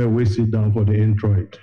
shall we sit down for the introit?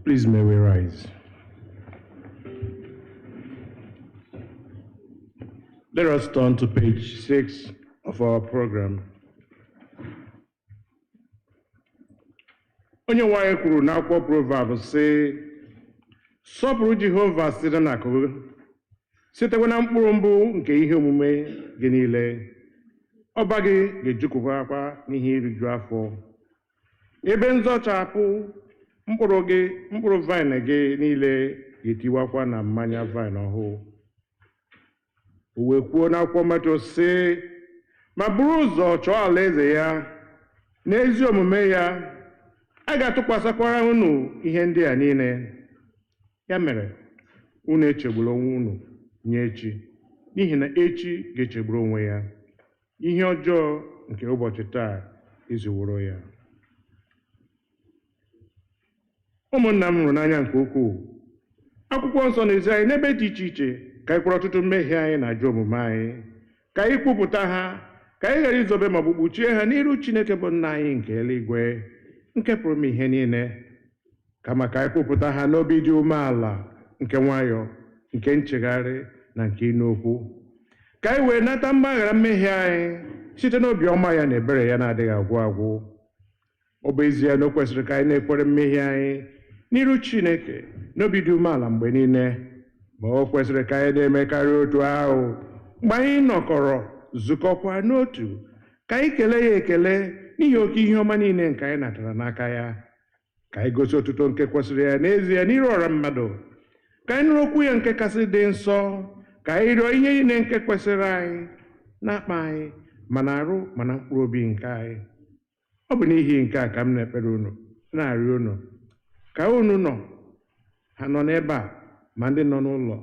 Please may we rise. Let us turn to page 6 of our program. Onye nwanyị kwuru n'akwụkwọ Proverbs sị, sọpụrụ Jehova site n'akụ, sitekwa na mkpụrụ mbụ nke ihe omume gị niile. Ọba gị ga-ejupụtakwa n'ihe iriju afọ. Ebe nzọchapụ mkpụrụ vine gị niile ga-etiwakwa na mmanya vine ọhụụ. O wee kwuo n'akwụkwọ Mathew sị, ma buru ụzọ chọọ alaeze ya na ezi omume ya, a ga-atụkwasịkwara unu ihe ndị a niile. Ya mere, unu echegbula onwe unu nye echi, n'ihi na echi ga-echegburu onwe ya. Ihe ọjọọ nke ụbọchị taa ezuworo ya. Ụmụnna m hụrụ n'anya nke ukwuu, akwụkwọ nsọ na-ezi anyị n'ebe dị iche iche ka anyị kwụrụ ọtụtụ mmehie anyị na ajọ omume anyị, ka anyị kwupụta ha, ka anyị ghara izobe ma ọ bụ kpuchie ha n'iru Chineke bụ nna anyị nke eluigwe, nke pụrụ ime ihe niile, kama ka anyị kwupụta ha n'obi dị umeala, nke nwayọọ, nke nchegharị na nke ịnụ okwu, ka anyị wee nata mgbaghara mmehie anyị site n'obi ọma ya na ebere ya na-adịghị agwụ agwụ. Ọ bụ ezie na o kwesịrị ka anyị na-ekpere mmehie anyị n'iru Chineke n'obi dị umeala mgbe niile, ma o kwesịrị ka anyị na-emekarị otu ahụ mgbe anyị nọkọrọ zukọkwa n'otu, ka anyị kelee ya ekele n'ihi oke ihe ọma niile nke anyị natara n'aka ya, ka anyị gosi otuto nke kwesịrị ya n'ezie n'iru ọra mmadụ, ka anyị nụrụ okwu ya nke kasị dị nsọ, ka anyị rịọ ihe niile nke kwesịrị anyị na-akpa anyị ma na-arụ ma na mkpụrụ obi nke anyị. Ọ bụ n'ihi nke a ka m na-ekpere unu na-arịọ unu ka unu nọ ha nọ n'ebe a ma ndị nọ n'ụlọ,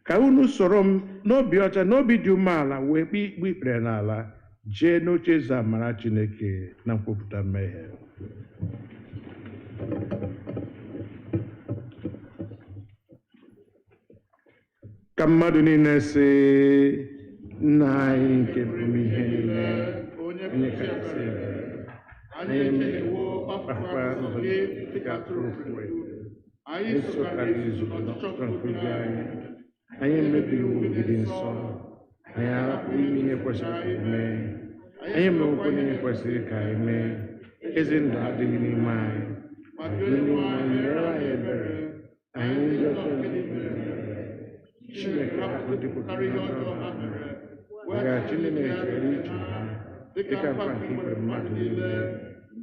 ka unu soro m n'obi ọcha n'obi dị umeala wee kpee ikpe ikpere n'ala, jee n'oche eze amara Chineke na nkwupụta mmehie. Ka mmadụ niile sị, Nna anyị nke pụrụ ihe niile, onye kachasị ebere, anyị emewo kpakpa ụzọ gị dịka atụrụ ofufe, anyị sokarị izu n'ọchịchọ nke obi anyị, anyị emebighị iwu gị dị nsọ, anyị arapụghị ime ihe kwesịrị ka anyị mee, anyị emewokwa ihe kwesịrị ka anyị mee, ezi ndụ adịghị n'ime anyị, ma gị Onyenwe anyị mere anyị ebere, anyị ndị ọzọ Chineke hapụ dịpụtara ihe ọjọọ ha mere, weghachi ndị na-ejere ije ha dịka mkpa nke ikpe mmadụ niile,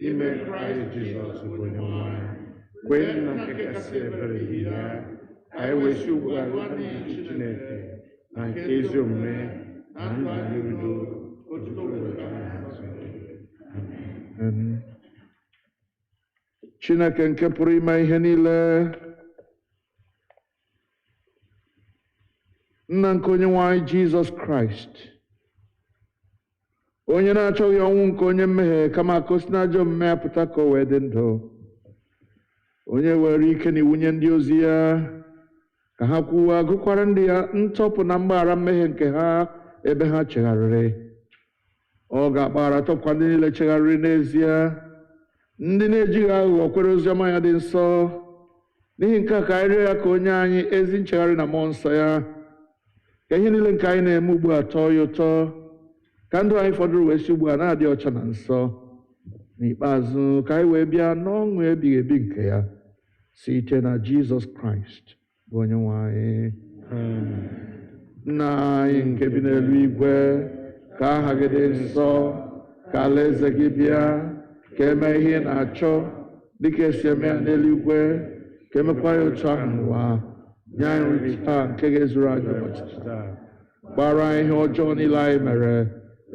ime Kraịst Jizọs bụ Onyenwe anyị. Kwee nna nke kasị ebere gị ya, ka anyị wee si ugbu a ruo n'ihi Chineke na nke ezi omume na ndụ anyị udo, otuto wetara hazi. Chineke nke pụrụ ime ihe niile, Nna nke Onyenwe anyị Jizọs Kraịst, onye na-achọghị ọnwụ nke onye mmehie kama ka o si n'ajọ omume ya pụta ka o wee dị ndụ, onye were ike na iwu nye ndị ozi ya ka ha kwuwa gụkwara ndị ya ntọpụ na mgbaghara mmehie nke ha ebe ha chegharịrị. Ọ ga-agbaghara tọpụkwa ndị niile chegharịrị n'ezie, ndị na-ejighị aghụghọ kwere oziọma ya dị nsọ. N'ihi nke a ka anyị rịọ ya ka onye anyị ezi nchegharị na mmụọ nsọ ya, ka ihe niile nke anyị na-eme ugbu a tọọ ya ụtọ, ka ndụ anyị fọdụrụ wee si ugbu a na-adị ọcha na nsọ. N'ikpeazụ ka anyị wee bịa n'ọṅụ ebighị ebi nke ya, site na Jizọs Kraịst bụ Onyenwe anyị. Nna anyị nke bi n'eluigwe, ka aha gị dị nsọ, ka alaeze gị bịa, ka eme ihe ị na-achọ dịka esi eme ya n'eluigwe, ka emekwa ya otu ahụ n'ụwa. Nye anyị nri taa nke ga-ezuru anyị ụbọchị taa. Gbaghara anyị ihe ọjọọ niile anyị mere,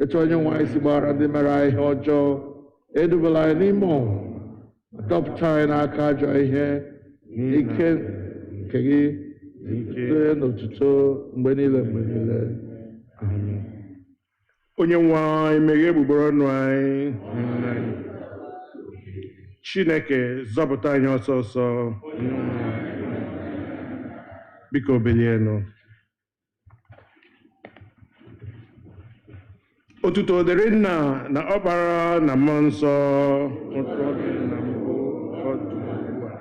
etu Onyenwe anyị si gbaghara ndị mere anyị ihe ọjọọ. Edubala anyị n'ime ọnwụ, dọpụta anyị n'aka ajọ ihe, ike nke gị site n'otuto mgbe niile mgbe niile. Amen. Onyenwe anyị meghee egbugbere ọnụ anyị. Chineke zọpụta anyị ọsọ ọsọ. Biko bilienụ. Otuto dịrị Nna na Ọkpara na Mmụọ Nsọ, otu ọ dị na mbụ, ọ dị ugbu a,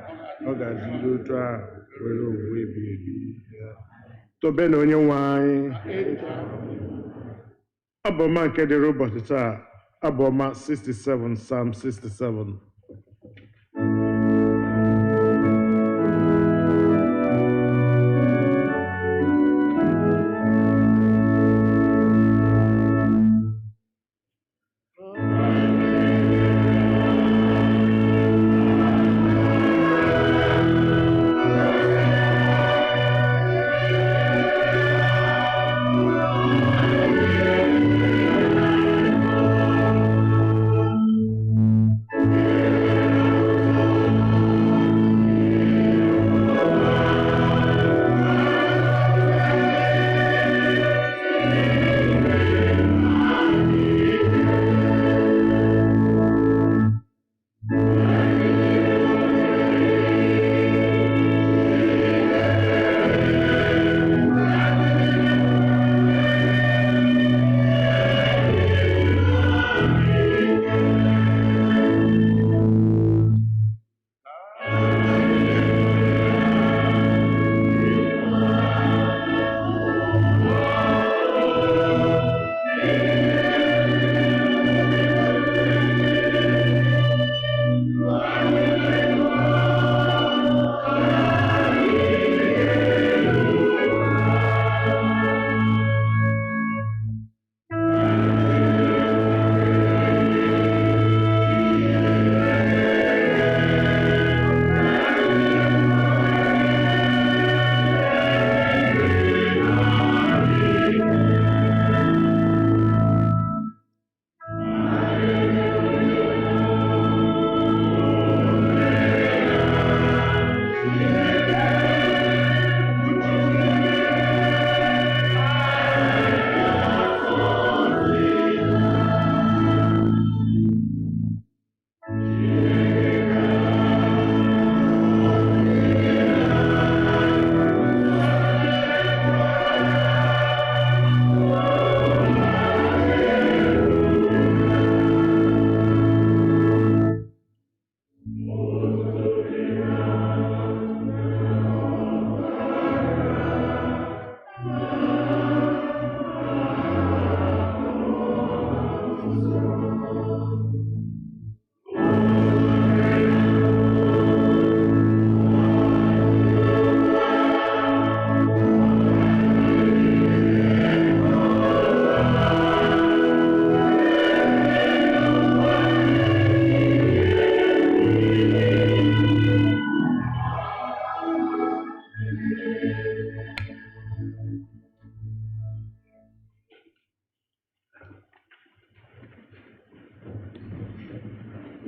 ọ ga-adịgide otu a were owuwe ebighị ebi. Tobenụ Onyenwe anyị. Abụ ọma nke dịrị ụbọchị taa, abụ ọma 67, Psalm 67. Yeah.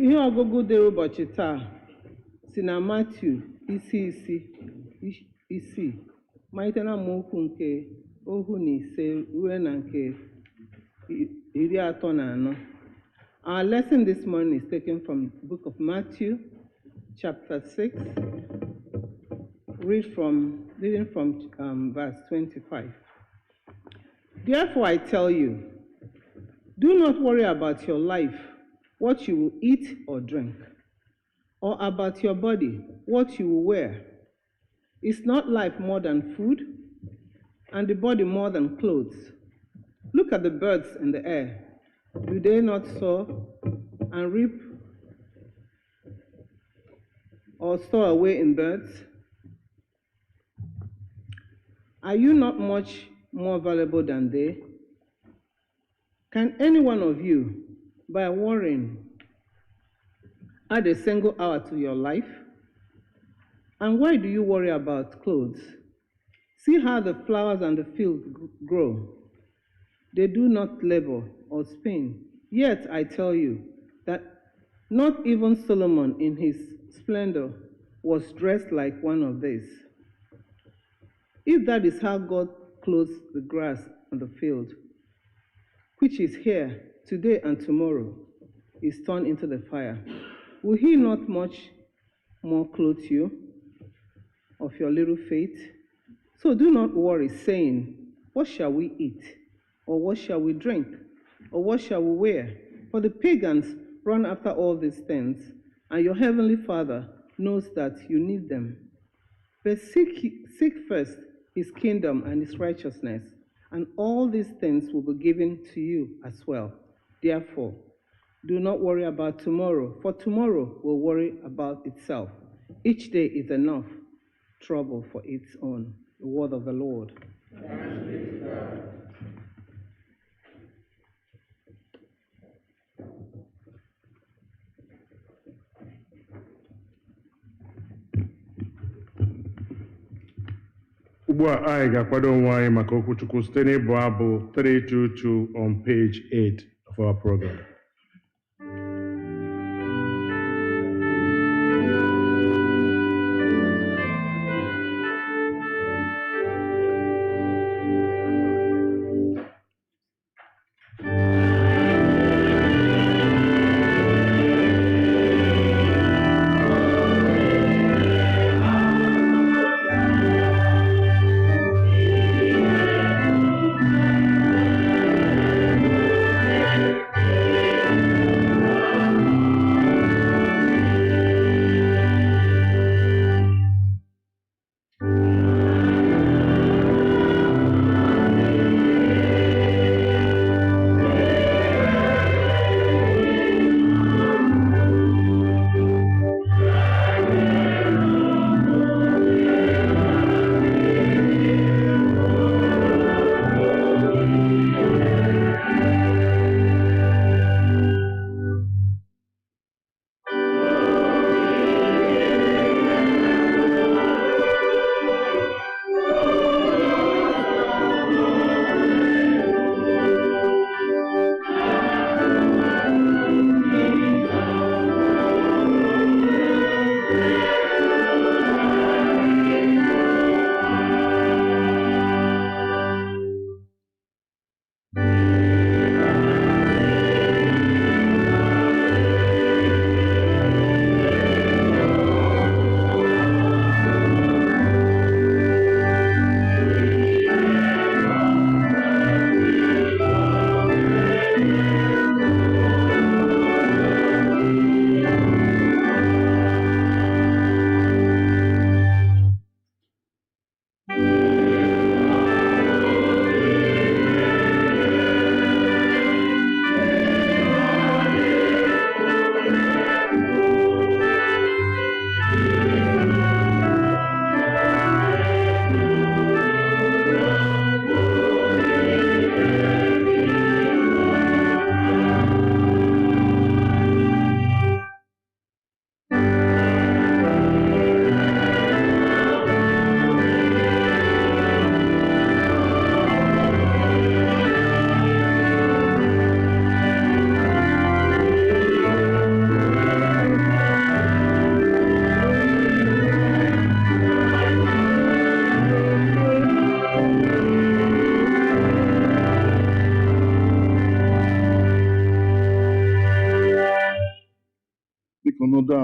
Ihe ọgụgụ dịrị ụbọchị taa si na Mathew isi malite na amaokwu nke 15 ruo na nke 34. Our lesson this morning is taken from the book of Mathew, chapter 6, reading from verse 25. Therefore I tell you, do not worry about your life, what you will eat or drink, or about your body, what you will wear. Is not life more than food, and the body more than clothes? Look at the birds in the air. Do they not sow and reap or store away in birds? Are you not much more valuable than they? Can any one of you, by worrying, add a single hour to your life? And why do you worry about clothes? See how the flowers on the field grow. They do not labor or spin. Yet I tell you that not even Solomon in his splendor was dressed like one of these. If that is how God clothes the grass on the field, which is here today and tomorrow, is turned into the fire, will he not much more clothe you, of your little faith? So do not worry, saying, what shall we eat? Or what shall we drink? Or what shall we wear? For the pagans run after all these things, and your heavenly Father knows that you need them. But seek first his kingdom and his righteousness, and all these things will be given to you as well. Therefore, do not worry about tomorrow, for tomorrow will worry about itself. Each day is enough trouble for its own. The word of the Lord. Thanks be to God. Ugbu a anyị ga-akwado onwe anyị maka okwu Chukwu site n'ịbụ abụ 322 on page 8 of our program.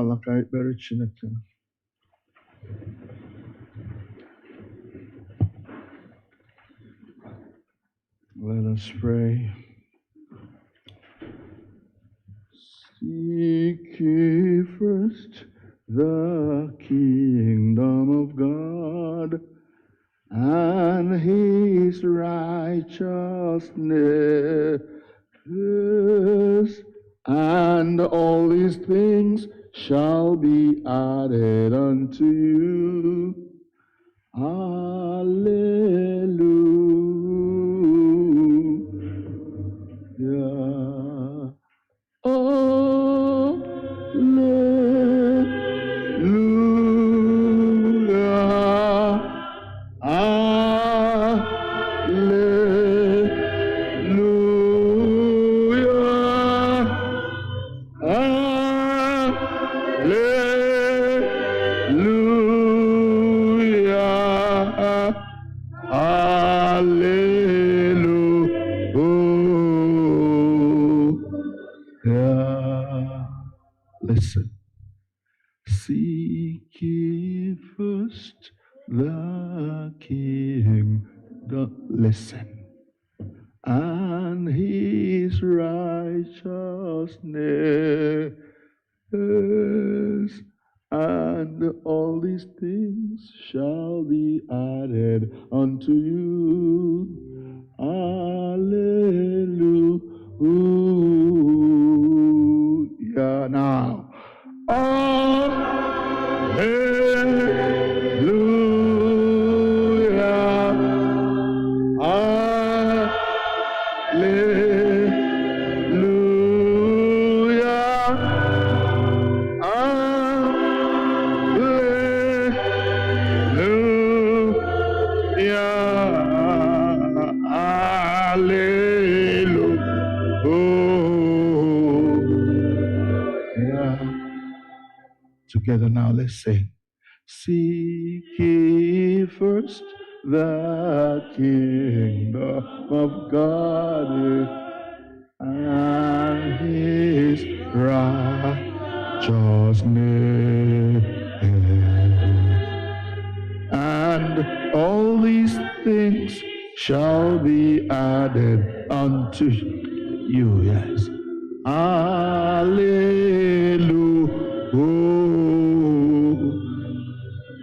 ala ka ekpere Chineke. Let us pray. Seek ye first the kingdom of God and his righteousness, and all these things shall be added unto you. Hallelujah. Listen. Seek ye first the kingdom. Listen. And his righteousness, and all these things shall be added unto you. Hallelujah. Now, together now, let's sing. Seek ye first the kingdom of God and his righteousness, and all these things shall be added unto you. Yes. Hallelujah.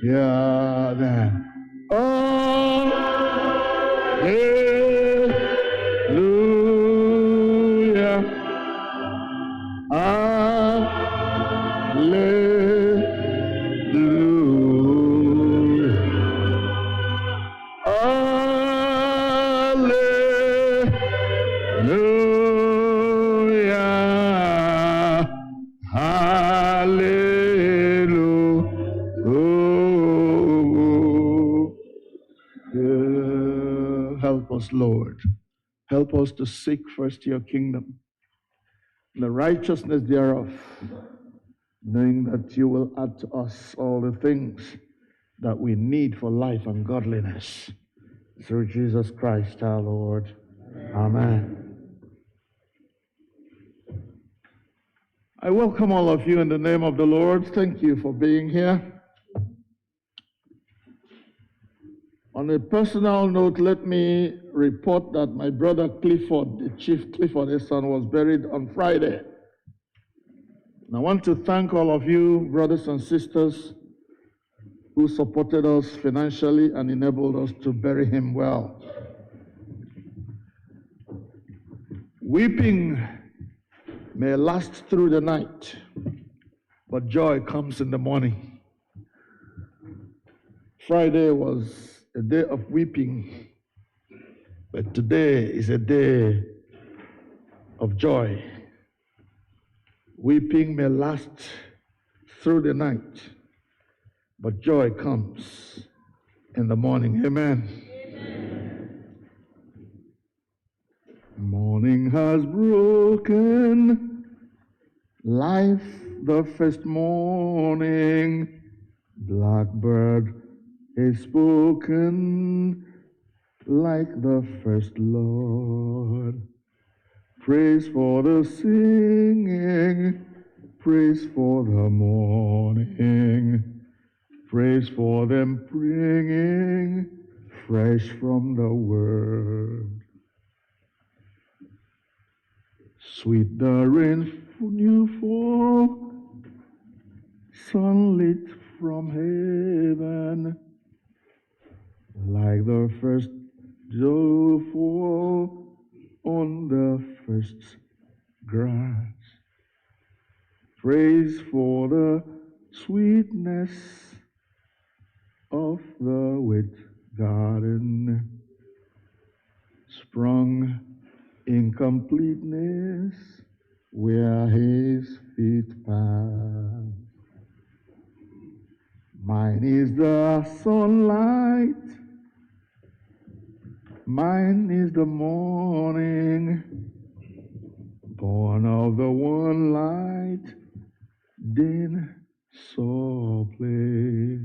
Yeah, then. Hallelujah. Help us, Lord. Help us to seek first your kingdom, the righteousness thereof, knowing that you will add to us all the things that we need for life and godliness. Through Jesus Christ our Lord. Amen. I welcome all of you in the name of the Lord. Thank you for being here. On a personal note, let me report that my brother Clifford, the Chief Clifford Esonu, was buried on Friday. And I want to thank all of you, brothers and sisters, who supported us financially and enabled us to bury him well. Weeping may last through the night, but joy comes in the morning. Friday was a day of weeping, but today is a day of joy. Weeping may last through the night, but joy comes in the morning. Amen. Amen. Morning has broken, life the first morning. Blackbird is spoken like the first Lord. Praise for the singing praise for the morning, praise for them bringing fresh from the word. Sweet the rain new fall, sunlit from heaven, like the first dew fall on the first grass. Praise for the sweetness of the wheat garden, sprung in completeness where his feet pass. Mine is the sunlight, mine is the morning, born of the one light, then saw play.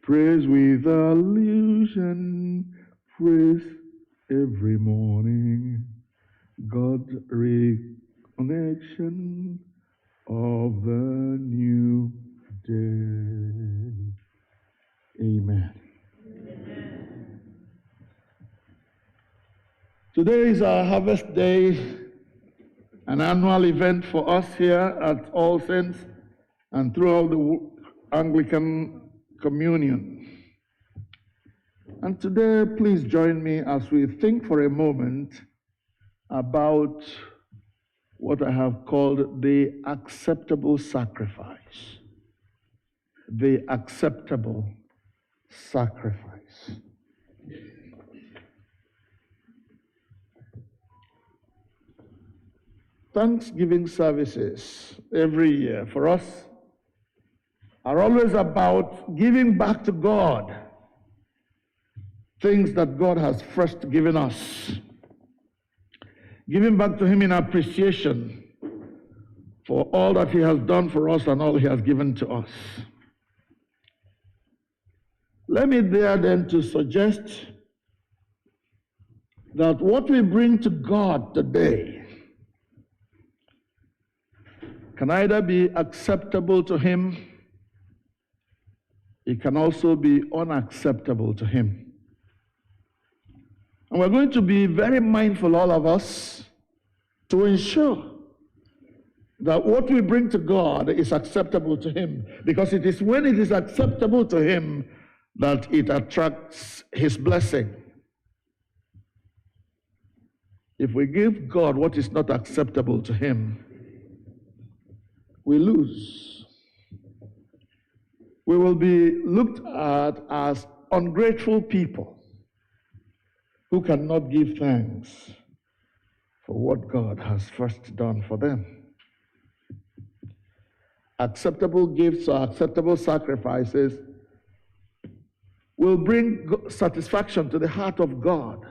Praise with allusion, praise every morning, God's reconnection of the new day. Amen. Today is our Harvest Day, an annual event for us here at All Saints and throughout the Anglican Communion. And today, please join me as we think for a moment about what I have called the acceptable sacrifice. The acceptable sacrifice. Thanksgiving services every year for us are always about giving back to God things that God has first given us. Giving back to Him in appreciation for all that He has done for us and all He has given to us. Let me dare then to suggest that what we bring to God today can either be acceptable to Him, it can also be unacceptable to Him. And we're going to be very mindful, all of us, to ensure that what we bring to God is acceptable to Him, because it is when it is acceptable to Him that it attracts His blessing. If we give God what is not acceptable to Him, we lose. We will be looked at as ungrateful people who cannot give thanks for what God has first done for them. Acceptable gifts or acceptable sacrifices will bring satisfaction to the heart of God.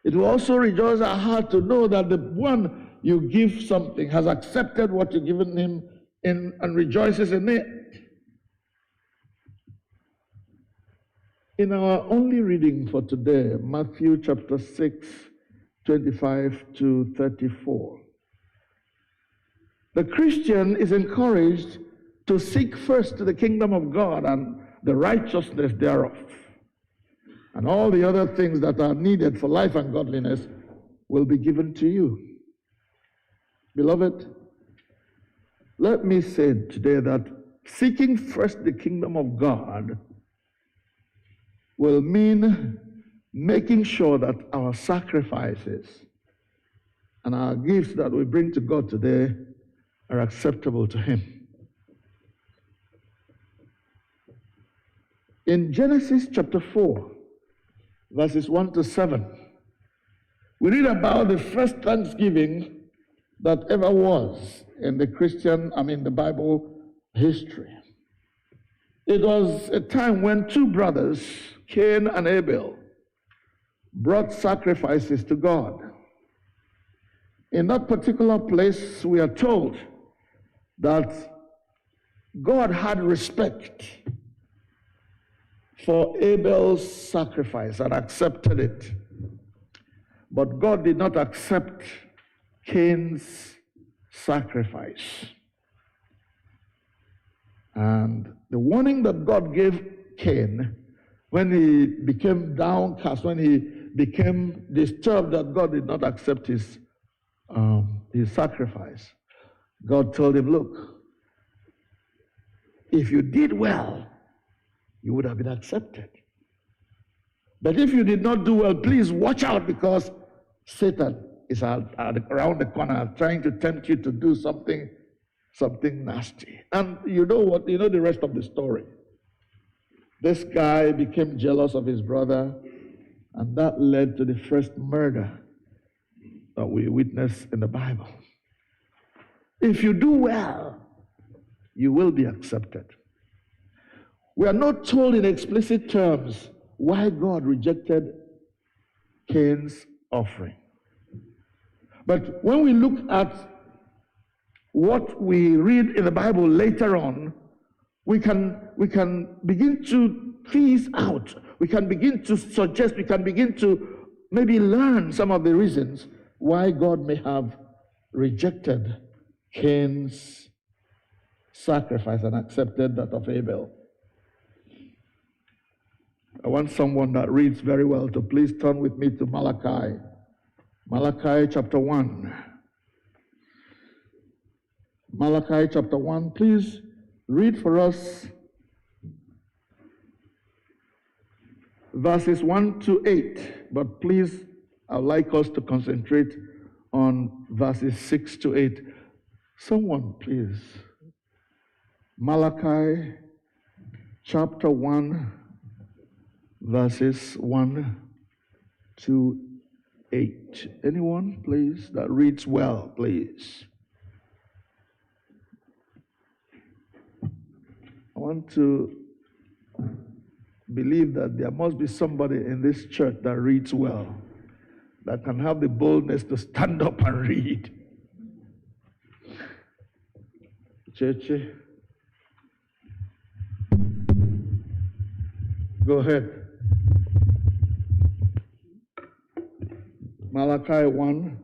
It will also rejoice our heart to know that the one you give something has accepted what you've given him and rejoices in it. In our only reading for today, Mathew chapter 6, 25 to 34, the Christian is encouraged to seek first the kingdom of God and the righteousness thereof. And all the other things that are needed for life and godliness will be given to you. Beloved, let me say today that seeking first the kingdom of God will mean making sure that our sacrifices and our gifts that we bring to God today are acceptable to Him. In Genesis chapter 4, verses 1 to 7, we read about the first Thanksgiving that ever was in the Bible history. It was a time when two brothers, Cain and Abel, brought sacrifices to God. In that particular place, we are told that God had respect for Abel's sacrifice and accepted it. But God did not accept Cain's sacrifice. And the warning that God gave Cain when he became downcast, when he became disturbed that God did not accept his sacrifice, God told him, look, if you did well, you would have been accepted. But if you did not do well, please watch out, because Satan is around the corner trying to tempt you to do something nasty. And you know what? You know the rest of the story. This guy became jealous of his brother, and that led to the first murder that we witness in the Bible. If you do well, you will be accepted. We are not told in explicit terms why God rejected Cain's offering. But when we look at what we read in the Bible later on, we can begin to tease out, we can begin to suggest, we can begin to maybe learn some of the reasons why God may have rejected Cain's sacrifice and accepted that of Abel. I want someone that reads very well to please turn with me to Malachi. Malachi chapter 1. Malachi chapter 1, please read for us verses 1 to 8. But please, I'd like us to concentrate on verses 6 to 8. Someone, please. Malachi chapter 1, verses 1 to 8. Anyone, please, that reads well, please. I want to believe that there must be somebody in this church that reads well, that can have the boldness to stand up and read. Church, go ahead. Malachi 1,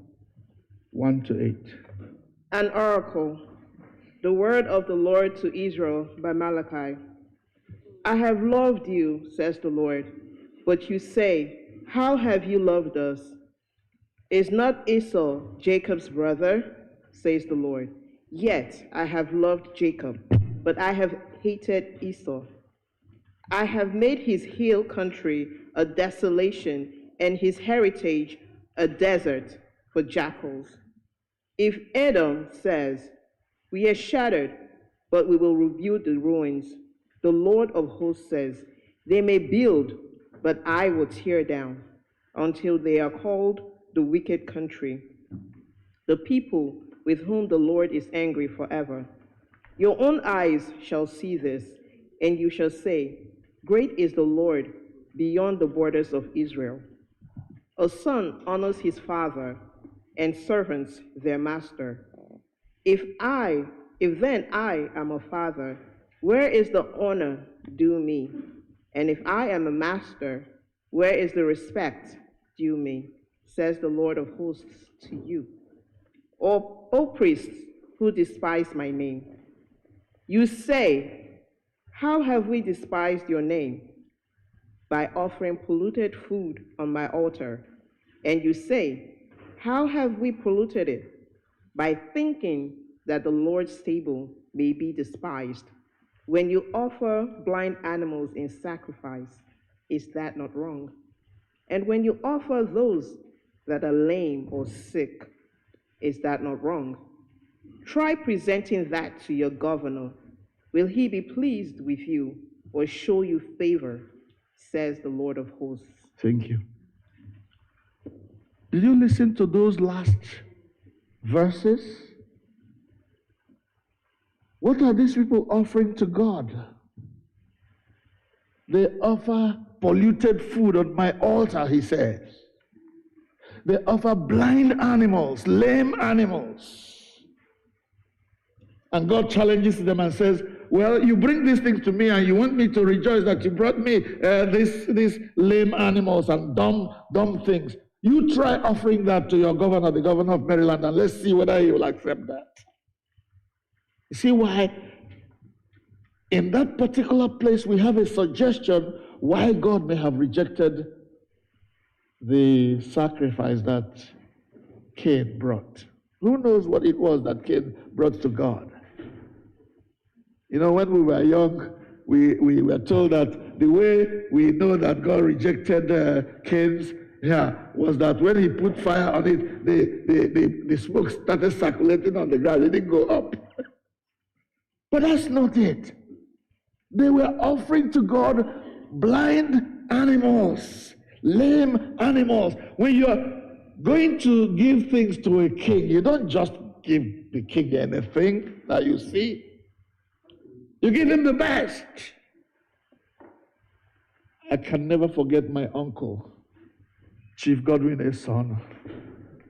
1 to 8. An oracle, the word of the Lord to Israel by Malachi. I have loved you, says the Lord, but you say, how have you loved us? Is not Esau Jacob's brother, says the Lord? Yet I have loved Jacob, but I have hated Esau. I have made his hill country a desolation, and his heritage a desert for jackals. If Edom says, we are shattered, but we will rebuild the ruins, the Lord of hosts says, they may build, but I will tear down, until they are called the wicked country, the people with whom the Lord is angry forever. Your own eyes shall see this, and you shall say, great is the Lord beyond the borders of Israel. A son honors his father, and servants their master. If then I am a father, where is the honor due me? And if I am a master, where is the respect due me? Says the Lord of hosts to you. O priests who despise my name, you say, how have we despised your name? By offering polluted food on my altar. And you say, how have we polluted it? By thinking that the Lord's table may be despised. When you offer blind animals in sacrifice, is that not wrong? And when you offer those that are lame or sick, is that not wrong? Try presenting that to your governor. Will he be pleased with you or show you favor, says the Lord of hosts. Thank you. Did you listen to those last verses? What are these people offering to God? They offer polluted food on my altar, he says. They offer blind animals, lame animals. And God challenges them and says, well, you bring these things to me and you want me to rejoice that you brought me these lame animals and dumb things. You try offering that to your governor, the governor of Maryland, and let's see whether he will accept that. You see why in that particular place, we have a suggestion why God may have rejected the sacrifice that Cain brought. Who knows what it was that Cain brought to God? You know, when we were young, we were told that the way we know that God rejected Cain's was that when he put fire on it, the smoke started circulating on the ground. It didn't go up. But that's not it. They were offering to God blind animals, lame animals. When you're going to give things to a king, you don't just give the king anything that you see. You give him the best. I can never forget my uncle, Chief Godwin Esonu,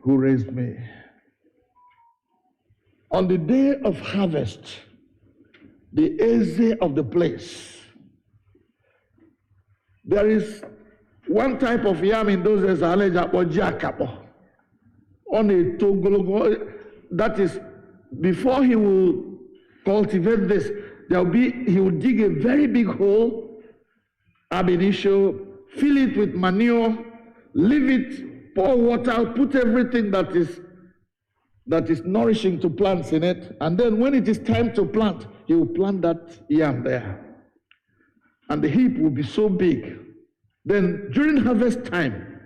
who raised me. On the day of harvest, the eze of the place, there is one type of yam in those days, on a togologo, that is, before he will cultivate this, he will dig a very big hole, ab initio, fill it with manure, leave it, pour water, put everything that is nourishing to plants in it, and then when it is time to plant, he will plant that yam there. And the heap will be so big. Then during harvest time,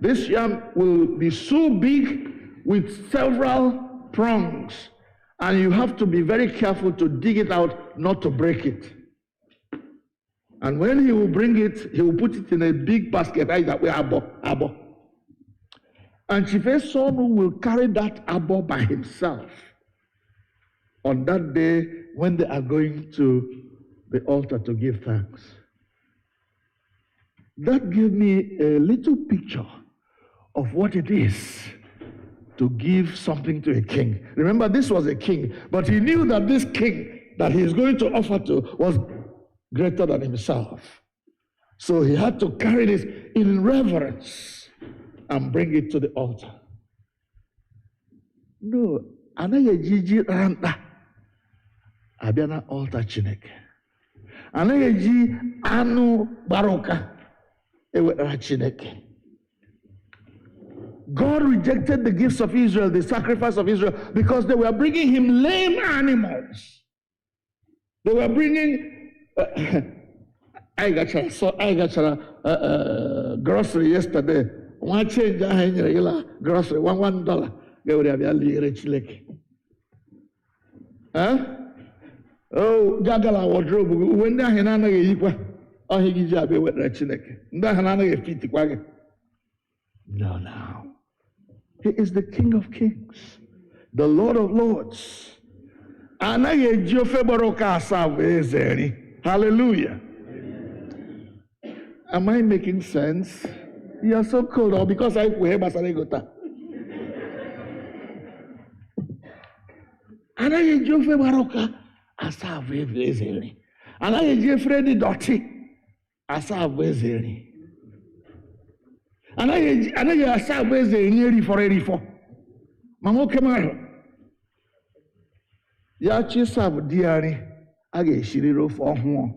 this yam will be so big with several prongs, and you have to be very careful to dig it out, not to break it. And when he will bring it, he will put it in a big basket. And Chief Esonu will carry that abo by himself on that day when they are going to the altar to give thanks. That gave me a little picture of what it is to give something to a king. Remember, this was a king, but he knew that this king that he is going to offer to was greater than himself. So he had to carry this in reverence and bring it to the altar. No, anaghị eji ranta abịa na altar Chineke. Anaghị eji anụ gbara ewetara Chineke. God rejected the gifts of Israel, the sacrifice of Israel, because they were bringing him lame animals. They were bringing I got grocery yesterday. One change grocery, $1. Oh, Gagala wardrobe. When the Hanana equal, oh, he gives you a bit with Chineke. No. He is the King of Kings, the Lord of Lords. Hallelujah. Am I making sense? You are so cold, or because I wear Basarigota. And I enjoy Baroka as I wear Vezeri. And I enjoy Freddy Dotti as I wear Zeri. And I enjoy Vezeri for 84. Mamo Camaro. Yachi Sab Diari, I get Shiriro for one.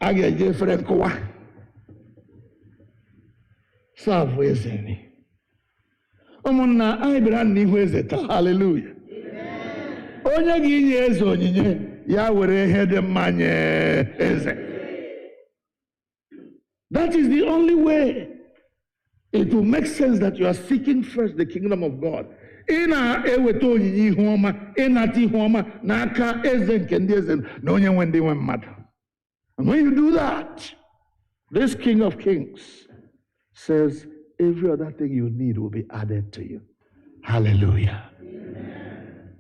I get Jeffrey Kowa. Serve Wezeni. Omona, I brand new Wezeta. Hallelujah. Onye ginye esonye, ya were head manye eze. That is the only way it will make sense that you are seeking first the kingdom of God. Ina eweto onyinye ihu ọma, ịnata ihu ọma n'aka eze nke ndị eze na onye nwe ndị nwe mmadụ. And when you do that, this King of Kings says every other thing you need will be added to you. Hallelujah. Amen.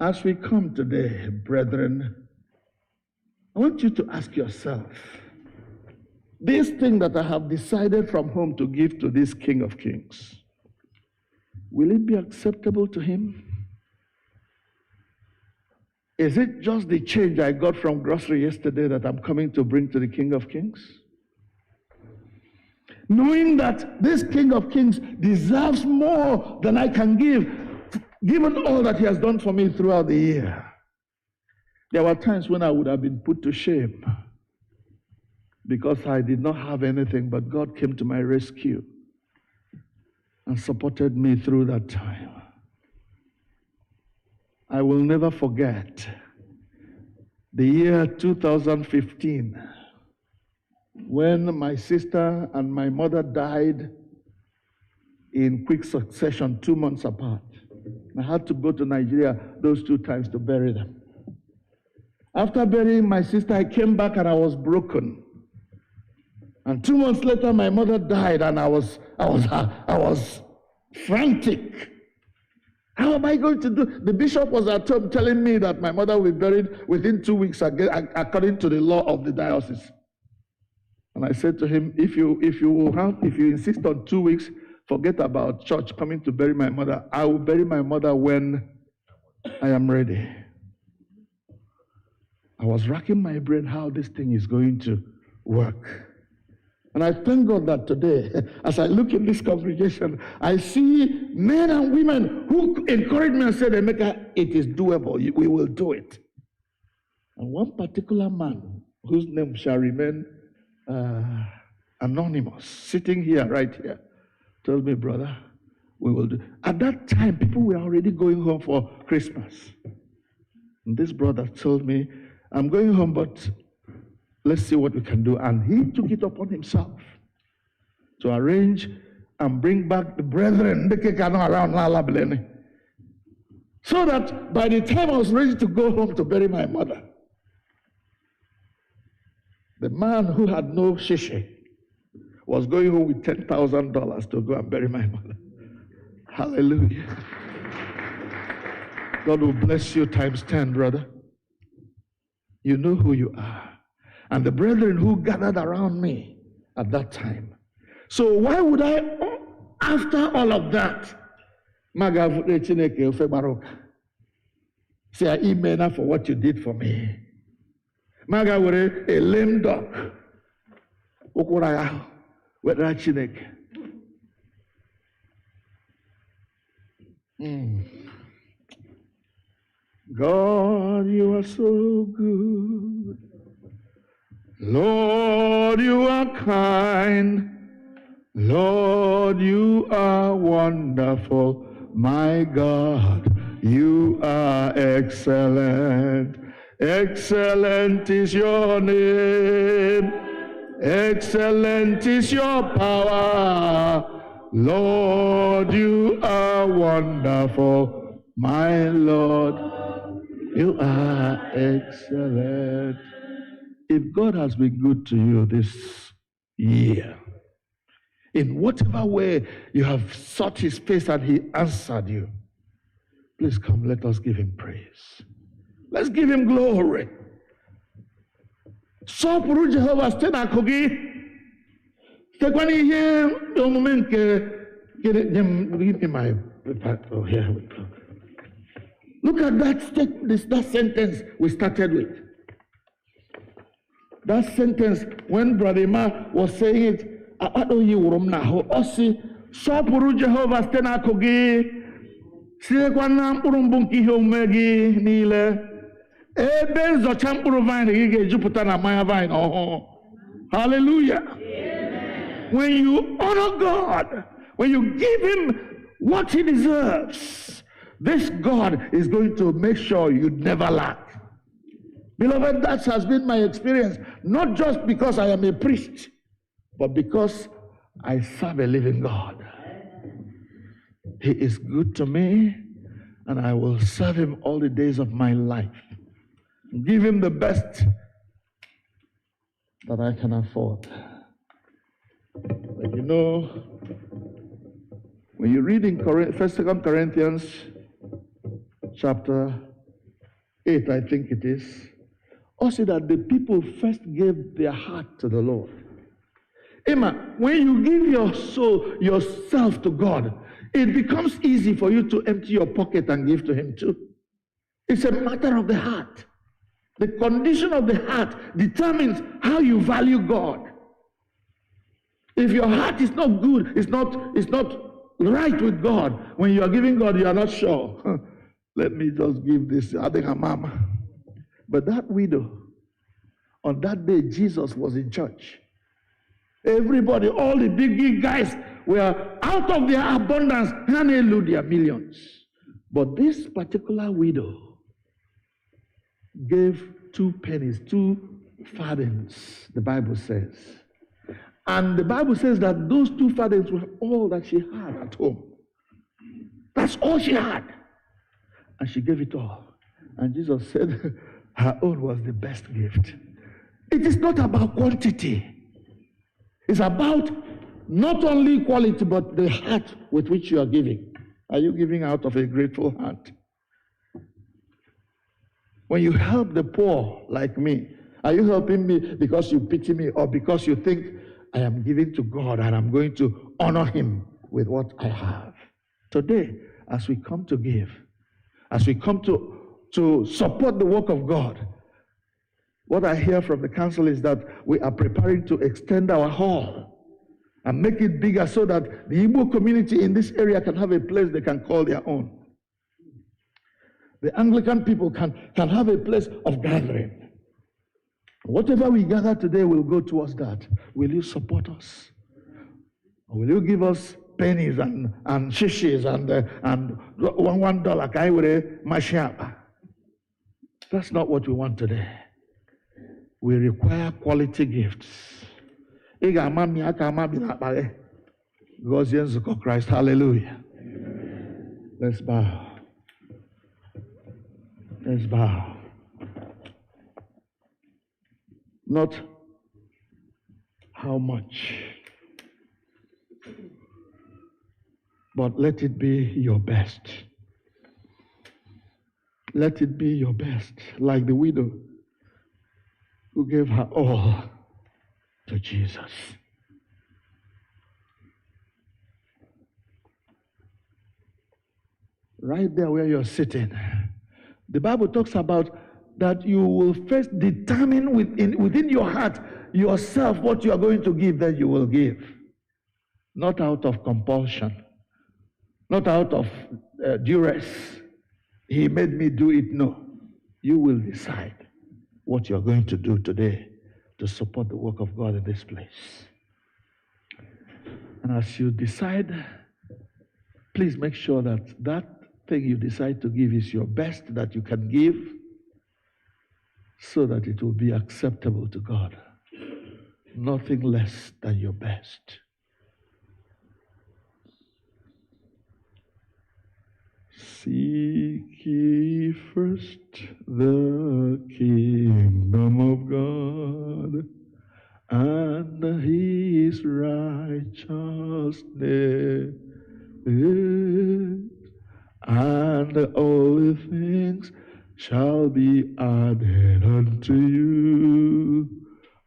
As we come today, brethren, I want you to ask yourself, this thing that I have decided from home to give to this King of Kings, will it be acceptable to him? Is it just the change I got from grocery yesterday that I'm coming to bring to the King of Kings? Knowing that this King of Kings deserves more than I can give, given all that he has done for me throughout the year. There were times when I would have been put to shame because I did not have anything, but God came to my rescue and supported me through that time. I will never forget the year 2015 when my sister and my mother died in quick succession, 2 months apart. I had to go to Nigeria those 2 times to bury them. After burying my sister, I came back and I was broken. And 2 months later, my mother died, and I was frantic. How am I going to do? The bishop was at home telling me that my mother will be buried within 2 weeks according to the law of the diocese. And I said to him, if you insist on 2 weeks, forget about church coming to bury my mother. I will bury my mother when I am ready. I was racking my brain how this thing is going to work. And I thank God that today, as I look in this congregation, I see men and women who encourage me and say, Emeka, it is doable. We will do it. And one particular man, whose name shall remain anonymous, sitting here, right here, told me, brother, we will do. At that time, people were already going home for Christmas. And this brother told me, I'm going home, but let's see what we can do. And he took it upon himself to arrange and bring back the brethren, so that by the time I was ready to go home to bury my mother, the man who had no shishi was going home with $10,000 to go and bury my mother. Hallelujah. God will bless you times 10, brother. You know who you are. And the brethren who gathered around me at that time. So why would I, after all of that, say, amen for what you did for me. Maga were a lame dog. God, you are so good. Lord, you are kind. Lord, you are wonderful. My God, you are excellent. Excellent is your name. Excellent is your power. Lord, you are wonderful. My Lord, you are excellent. If God has been good to you this year, in whatever way you have sought his face and he answered you, please come, let us give him praise. Let's give him glory. Sopuru Jehovah stena kogi. Stekwani here, the moment give me my oh here. Look at that sentence we started with. That sentence, when Brother Ima was saying it, Sopuru Jehovah stena kogi. Siekwana mkpụrụ ihe omume gị niile. Ebe nzọcha mkpụrụ vine gị ga-ejupụta na mmanya vine ọhụụ. Hallelujah. Amen. When you honor God, when you give him what he deserves, this God is going to make sure you never lack. Beloved, that has been my experience, not just because I am a priest, but because I serve a living God. He is good to me, and I will serve him all the days of my life. Give him the best that I can afford. But you know, when you read in 2 Corinthians chapter 8, I think it is, also that the people first gave their heart to the Lord. Emma, when you give your soul, yourself to God, it becomes easy for you to empty your pocket and give to him too. It's a matter of the heart. The condition of the heart determines how you value God. If your heart is not good, it's not right with God, when you are giving God, you are not sure. Let me just give this. I think I'm mama. But that widow, on that day, Jesus was in church. Everybody, all the big guys were out of their abundance, handed their millions. But this particular widow gave 2 pennies, 2 farthings, the Bible says. And the Bible says that those 2 farthings were all that she had at home. That's all she had. And she gave it all. And Jesus said her own was the best gift. It is not about quantity. It's about not only quality, but the heart with which you are giving. Are you giving out of a grateful heart? When you help the poor like me, are you helping me because you pity me or because you think I am giving to God and I'm going to honor Him with what I have? Today, as we come to give, as we come to support the work of God, what I hear from the council is that we are preparing to extend our hall and make it bigger so that the Igbo community in this area can have a place they can call their own. The Anglican people can have a place of gathering. Whatever we gather today will go towards that. Will you support us? Or will you give us pennies and shishis and $1 kaiwere mashiapa? That's not what we want today. We require quality gifts. Christ, hallelujah. Let's bow. Let's bow. Not how much, but let it be your best. Let it be your best, like the widow who gave her all to Jesus. Right there where you're sitting, the Bible talks about that you will first determine within your heart yourself what you are going to give, then you will give. Not out of compulsion, not out of duress. He made me do it. No. You will decide what you're going to do today to support the work of God in this place. And as you decide, please make sure that that thing you decide to give is your best that you can give, so that it will be acceptable to God. Nothing less than your best. Seek ye first the kingdom of God and His righteousness, and all the things shall be added unto you.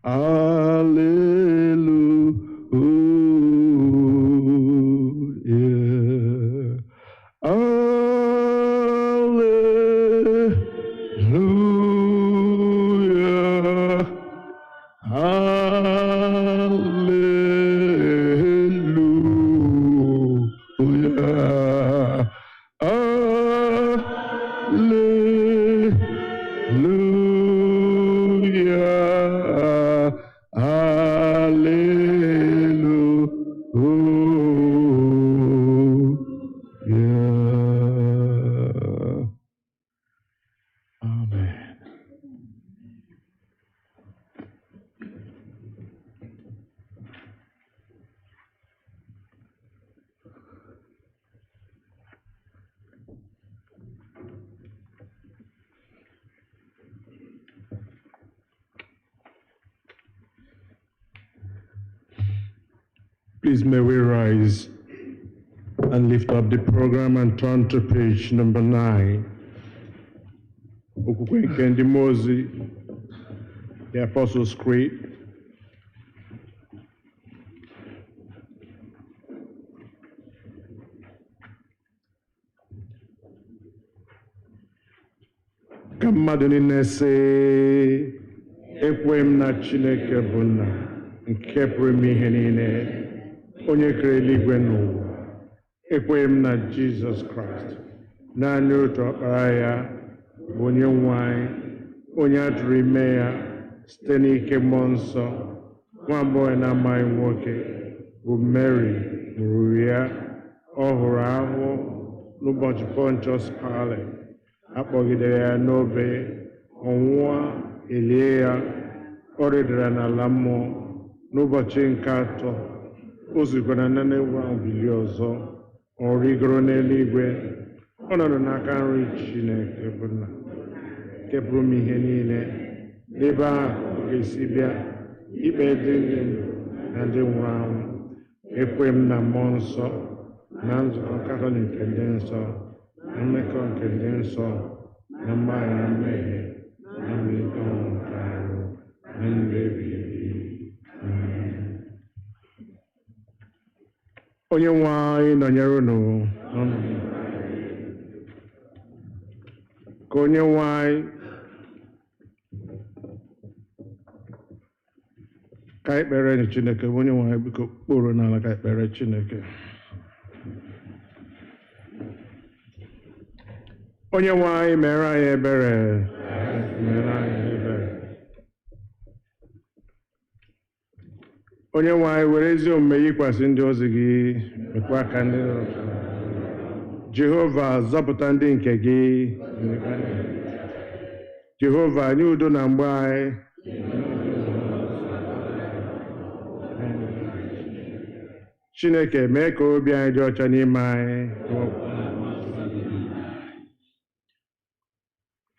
Hallelujah. Hallelujah. Hallelujah. Please may we rise and lift up the program and turn to page number 9. Okwukwe Nke Ndi Ozi, the Apostles' Creed. Ka mmadụ niile sị, ekwe m na Chineke bụ Nna nke pụrụ ime ihe niile, onye kere eluigwe n'ụwa. Ekwe m na Jizọs Kraịst, naanị otu Ọkpara ya, bụ onye nwe anyị, onye a tụrụ ime ya site n'ike mmụọ nsọ, nwa agbọghọ na-amaghị nwoke, bụ Mary mụrụ ya. Ọ hụrụ ahụhụ n'ụbọchị Pontius Pilate, akpọgidere ya n'obe, ọnwụọ, elie ya. Ọ rịdara n'ala mmụọ, n'ụbọchị nke atọ o sikwara na nnewu ahụ bilie ọzọ. Ọ rigoro n'eluigwe, ọ nọrọ n'aka nri Chineke bụ Nna, nke pụrụ m ihe niile. N'ebe ahụ ọ ga-esi bịa ikpe ndị ndụ na ndị nwụrụ anwụ. Ekwe m na mmụọ nsọ, na nzukọ Katọlik nke ndị nsọ, na mmekọ nke ndị nsọ, na mgbaghara mmehie, na mbilite ọnwụ nke arụ, na ndụ ebighị ebi. Amen. Onye nwe anyị nọnyere unu. Ka onye nwe anyị ka anyị kpere Chineke. Onye nwe anyị biko kpụrụ n'ala ka anyị kpere Chineke. Onye nwe anyị mere anyị ebere, mere anyị ebere. Onye nwe anyị were ezi omume yikwasị ndị ozi gị, mekwa ka ndị Jehova zọpụta ndị nke gị. Jehova nye udo na mgbe anyị. Chineke mee ka obi anyị dị ọcha n'ime anyị.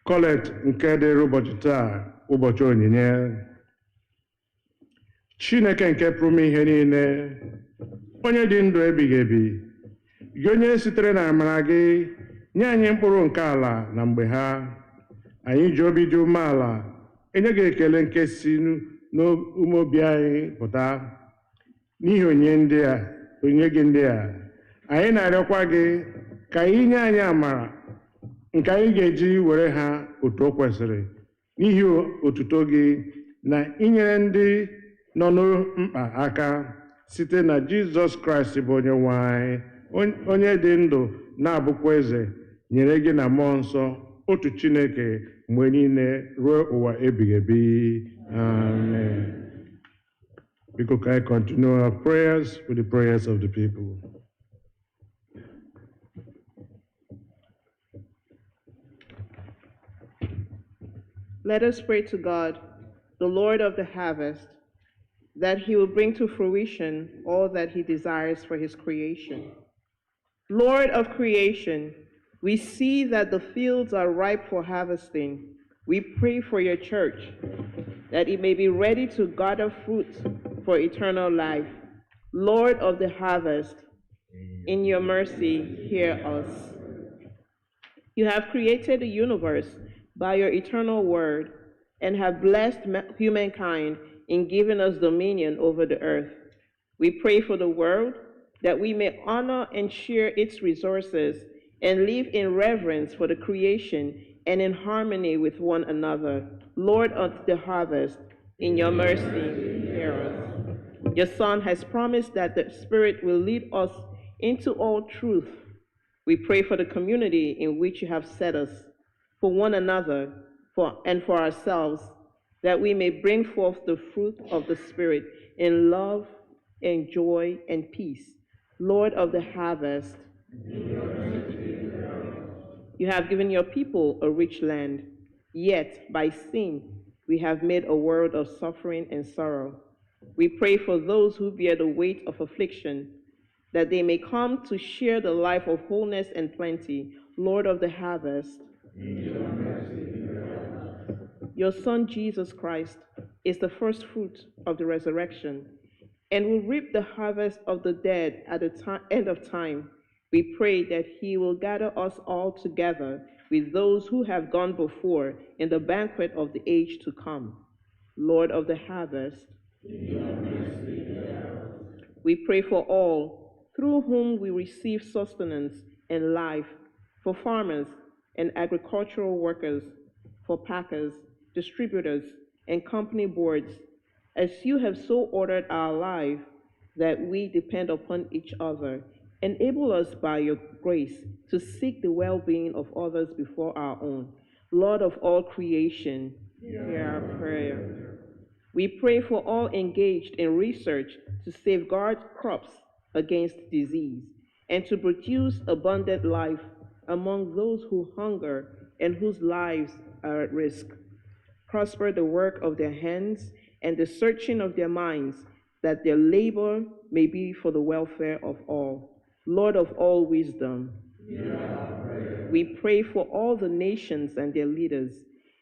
Kolekt nke dịrị ụbọchị taa, ụbọchị onyinye. Chineke nke pụrụ ihe niile, onye dị ndụ ebighị ebi, gị onye sitere na amara gị nye anyị mkpụrụ nke ala na mgbe ha. Anyị ji obi dị umeala enye gị ekele nke si n'ume obi anyị pụta. N'ihi onyinye gị ndị a, anyị na-arịọkwa gị ka anyị nye anyị amara nke anyị ga-eji were ha otu o kwesịrị, n'ihi otuto gị, na inyere ndị nọ n'mkpa aka site na Jizọs Kraịst bụ onye nwe anyị, onye dị ndụ na-abụkwa eze, nyere gị na mmụọ nsọ, otu Chineke mgbe niile ruo ụwa ebighị ebi. Amen. Biko ka I continue our prayers with the prayers of the people. Let us pray to God, the Lord of the harvest, that he will bring to fruition all that he desires for his creation. Lord of creation, we see that the fields are ripe for harvesting. We pray for your church, that it may be ready to gather fruit for eternal life. Lord of the harvest, in your mercy, hear us. You have created the universe by your eternal word and have blessed humankind in giving us dominion over the earth. We pray for the world, that we may honor and share its resources and live in reverence for the creation and in harmony with one another. Lord of the harvest, in your mercy, hear us. Your Son has promised that the Spirit will lead us into all truth. We pray for the community in which you have set us, for one another, and for ourselves, that we may bring forth the fruit of the Spirit in love and joy and peace. Lord of the harvest, you have given your people a rich land, yet by sin we have made a world of suffering and sorrow. We pray for those who bear the weight of affliction, that they may come to share the life of wholeness and plenty. Lord of the harvest, your Son Jesus Christ is the first fruit of the resurrection, and will reap the harvest of the dead at the end of time. We pray that he will gather us all together with those who have gone before in the banquet of the age to come. Lord of the harvest, we pray for all through whom we receive sustenance and life, for farmers and agricultural workers, for packers, distributors, and company boards, as you have so ordered our life that we depend upon each other. Enable us by your grace to seek the well-being of others before our own. Lord of all creation, Hear our prayer. We pray for all engaged in research to safeguard crops against disease and to produce abundant life among those who hunger and whose lives are at risk. Prosper the work of their hands and the searching of their minds, that their labor may be for the welfare of all. Lord of all wisdom, we pray for all the nations and their leaders,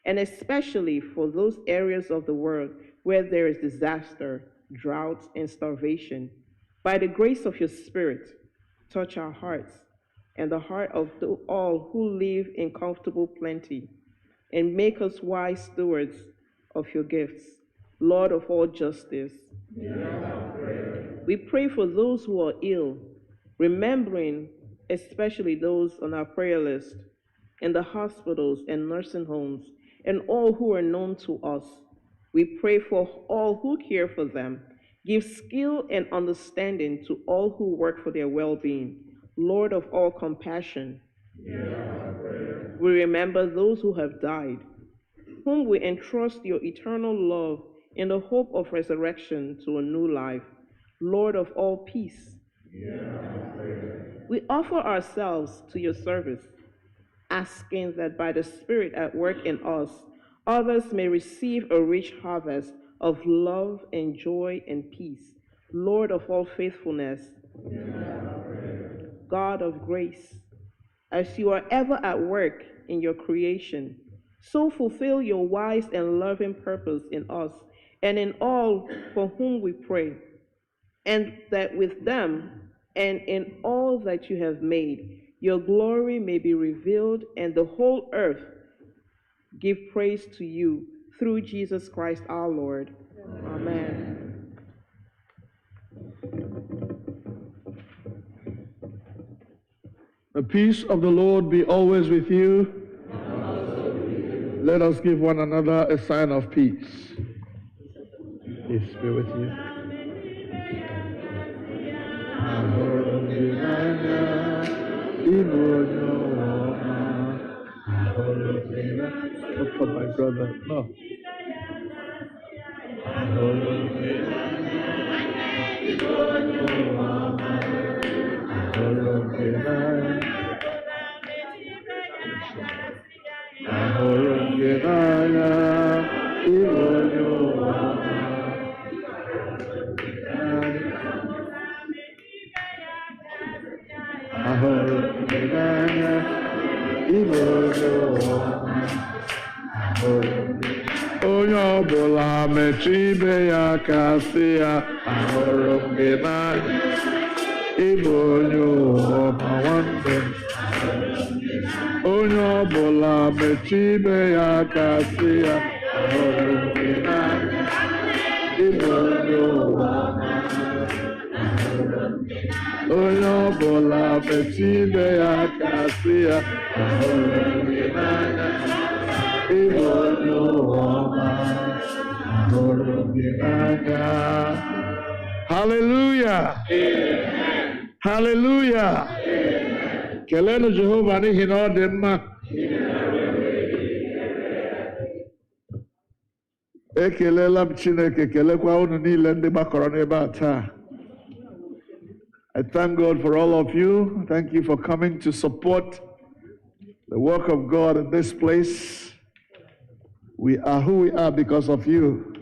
and especially for those areas of the world where there is disaster, drought, and starvation. By the grace of your Spirit, touch our hearts and the heart of all who live in comfortable plenty, and make us wise stewards of your gifts. Lord of all justice, we pray for those who are ill, remembering especially those on our prayer list, in the hospitals and nursing homes, and all who are known to us. We pray for all who care for them. Give skill and understanding to all who work for their well-being. Lord of all compassion, we remember those who have died, whom we entrust your eternal love in the hope of resurrection to a new life. Lord of all peace, we offer ourselves to your service, asking that by the Spirit at work in us, others may receive a rich harvest of love and joy and peace. Lord of all faithfulness, God of grace, as you are ever at work in your creation, so fulfill your wise and loving purpose in us and in all for whom we pray, and that with them and in all that you have made, your glory may be revealed and the whole earth give praise to you through Jesus Christ our Lord. Amen. The peace of the Lord be always with you. Let us give one another a sign of peace. Peace be with you. Look for my brother. No. Onye ọbụla metụ ibe ya ka sị ya ahụrụ m gị n'anya ịbụ onye ụwa nwanne m. Onye ọbụla metụ ibe ya ka sị ya ahụrụ m gị n'anya ịbụ onye ụwa. Onye ọbụla metụ ibe ya ka sị ya ahụrụ m gị n'anya ịbụ onye ụwa. Hallelujah. Amen. Hallelujah. Amen. Kelenu Jehova n'ihi na ọ dị mma. Ekelela m Chineke, kelekwa unu niile ndị gbakọrọ n'ebe a taa. I thank God for all of you. Thank you for coming to support the work of God in this place. We are who we are because of you.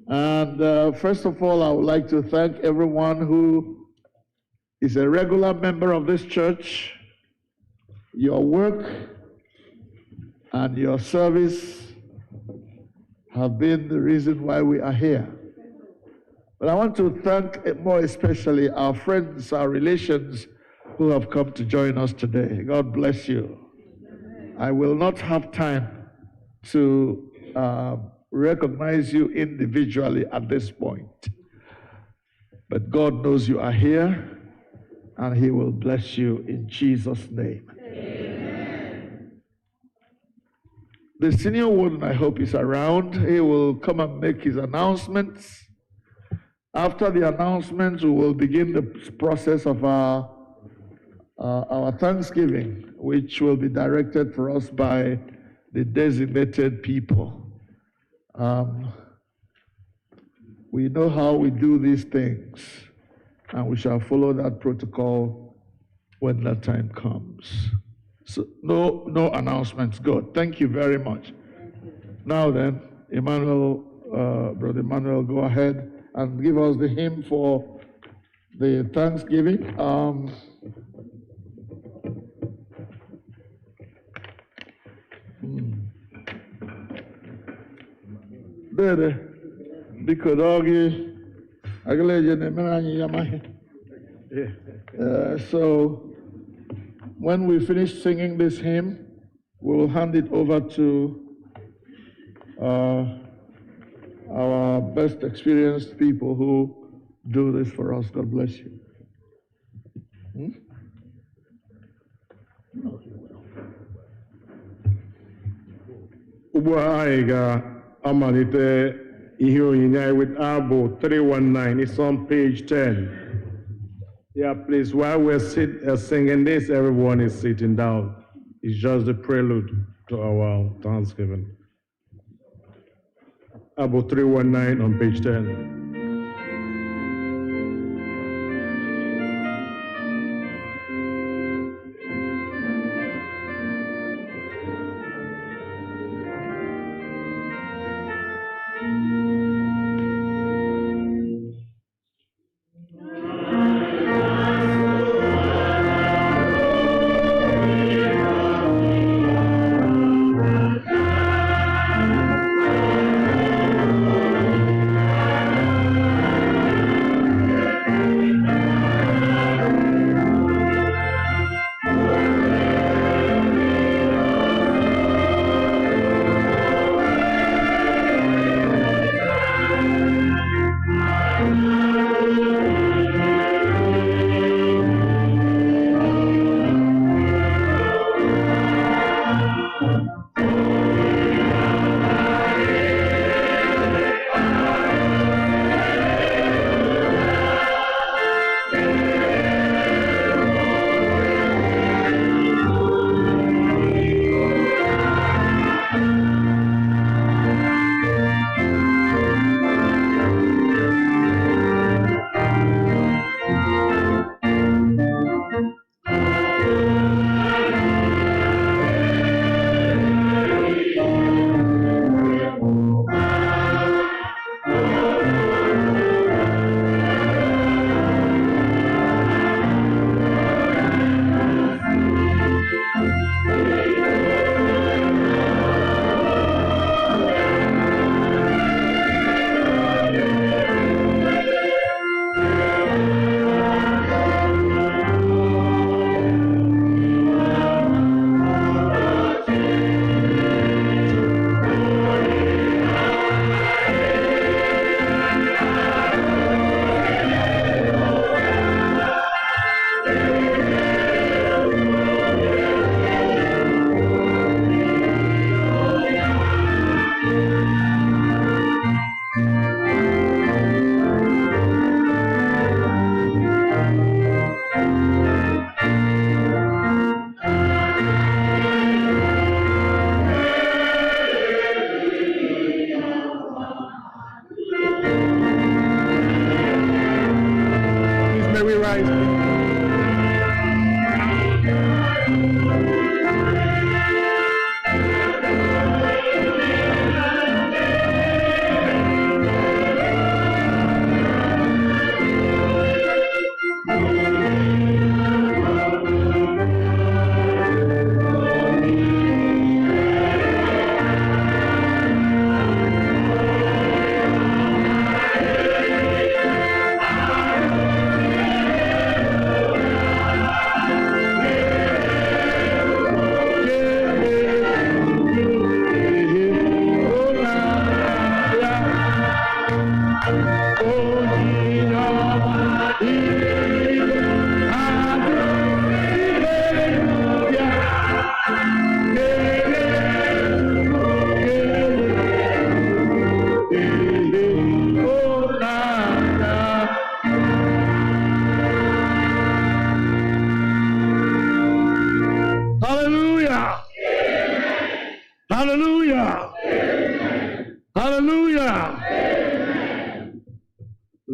And first of all, I would like to thank everyone who is a regular member of this church. Your work and your service have been the reason why we are here. But I want to thank more especially our friends, our relations who have come to join us today. God bless you. I will not have time to recognize you individually at this point. But God knows you are here, and He will bless you in Jesus' name. Amen. The senior warden, I hope, is around. He will come and make his announcements. After the announcements, we will begin the process of our Thanksgiving, which will be directed for us by the designated people. We know how we do these things, and we shall follow that protocol when that time comes. So no announcements. Good. Thank you very much. Now then, Emmanuel, Brother Emmanuel, go ahead and give us the hymn for the Thanksgiving. There, because doggy, so when we finish singing this hymn, we'll hand it over to our best experienced people who do this for us. God bless you. Ugbu a anyị ga-amalite ihe onyinye with Abụ 319. It's on page 10. Yeah, please, while we're singing this, everyone is sitting down. It's just the prelude to our Thanksgiving. Abụ 319 on page 10.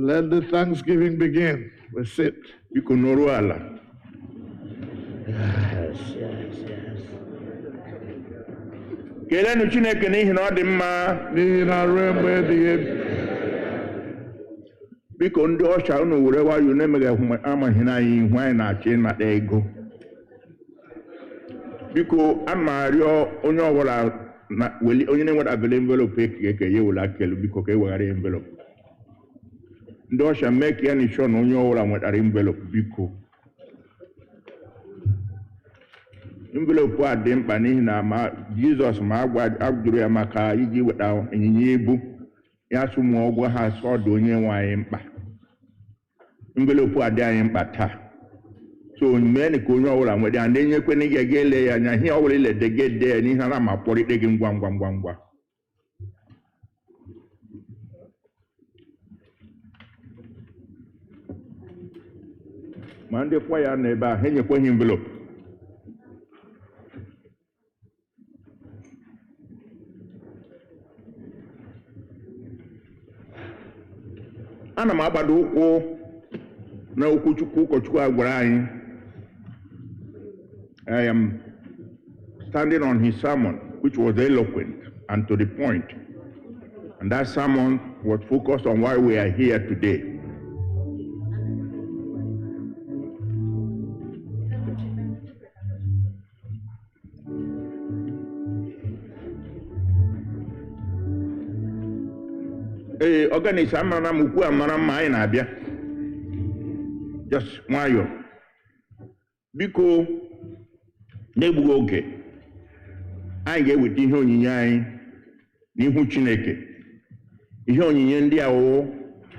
Let the thanksgiving begin. We sit. Biko nọrọ ala. Yes, yes, yes. Kelenu Chineke n'ihi na ọ dị mma. N'ihi na ruo mgbe ebighị ebi. Biko ndị ọcha unu were wayo na-emeghị amaghị na anyị ihu anyị na-achọ ịnata ego. Biko ana m arịọ onye ọbụla onye na-enweta abele envelope ekeke ya wela akelu biko ka eweghara envelope. Ndị ọcha mee ka ya na ịchọ na onye ọbụla nwetara envelope biko. Envelope a dị mkpa n'ihi na Jizọs ma agwụrụ ya maka iji weta ịnyịnya ibu ya sụmụ ọgwụ ha sọ dị onye nwe anyị mkpa. Envelope a dị anyị mkpa taa. So mee ka onye ọbụla nwere ya na-enyekwe na ị ga-ele ya anya ihe ọbụla iledegede n'ihe ara ma kpọrịte gị ngwa ngwa ngwa ngwa. Ma ndị kwaya nọ ebe a ha enyekweghị envelope. Ana m agbado ụkwụ na okwu Chukwu ụkọchukwu a gwara anyị. I am standing on his sermon, which was eloquent and to the point. And that sermon was focused on why we are here today. Organize amara m ukwu amara mma anyị na-abịa. Just nwayọ. Biko n'egbughị oge anyị ga-eweta ihe onyinye anyị n'ihu Chineke. Ihe onyinye ndị ahụ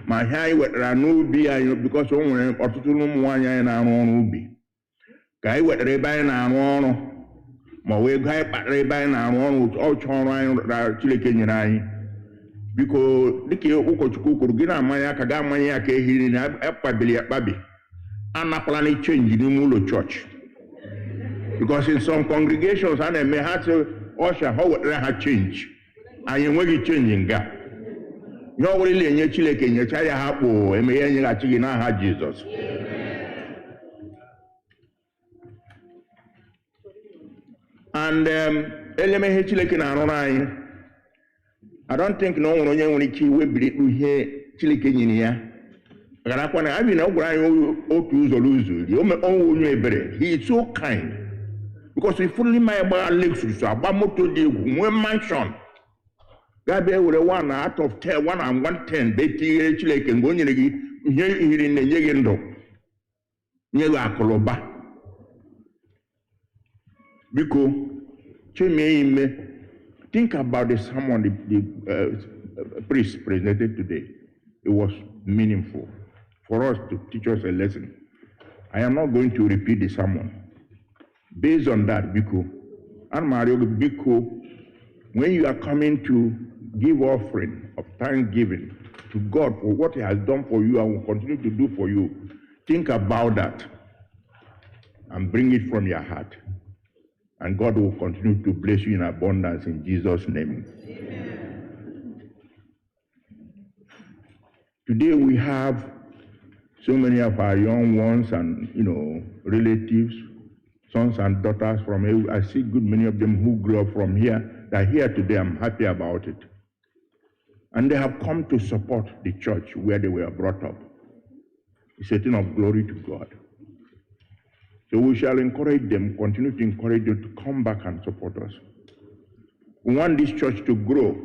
ma ihe anyị wetara n'ubi anyị because o nwere ọtụtụ ụmụ nwaanyị anyị na-arụ ọrụ ubi. Ka anyị wetara ebe anyị na-arụ ọrụ ma ọ wee ego anyị kpatara ebe anyị na-arụ ọrụ ọchụ ọrụ anyị Chineke nyere anyị. Biko dịka ụkọchukwu kwuru gị na-amanye aka ga-amanye ya ka ehiri na akpabili akpabi. Anakwala na change n'ime ụlọ chọọchị. Because in some congregations a na-eme ha sị ọsha ha wetara ha change. Anyị enweghị change nga. Ihe ọbụla ile enye Chineke nyecha ya ha kpụ eme ya nyeghachi gị n'aha Jizọs. And elemeghe Chineke na-arụrụ anyị. I don't think na o nwere onye nwere ike iwebiri ihe Chineke nyere ya. Garakwa na abi na ọ gwara anyị otu ụzọ n'ụzọ iri. O onye ebere. He is so kind. Because if fully my agba Lexus, agba moto dị egwu, nwee mansion. Gabia were 1 out of 10, 1 and 110 beti Chineke mgbe o nyere gị ihe ihiri na-enye gị ndụ. Nye gị akụlụba. Biko chemee ime. Think about the sermon the priest presented today. It was meaningful for us to teach us a lesson. I am not going to repeat the sermon. Based on that, Biko, and Mario, Biko, when you are coming to give offering of thanksgiving to God for what He has done for you and will continue to do for you, think about that and bring it from your heart. And God will continue to bless you in abundance in Jesus' name. Amen. Today we have so many of our young ones and relatives, sons and daughters from here. I see good many of them who grew up from here. They're here today. I'm happy about it. And they have come to support the church where they were brought up. It's a thing of glory to God. So we shall encourage them, continue to encourage them to come back and support us. We want this church to grow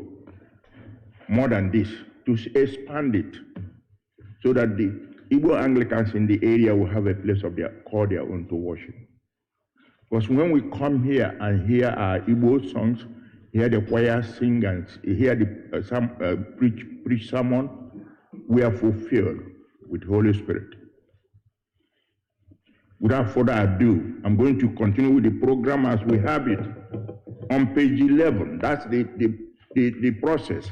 more than this, to expand it, so that the Igbo Anglicans in the area will have a place of call their own to worship. Because when we come here and hear our Igbo songs, hear the choir sing and hear the preach sermon, we are fulfilled with Holy Spirit. Without further ado, I'm going to continue with the program as we have it. On page 11, that's the process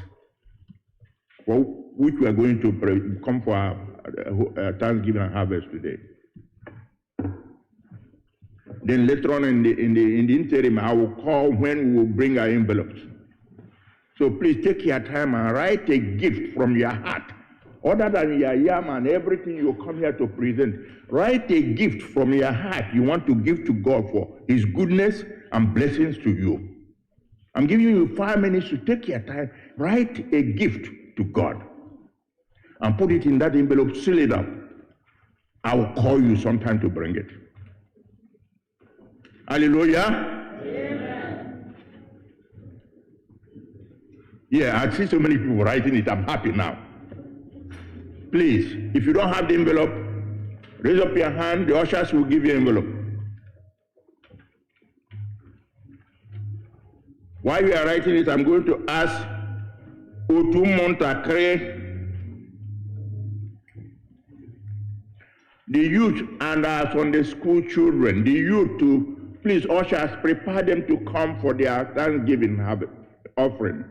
for which we are going to come for our Thanksgiving and harvest today. Then later on in the interim, I will call when we will bring our envelopes. So please take your time and write a gift from your heart other than your yam and everything you come here to present, write a gift from your heart you want to give to God for his goodness and blessings to you. I'm giving you 5 minutes to take your time, write a gift to God and put it in that envelope, seal it up. I will call you sometime to bring it. Hallelujah. Amen. Yeah, I see so many people writing it. I'm happy now. Please, if you don't have the envelope, raise up your hand. The ushers will give you an envelope. While you are writing it, I'm going to ask Otu Montakre, the youth and our Sunday school children, the youth to please, ushers, prepare them to come for their Thanksgiving offering.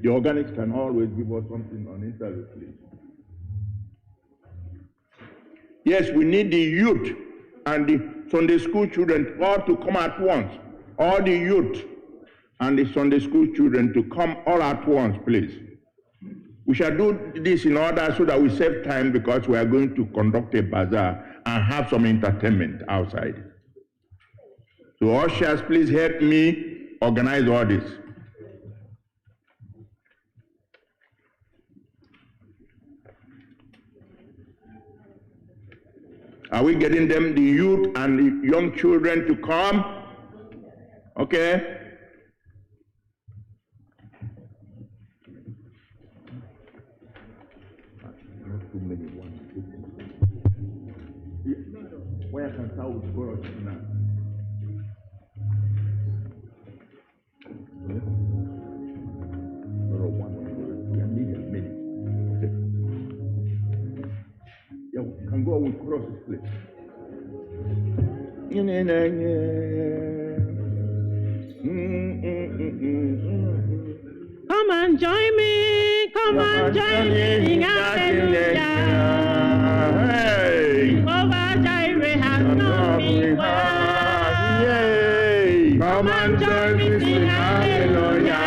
The organics can always give us something on interview, please. Yes, we need the youth and the Sunday school children all to come at once. All the youth and the Sunday school children to come all at once, please. We shall do this in order so that we save time because we are going to conduct a bazaar and have some entertainment outside. So ushers, please help me organize all this. Are we getting them, the youth and the young children, to come? Okay. Not too many ones. Where can I with Korọs now? Yeah, we can go with Korọs, please. Come and join me, come and join me, sing hallelujah. Jehovah Jireh has known me well. Come and join me, sing hallelujah.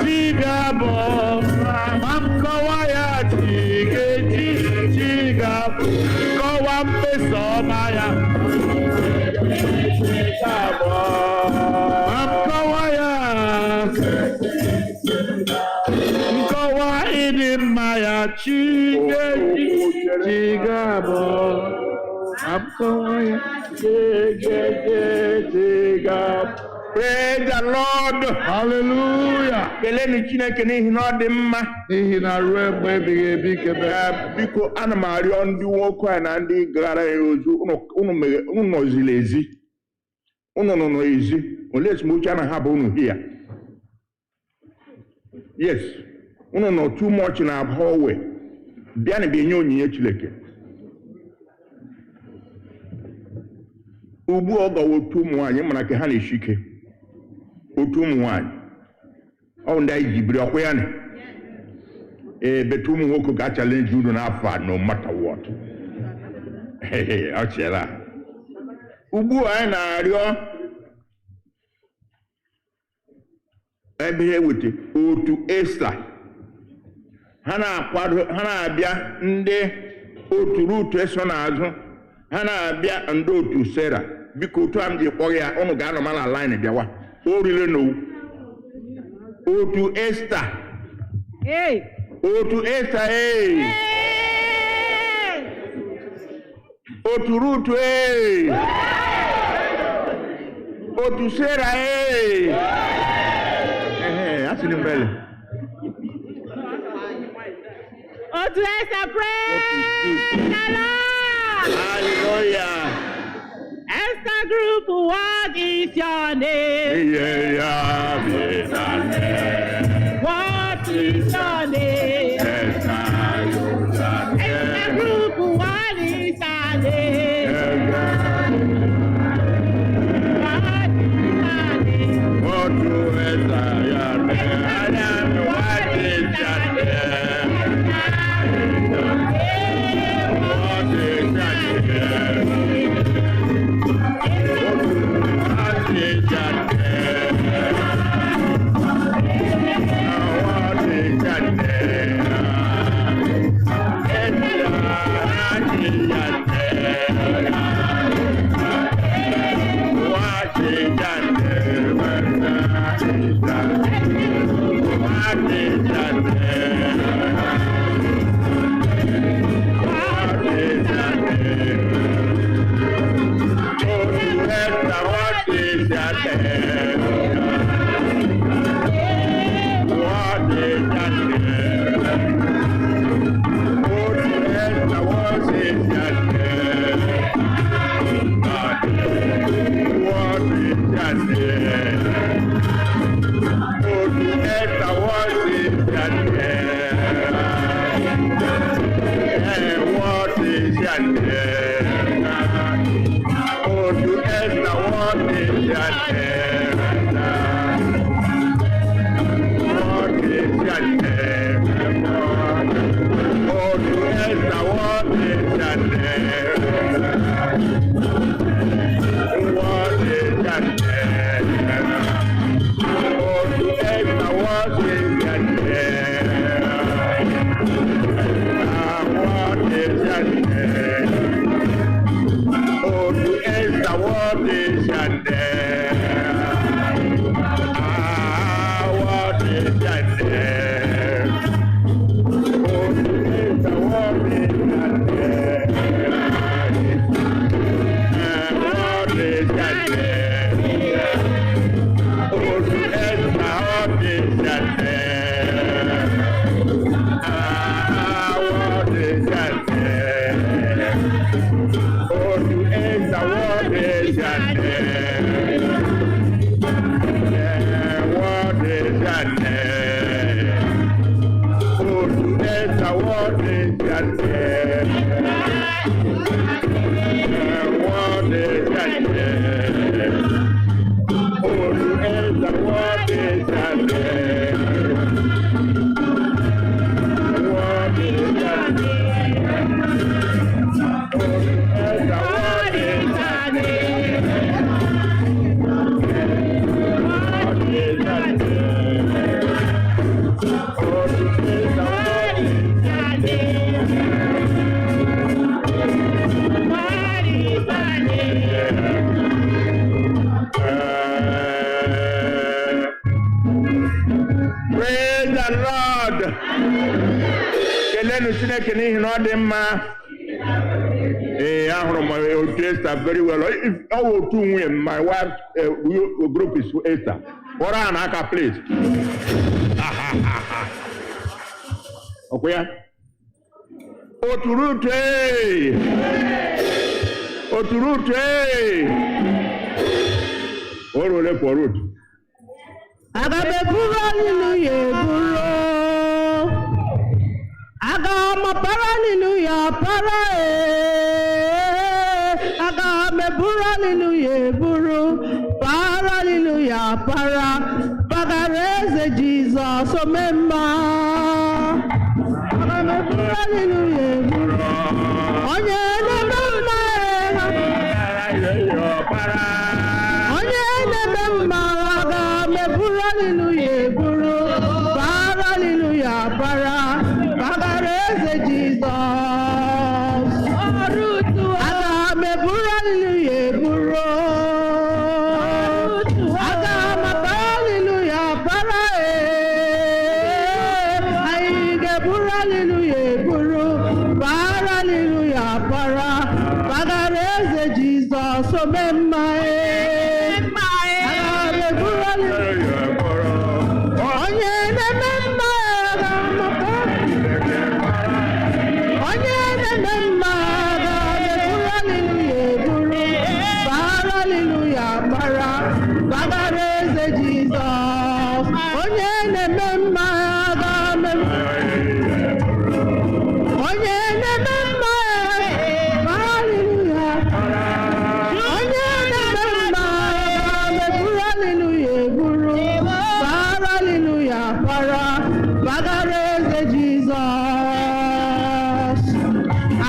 Chigabo, Mamkawaya, Chigabo, Kowampe Somaya, Mamkawaya, Mkawa Idimaya, Chigabo, Mamkawaya, Chigabo. Praise the Lord. Hallelujah. Keleni Chineke n'ihi na ọ dị mma. N'ihi na ruo mgbe ebighị ebi kebe. Biko ana m arịọ ndị nwoke a na ndị gara ya ozu unu nọzili ezi. Unu nọ n'ezi. Olee esemokwu a na ha bụ unu hia? Yes. Unu nọ too much na hallway. Bịa na bịa nye onyinye Chineke. Ugbu ọ gawa otu ụmụ nwaanyị mana ka ha na-eshi ike. Otu ụmụ nwaanyị ọ ndị anyị jibiri ọkwa ya na betu ụmụ nwoke ga-achalenji unu n'afọ a no matter what. Ọ chere ugbu anyị na-arịọ ebe ha eweta Otu Ester ha na-akwado ha na-abịa ndị Otu Ruth eso n'azụ ha na-abịa ndị Otu Sarah biko otu a m ji kpọrọ ya unu ga-anọ ma na line bịawa o rile n'owu Otu Ester Otu Ester Otu Ruth Otu Sarah asịrị mbele Otu Ester, praise the Lord. Hallelujah. Ester group, what is your name? What is your name? Ester group, what is your name? What is your name? Praise the Lord. Kelenu Chineke n'ihi na ọ dị mma. Ahụrụ m Otu Ester very well. Otu nwunye m, my wife group is Ester. Kpọrọ ha n'aka please. Okwu ya? Otu Ruth, Otu Ruth, Orole for Ruth. Agabeburu hallelujah eburu. Agamapara hallelujah para. Agameburu hallelujah eburu. Para hallelujah para. Bagareze Jesus omemma. Agameburu hallelujah eburu. Onye na-ememma Para. Onye na-ememma agameburu hallelujah eburu. Para hallelujah para. Bagareze Jesus. Agameburu hallelujah eburu. Agamapara hallelujah para. Aigeburu hallelujah eburu. Para hallelujah para. Bagareze Jesus omemma. Agameburu hallelujah. Onye na-ememma agamapara. Onye na-ememma agameburu hallelujah eburu. Para hallelujah para. Bagareze Jesus. Onye na-ememma agameburu. Onye na-ememma hallelujah. Onye na-ememma agameburu hallelujah eburu. Para hallelujah para. Bagareze Jesus.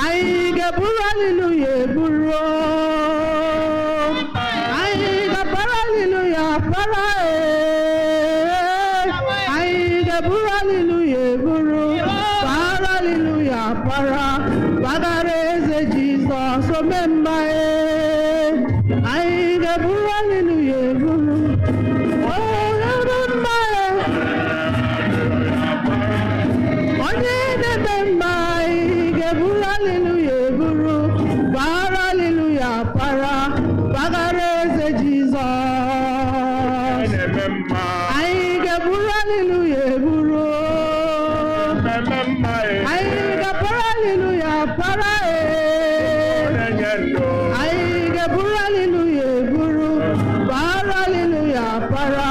Anyị ga-eburu hallelujah eburu. Anyị ga-para hallelujah para. Anyị ga-eburu hallelujah eburu. Para hallelujah para. Bagareze Jesus omemma. Anyị ga-eburu hallelujah eburu. Onye na-ememma anyị ga-eburu hallelujah eburu. Para hallelujah para. Bagareze Jesus. Anyị ga-eburu hallelujah eburu. Anyị ga-para hallelujah para. Anyị ga-eburu hallelujah eburu. Para hallelujah para.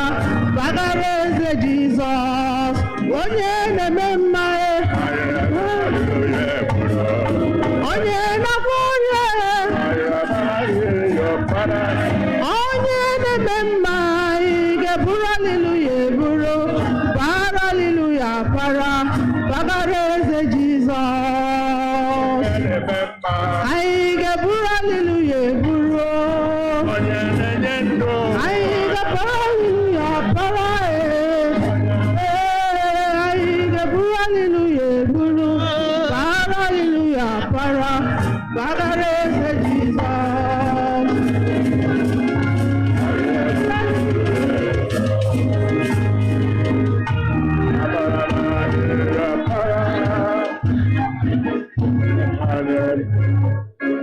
Bagareze Jesus. Onye na-ememma onye na-agwọ ọrịa. Onye na-ememma anyị ga-eburu hallelujah eburu. Para hallelujah para. Bagareze Jesus. Anyị ga-eburu hallelujah eburu. Anyị ga-para hallelujah para. Anyị ga-eburu hallelujah eburu. Para hallelujah para. Bagareze Jesus.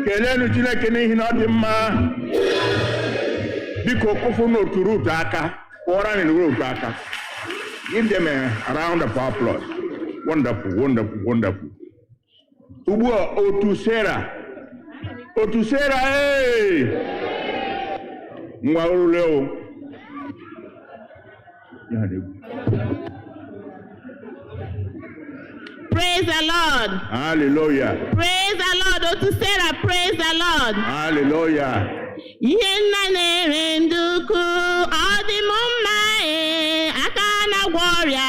Kelenu Chineke n'ihi na ọ dị mma. Biko kụfụ n'Otu Ruth aka. Kpọrọ anyị n'Otu aka. Give them a round of applause. Wonderful, wonderful, wonderful. Ugbu a Otu Sarah. Otu Sarah, nwa orule o. Praise the Lord. Hallelujah. Praise the Lord. Otu Sarah, praise the Lord. Hallelujah. Ihe nna na-ere ndị ukwu, ọ dị m mma aka na-agwọ ọrịa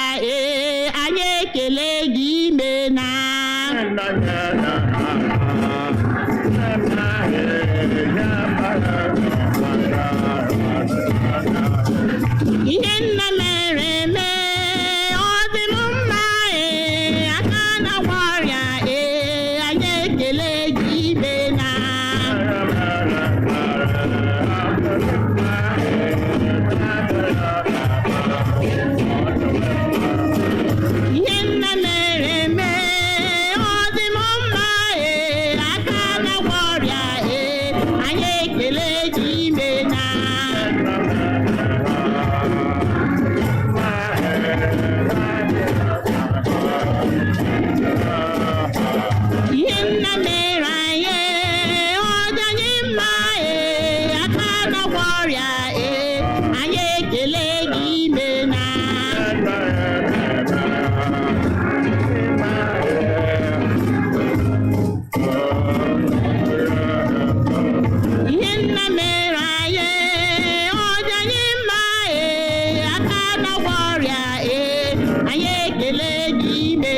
anyị ekele gị ime na. Ihe nna mere eme, ọ dị m mma aka na-agwọ ọrịa anyị ekele gị ime na. na-agwọ ọrịa anyị ekele gị imena. Ihe nna mere anyị ọ dị anyị mma aka na-agwọ ọrịa anyị ekele gị imena.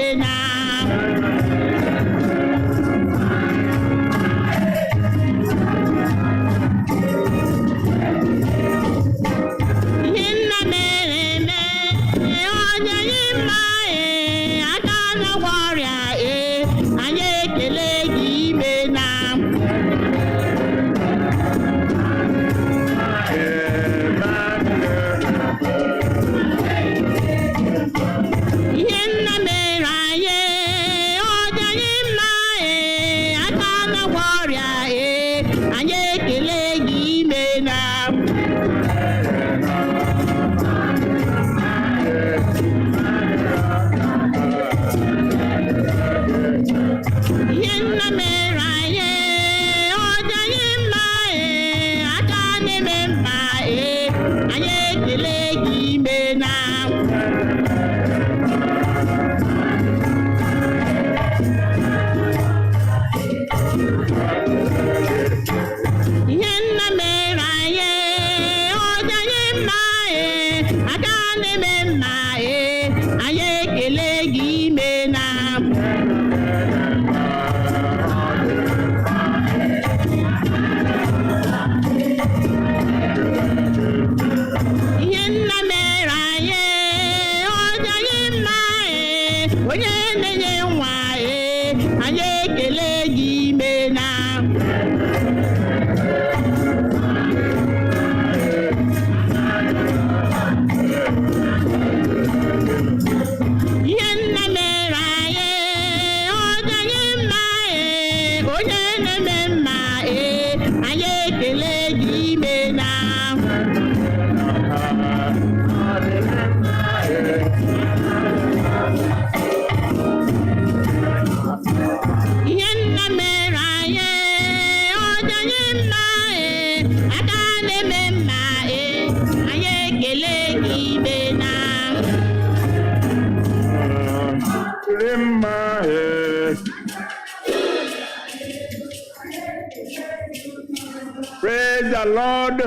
Praise the Lord.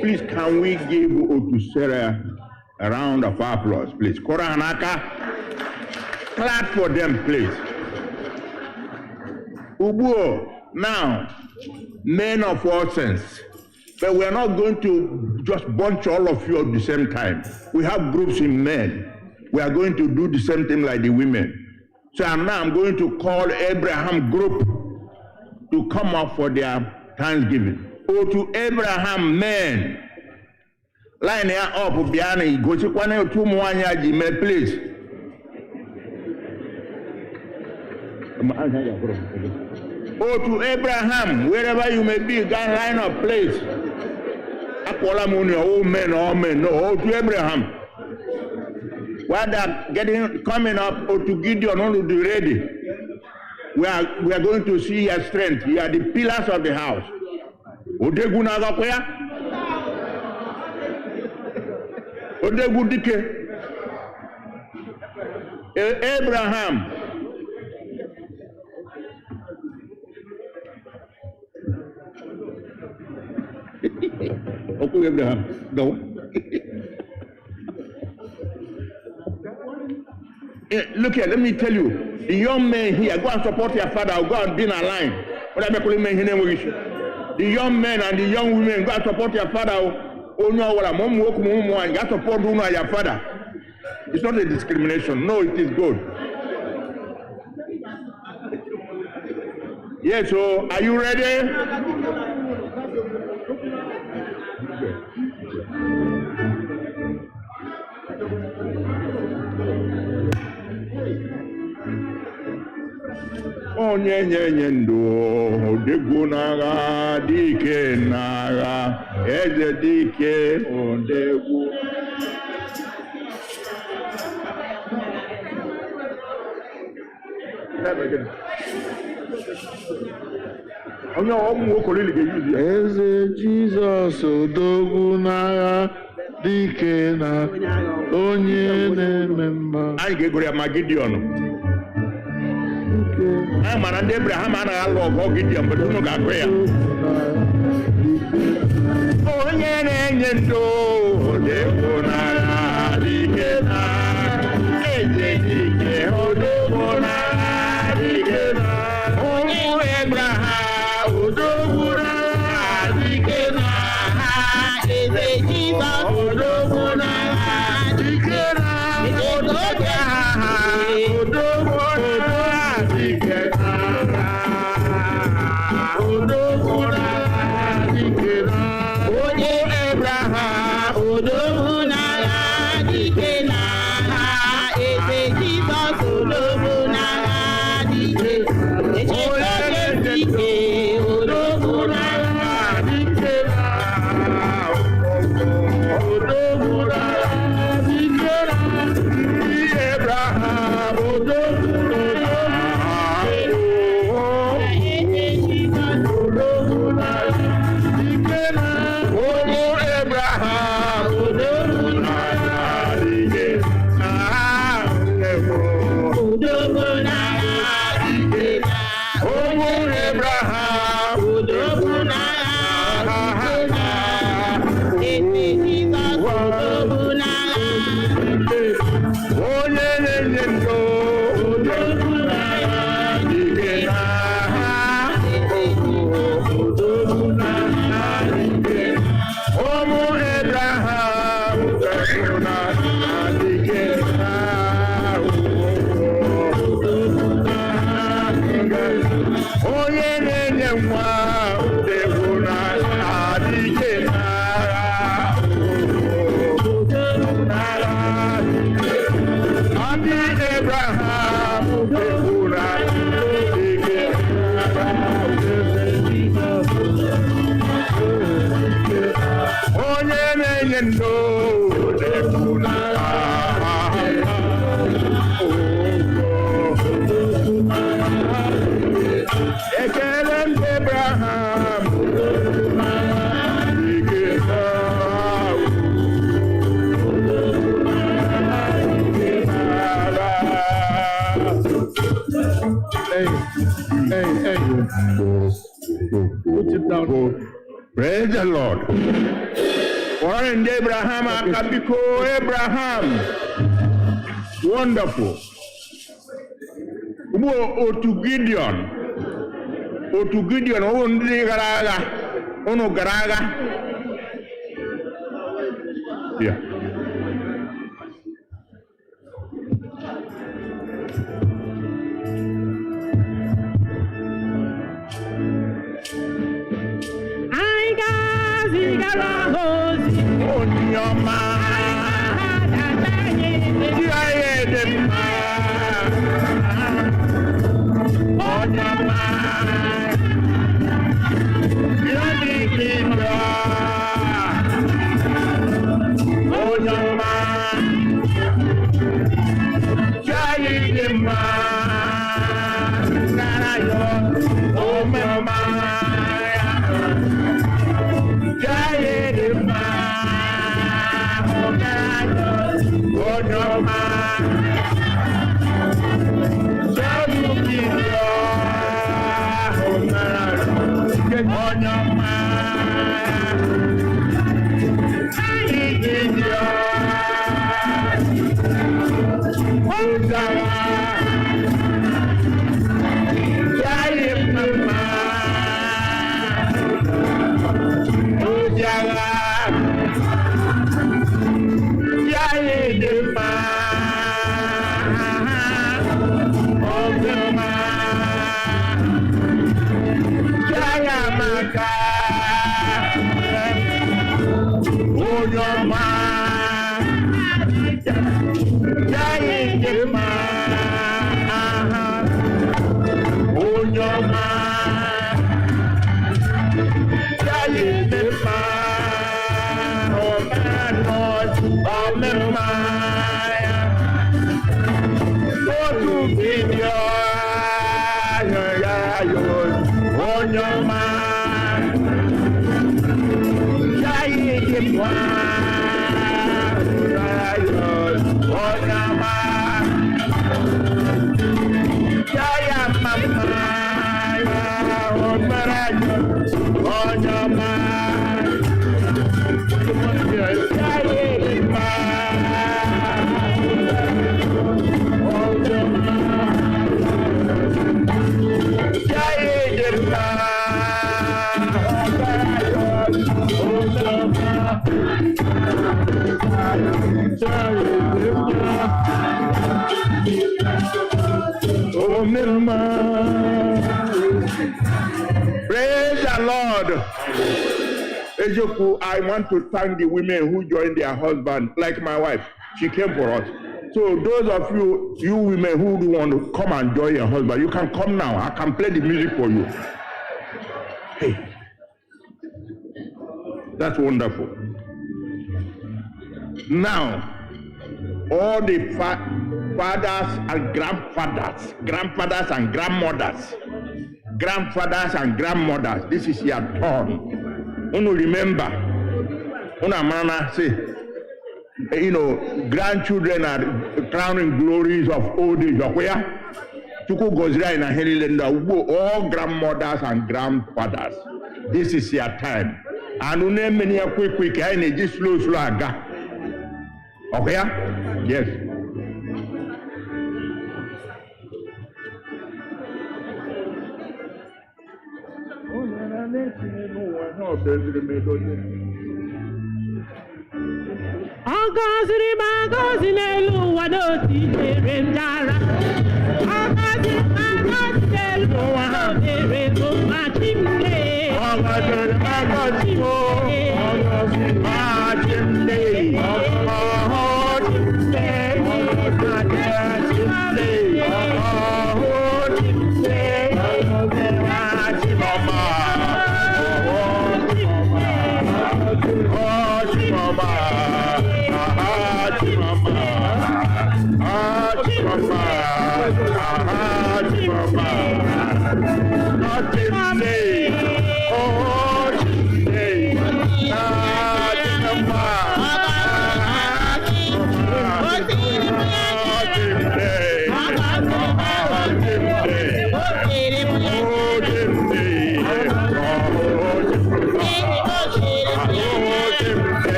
Please, can we give Otu Sarah a round of applause, please? Koranaka, clap for them, please. Ubu, now, men of all sense. But we are not going to just bunch all of you at the same time. We have groups in men. We are going to do the same thing like the women. So now I'm going to call Abraham group to come up for their Thanksgiving. Oh, to Abraham men. Line here up, Biani, go to one two more please. Oh, to Abraham, wherever you may be, God line up, please. All men, no, oh, to Abraham. While they're coming up, or to Gideon, only to be ready. We are going to see your strength. You are the pillars of the house. Odegu nagakwaya. Odegu dike. Abraham. Okwu Abraham. Go. Look here, let me tell you. The young men here, go and support your father, or go and be in a line. The young men and the young women, go and support your father. You got to support your father. It's not a discrimination. No, it is good. Yes, so are you ready? Onye nye ndo degbu n'agha dike n'agha eze dike odegbu. Onye Umu Okorobia ga-eyuzi ya. Eze Jizọs odogwu n'agha dike na onye na-eme mma. Anyị ga-egoro ya ma Gideon. Anyị mara ndị Abraham anaghị alụ ọgụ Gideon, mgbe unu ga-agụ ya. Onye na-enye ndụ odogwu n'agha dike na eze dike odogwu n'agha dike na ụmụ Abraham odogwu n'agha dike na eze Jizọs odogwu n'agha dike na oge ha odogwu n'agha dike na odogwu n'agha dike na onye Abraham odogwu n'agha dike na eze Jizọs odogwu n'agha dike onye dike odogwu n'agha dike na odogwu n'agha dike na ndị Abraham odogwu Praise the Lord. Warren Abraham Akabiko Abraham. Wonderful. Otu Gideon. Otu Gideon. Ndị gara agha. Unu gara agha. Yeah. Onyoma, Diayedema, Onyoma, Yadikita, Onyoma, Diayedema, Narayo, Omema, Diayedema. Onyoma, Maka, Onyoma, Onyoma, Otu Onyama, Jai Dimwa, Onyama, Jaya Mama, Onyama, Jai Dimwa, Praise the Lord. Ejoku, I want to thank the women who joined their husband, like my wife. She came for us. So those of you women who do want to come and join your husband, you can come now. I can play the music for you. Hey, that's wonderful. Now, all the fathers and grandfathers and grandmothers, this is your turn. Remember, say, grandchildren are crowning glories of old age. Chukwu gozira in Ahiri land, all grandmothers and grandfathers. This is your time. And many quick, and just slow aga. Okay? Yes. Agaziri magazi n'elu ụwa n'otu ijere m dara. Agaziri magazi n'elu ụwa n'otere bụ machi m lee. Agaziri magazi mo, machi m lee. Machi m lee. Machi m lee. Machi mama. Machi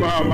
mama.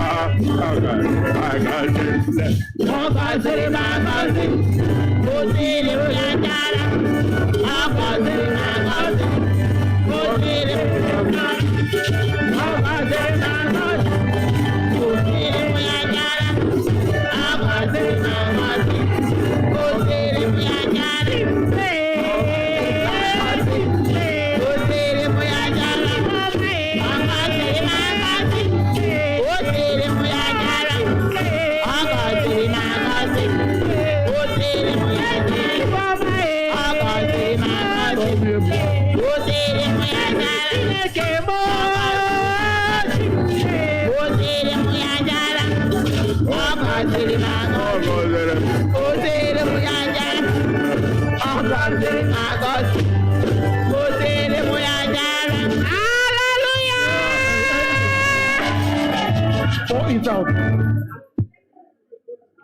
Pour it out.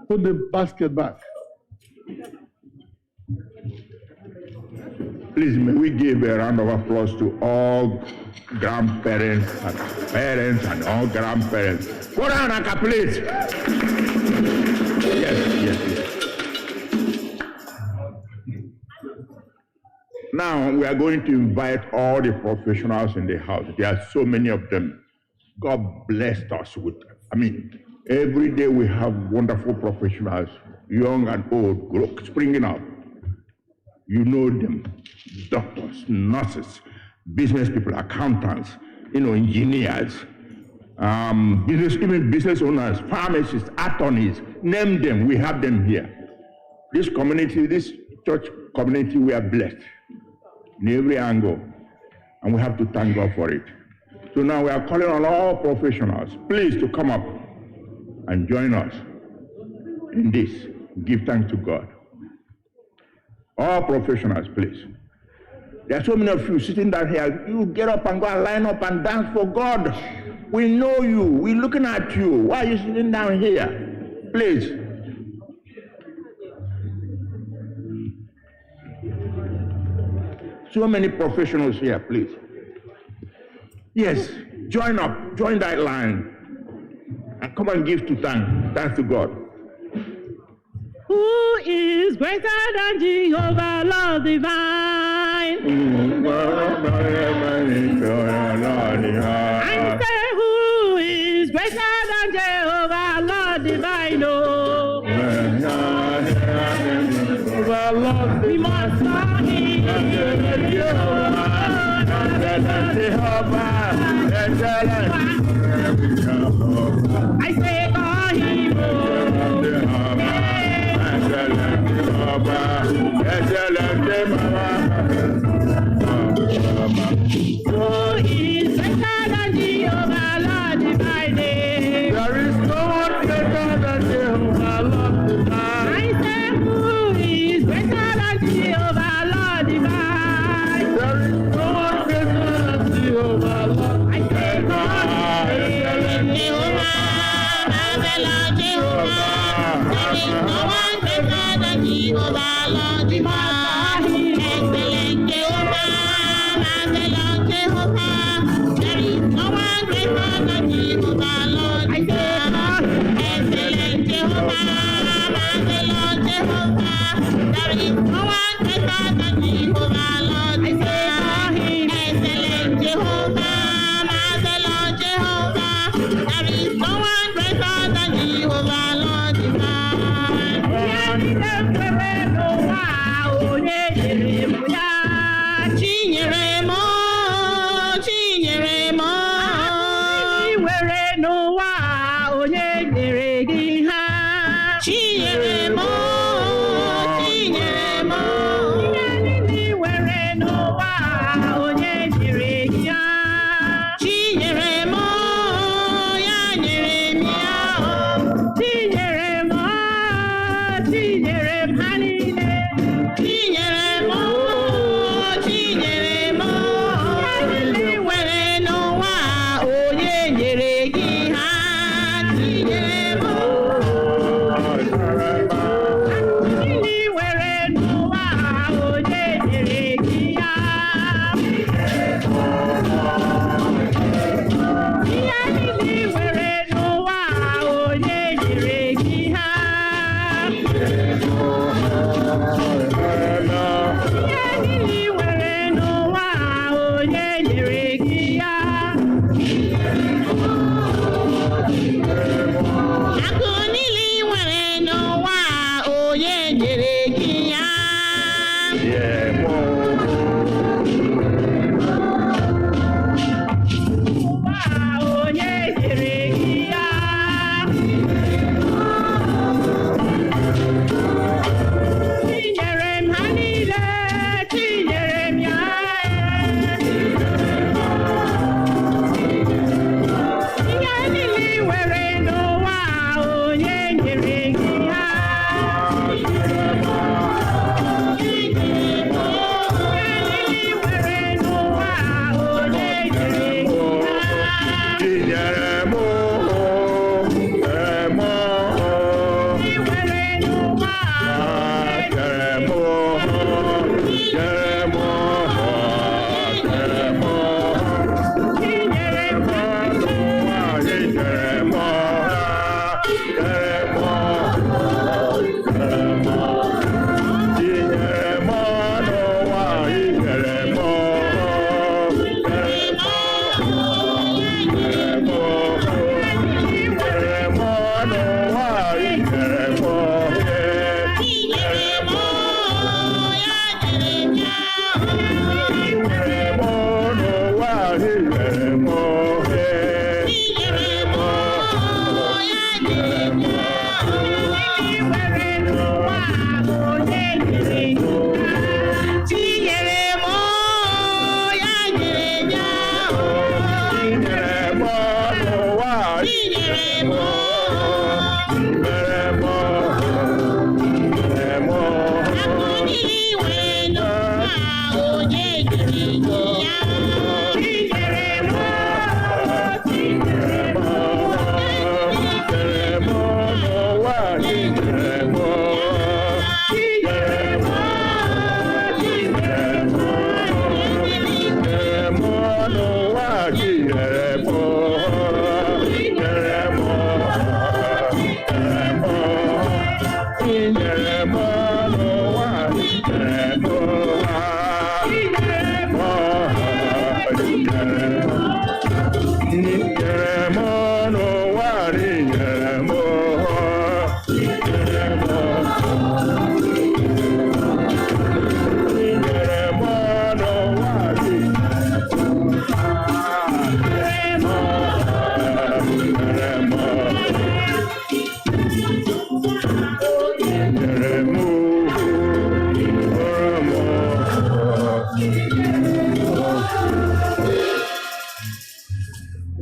Put the basket back. Please, may we give a round of applause to all grandparents and parents and all grandparents. Go down, Aka, please. Yes. Now, we are going to invite all the professionals in the house. There are so many of them. God blessed us with, every day we have wonderful professionals, young and old, springing up. You know them, doctors, nurses, business people, accountants, engineers, business owners, pharmacists, attorneys, name them, we have them here. This community, this church community, we are blessed in every angle, and we have to thank God for it. So now we are calling on all professionals, please, to come up and join us in this. Give thanks to God. All professionals, please. There are so many of you sitting down here. You get up and go and line up and dance for God. We know you. We're looking at you. Why are you sitting down here? Please. So many professionals here, please. Yes, join up, join that line, and come and give thanks to God. Who is greater than Jehovah, Lord divine? I say, who is greater than Jehovah, Lord divine? Oh, we must know him. I say, call him. Who is better than Jehovah, Lord divine? There is no one better than Jehovah, Lord divine. I say, who is better than Jehovah, Lord divine? There is no one better than Jehovah, Lord. I say, God, Jehovah, there is no one better than Jehovah, Lord divine. Excellent Jehovah.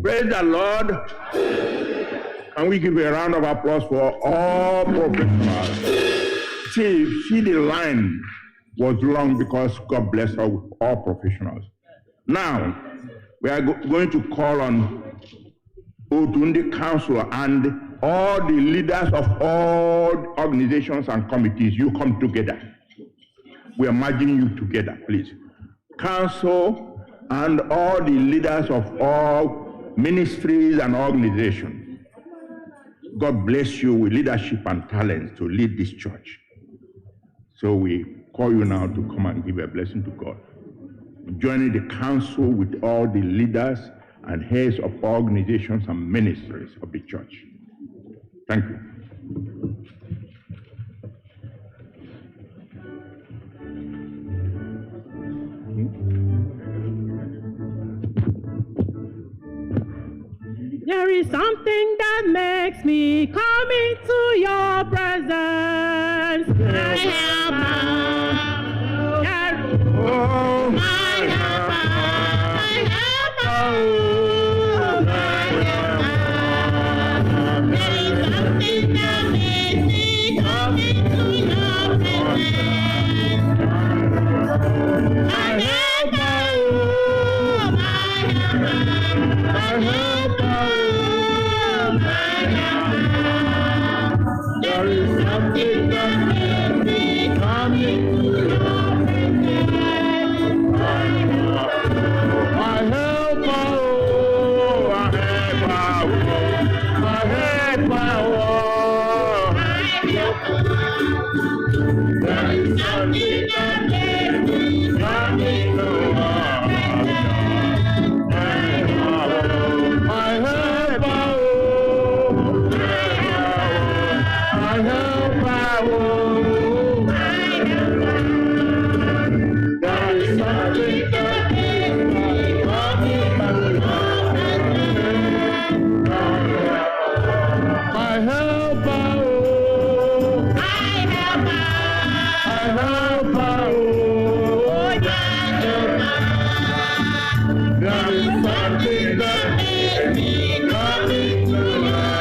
Praise the Lord. Can we give a round of applause for all professionals? See, the line was long because God bless her with all professionals. Now, we are going to call on Otu Council and all the leaders of all organizations and committees. You come together. We are merging you together, please. Council and all the leaders of all ministries and organizations. God bless you with leadership and talents to lead this church. So we call you now to come and give a blessing to God. Joining the council with all the leaders and heads of organizations and ministries of the church. Thank you. There is something that makes me come into your presence. My helper. Oh, My helper. My helper. My helper. There is something that makes me come into your presence. My helper. My helper. My helper. There is something that makes me come into your presence. My helper, my helper, there is something that makes me come into your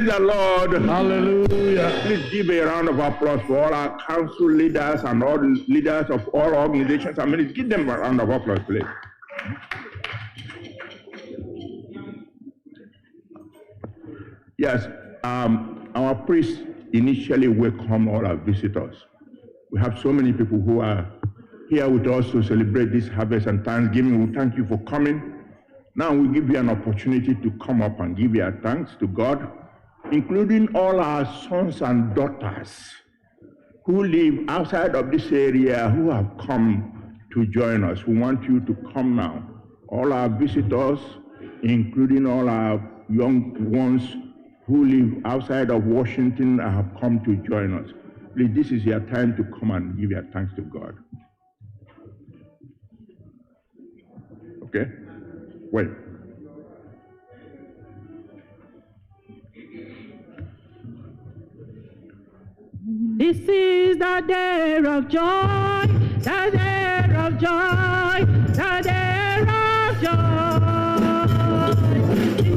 the Lord. Hallelujah. Please give a round of applause for all our council leaders and all the leaders of all organizations. I mean, give them a round of applause, please. Yes, our priests initially welcome all our visitors. We have so many people who are here with us to celebrate this harvest and Thanksgiving. We thank you for coming. Now we give you an opportunity to come up and give your thanks to God, including all our sons and daughters who live outside of this area who have come to join us. We want you to come now. All our visitors, including all our young ones who live outside of Washington, have come to join us. Please, this is your time to come and give your thanks to God. Okay? Wait. This is the day of joy, the day of joy, the day of joy.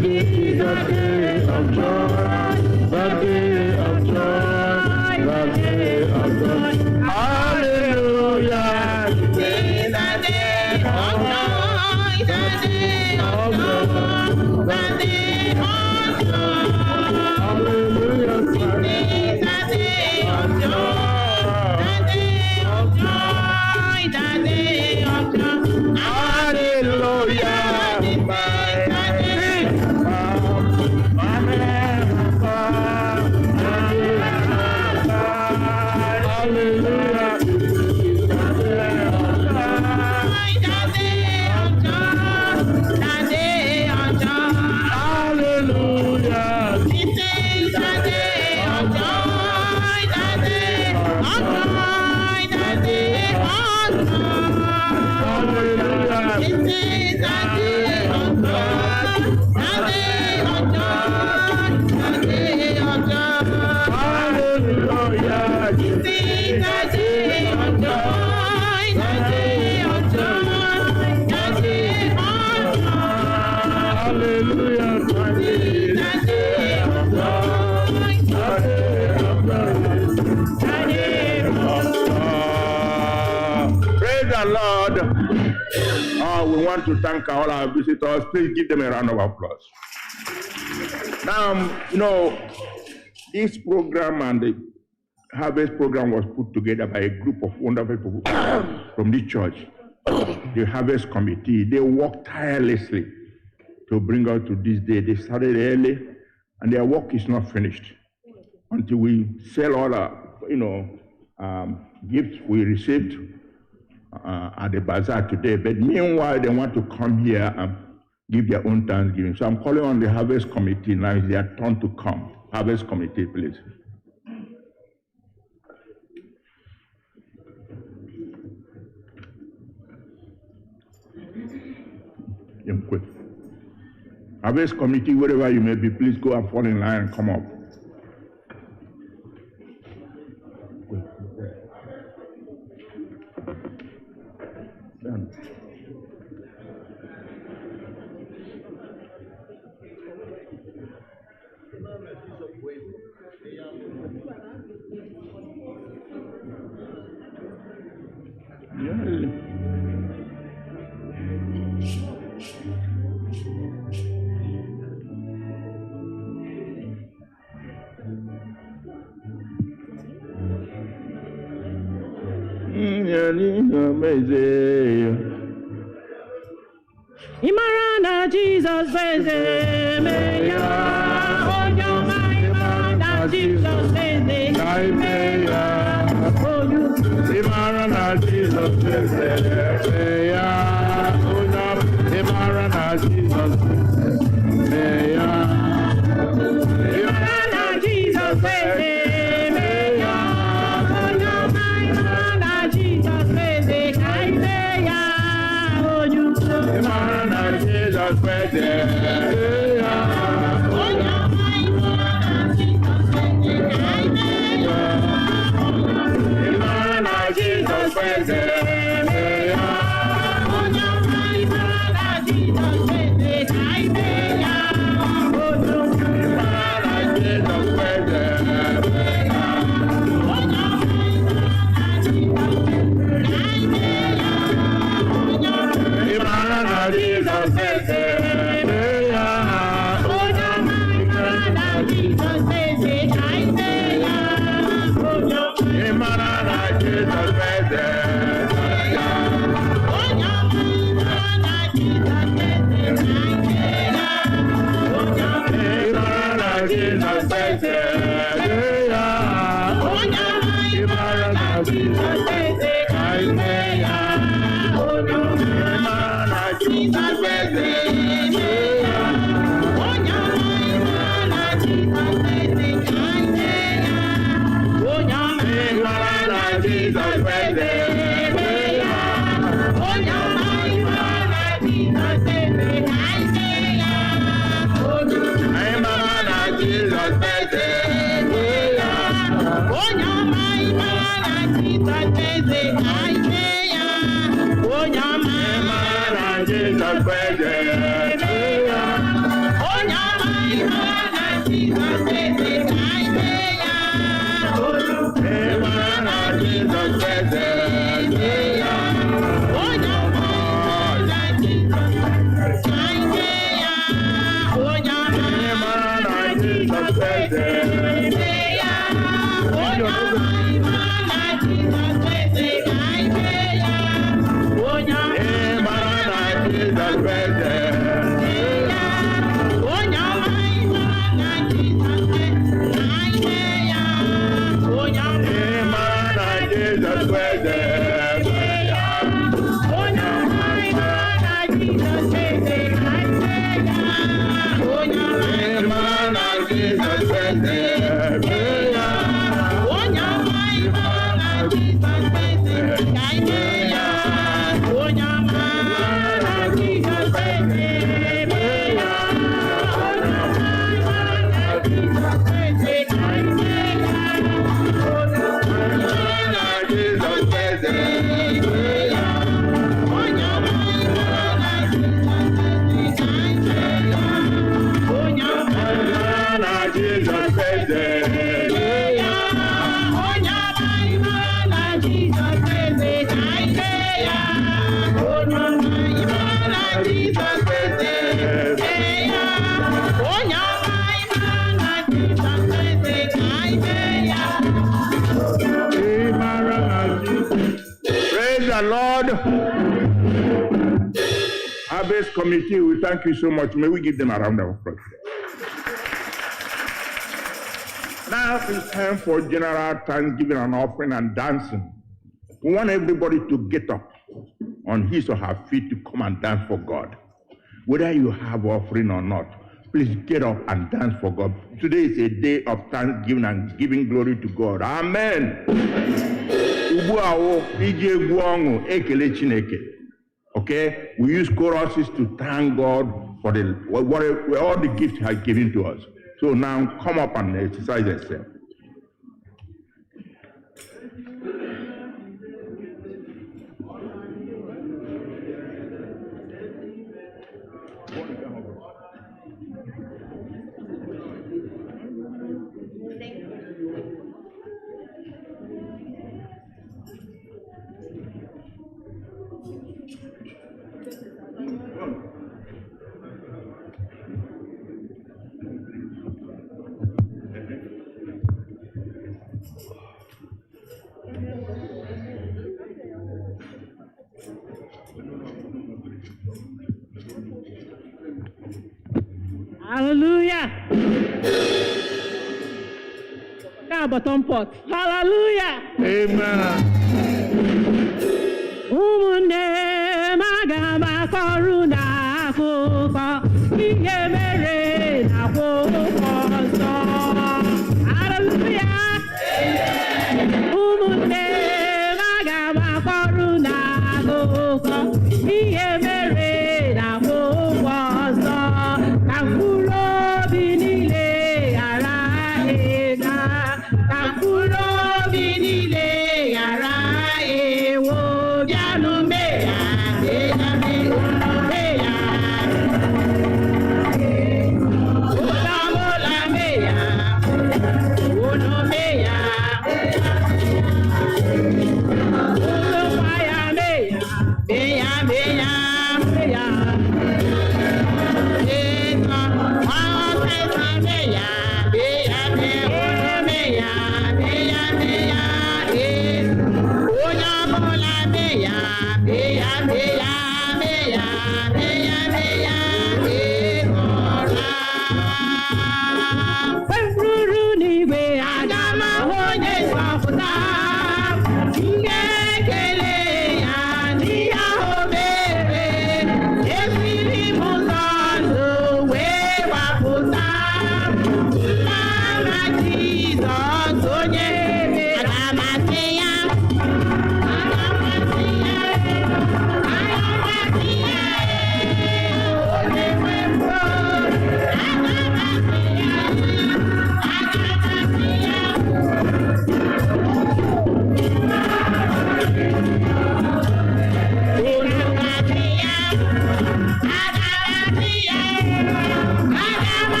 This is the day of joy, the day of joy, the day of joy. Hallelujah. This is the day of joy, the day of joy, the day of joy. Hallelujah. This is the day of joy, the day of joy, the day of joy. Hallelujah. Lord. We want to thank all our visitors. Please give them a round of applause. Now, this program and the harvest program was put together by a group of wonderful people from the church, the harvest committee. They worked tirelessly to bring us to this day. They started early, and their work is not finished until we sell all our, gifts we received at the bazaar today. But meanwhile, they want to come here and give their own Thanksgiving. So I'm calling on the harvest committee now. It's their turn to come. Harvest committee, please. Quick. Harvest committee, wherever you may be, please go and fall in line and come up. Done. Imarana Jesus beze meya, oyo Imarana Jesus beze meya, oyo Imarana Jesus beze meya, oyo Imarana Jesus beze meya, Imarana Jesus beze. Jesus birthday. Jesus Harvest Committee, we thank you so much. May we give them a round of applause. Now it's time for general thanksgiving and offering and dancing. We want everybody to get up on his or her feet to come and dance for God. Whether you have offering or not, please get up and dance for God. Today is a day of thanksgiving and giving glory to God. Amen. Okay, we use choruses to thank God for all the gifts He has given to us. So now come up and exercise yourself. Hallelujah. Now bottom pot. Hallelujah. Amen. Umunne magama koruna kuko iye mere na kuko so. Hallelujah. Umunne magama koruna kuko iye mere na kuko so. Kakulo binile ara ena. Kakulo binile ara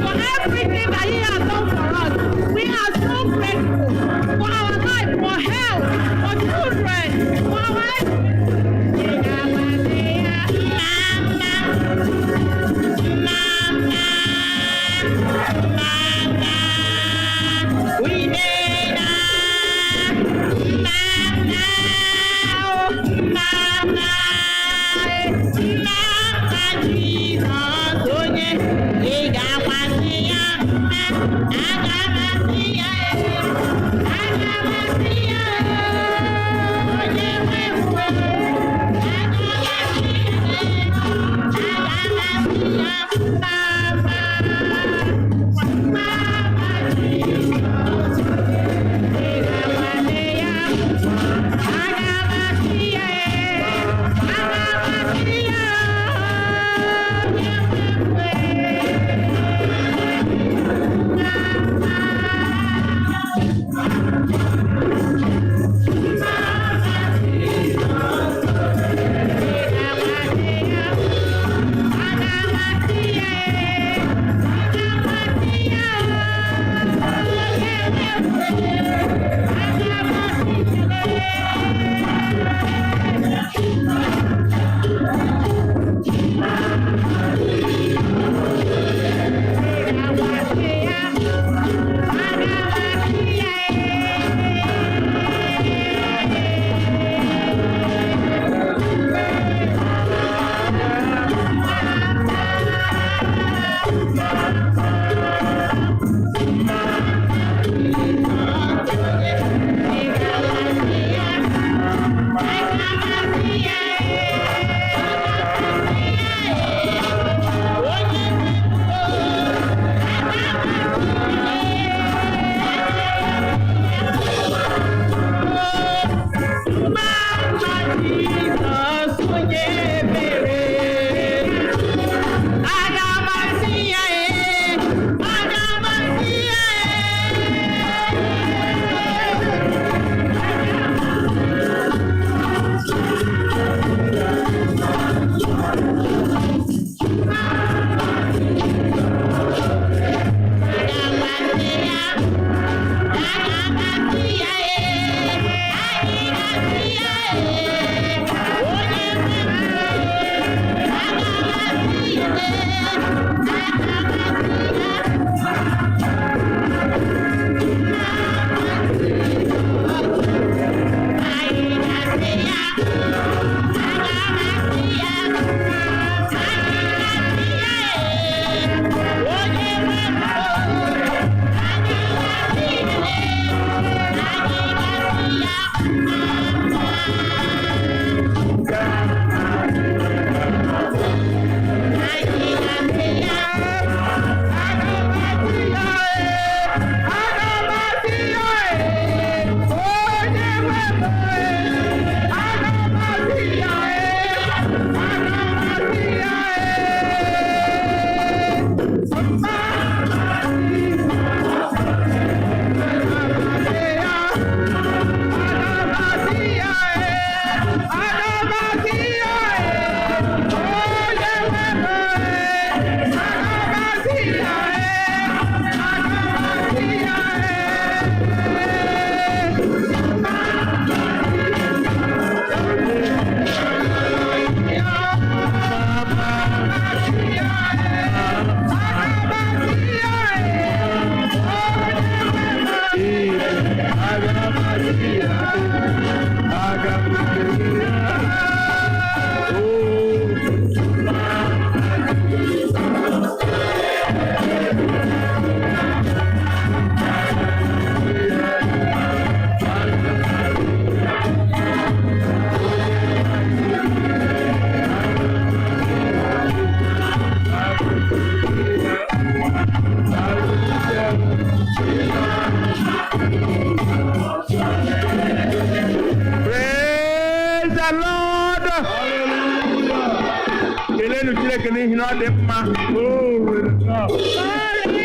For everything.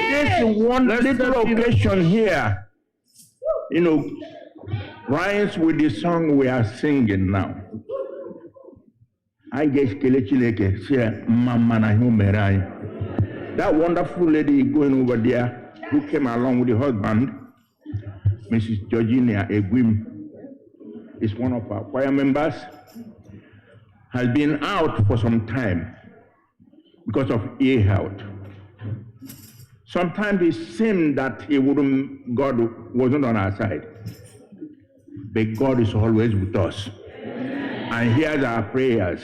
This one little occasion here, rhymes with the song we are singing now. I guess that wonderful lady going over there who came along with the husband, Mrs. Georgina Egwim, is one of our choir members, has been out for some time because of ill health. Sometimes it seemed that God wasn't on our side. But God is always with us. And hears our prayers,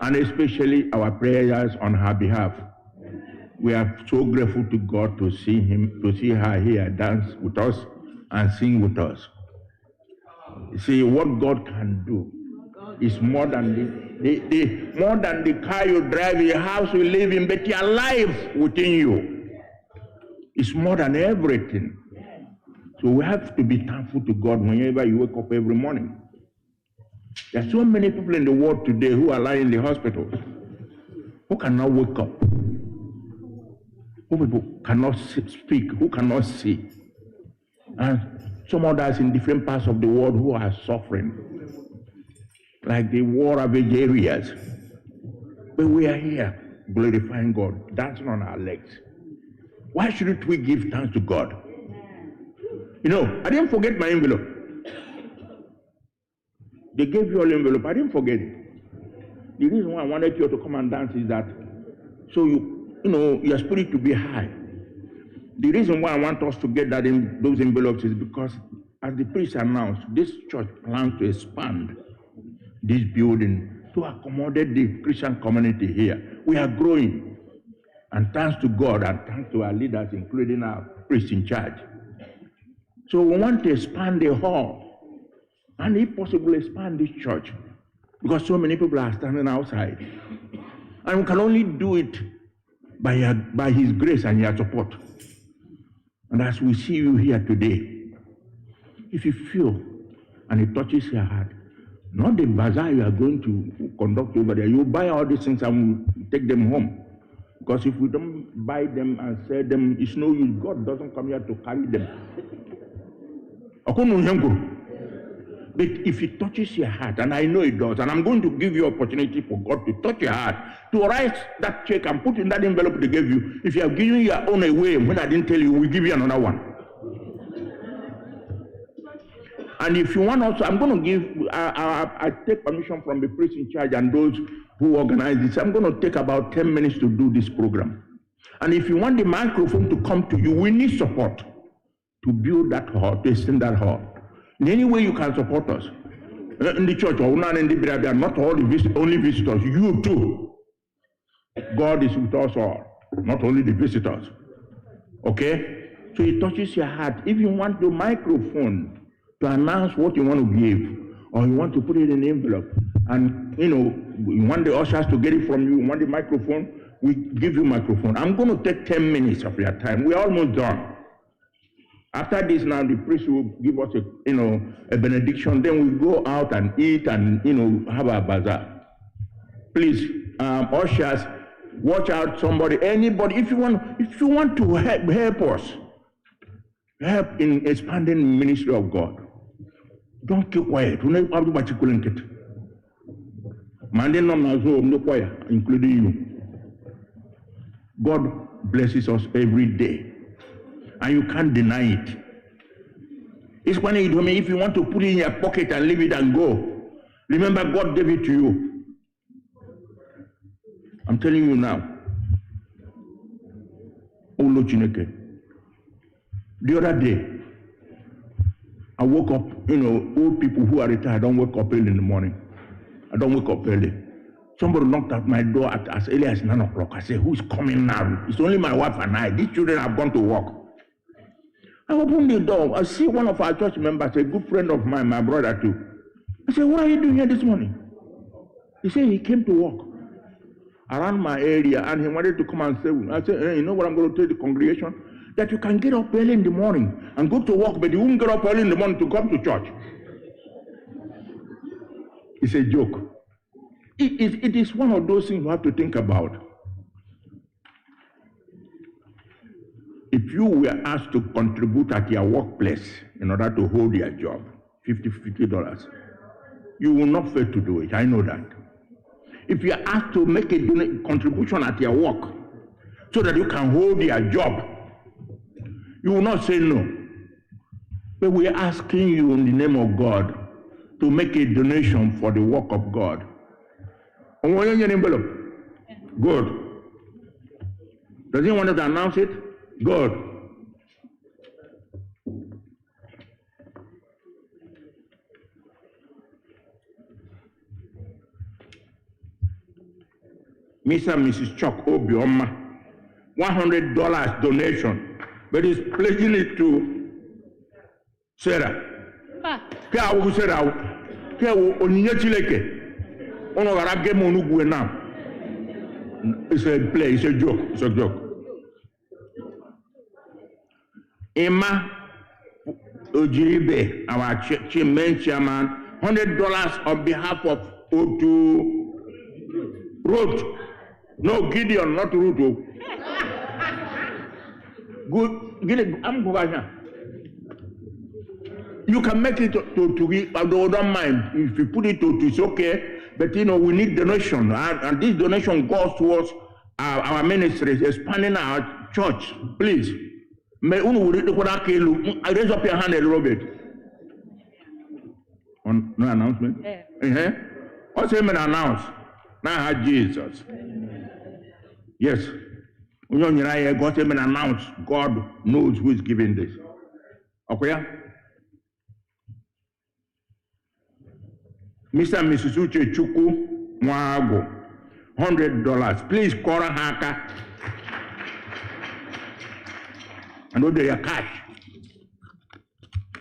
and especially our prayers on her behalf. We are so grateful to God to see her here dance with us and sing with us. You see, what God can do is more than more than the car you drive, the house you live in, but your life within you. It's more than everything. So we have to be thankful to God whenever you wake up every morning. There are so many people in the world today who are lying in the hospitals, who cannot wake up, who people cannot speak, who cannot see. And some others in different parts of the world who are suffering, like the war-ravaged areas. But we are here glorifying God, dancing on our legs. Why shouldn't we give thanks to God? You know, I didn't forget my envelope. They gave you all envelope. I didn't forget it. The reason why I wanted you to come and dance is that so your spirit to be high. The reason why I want us to get that in those envelopes is because, as the priest announced, this church plans to expand this building to accommodate the Christian community here. We are growing, and thanks to God and thanks to our leaders, including our priest in charge. So we want to expand the hall. And if possible, expand this church, because so many people are standing outside. And we can only do it by His grace and your support. And as we see you here today, if you feel and it touches your heart, not the bazaar you are going to conduct over there, you buy all these things and we'll take them home. Because if we don't buy them and sell them, it's no use. God doesn't come here to carry them. But if it touches your heart, and I know it does, and I'm going to give you opportunity for God to touch your heart, to write that check and put in that envelope they gave you. If you have given your own away when I didn't tell you, we'll give you another one. And if you want also, I'm going to give, I take permission from the priest in charge and those who organize this. I'm going to take about 10 minutes to do this program. And if you want the microphone to come to you, we need support to build that hall, to extend that hall. In any way you can support us. In the church, or not in the not all the only visitors, you too. God is with us all, not only the visitors. Okay? So it touches your heart. If you want the microphone to announce what you want to give, or you want to put it in an envelope, and you want the ushers to get it from you, you want the microphone, we give you microphone. I'm going to take 10 minutes of your time. We're almost done. After this, now the priest will give us a benediction. Then we go out and eat and have a bazaar. Please, ushers, watch out somebody, anybody. If you want to help us, help in expanding the ministry of God, don't keep quiet. Including you. God blesses us every day. And you can't deny it. It's when you do me, if you want to put it in your pocket and leave it and go, remember God gave it to you. I'm telling you now. The other day, I woke up, old people who are retired don't wake up early in the morning. I don't wake up early. Somebody knocked at my door as early as 9 o'clock. I said, who's coming now? It's only my wife and I. These children have gone to work. I opened the door. I see one of our church members, a good friend of mine, my brother too. I said, what are you doing here this morning? He said he came to work around my area and he wanted to come and say, I said, hey, you know what I'm going to tell the congregation? That you can get up early in the morning and go to work, but you won't get up early in the morning to come to church. It's a joke. It is one of those things you have to think about. If you were asked to contribute at your workplace in order to hold your job, $50, you will not fail to do it. I know that. If you are asked to make a contribution at your work so that you can hold your job, you will not say no. But we are asking you in the name of God to make a donation for the work of God. Good. Does anyone want to announce it? Good. Mr. and Mrs. Chuck Obioma, $100 donation, but he's pledging it to Sarah. Kia wu Sarah, kia wu onyinye Chineke. Ono gara game onugwe now. It's a play, it's a joke, it's a joke. Emma Ojiribe, our main chairman, $100 on behalf of Otu Ruth. No, Gideon, not Ruth. Good, Gideon, I'm going. You can make it to I don't mind. If you put it to, it's okay. But you know, we need donation. And this donation goes towards our ministry, expanding our church. Please. Raise up your hand a little bit. On no announcement? Yeah. What's him announce? Now Jesus. Yes. When you got him announce, God knows who is giving this. Okay? Mr. and Mrs. Uche Chukwu Mwago, $100. Please call Haka. I know they are cash.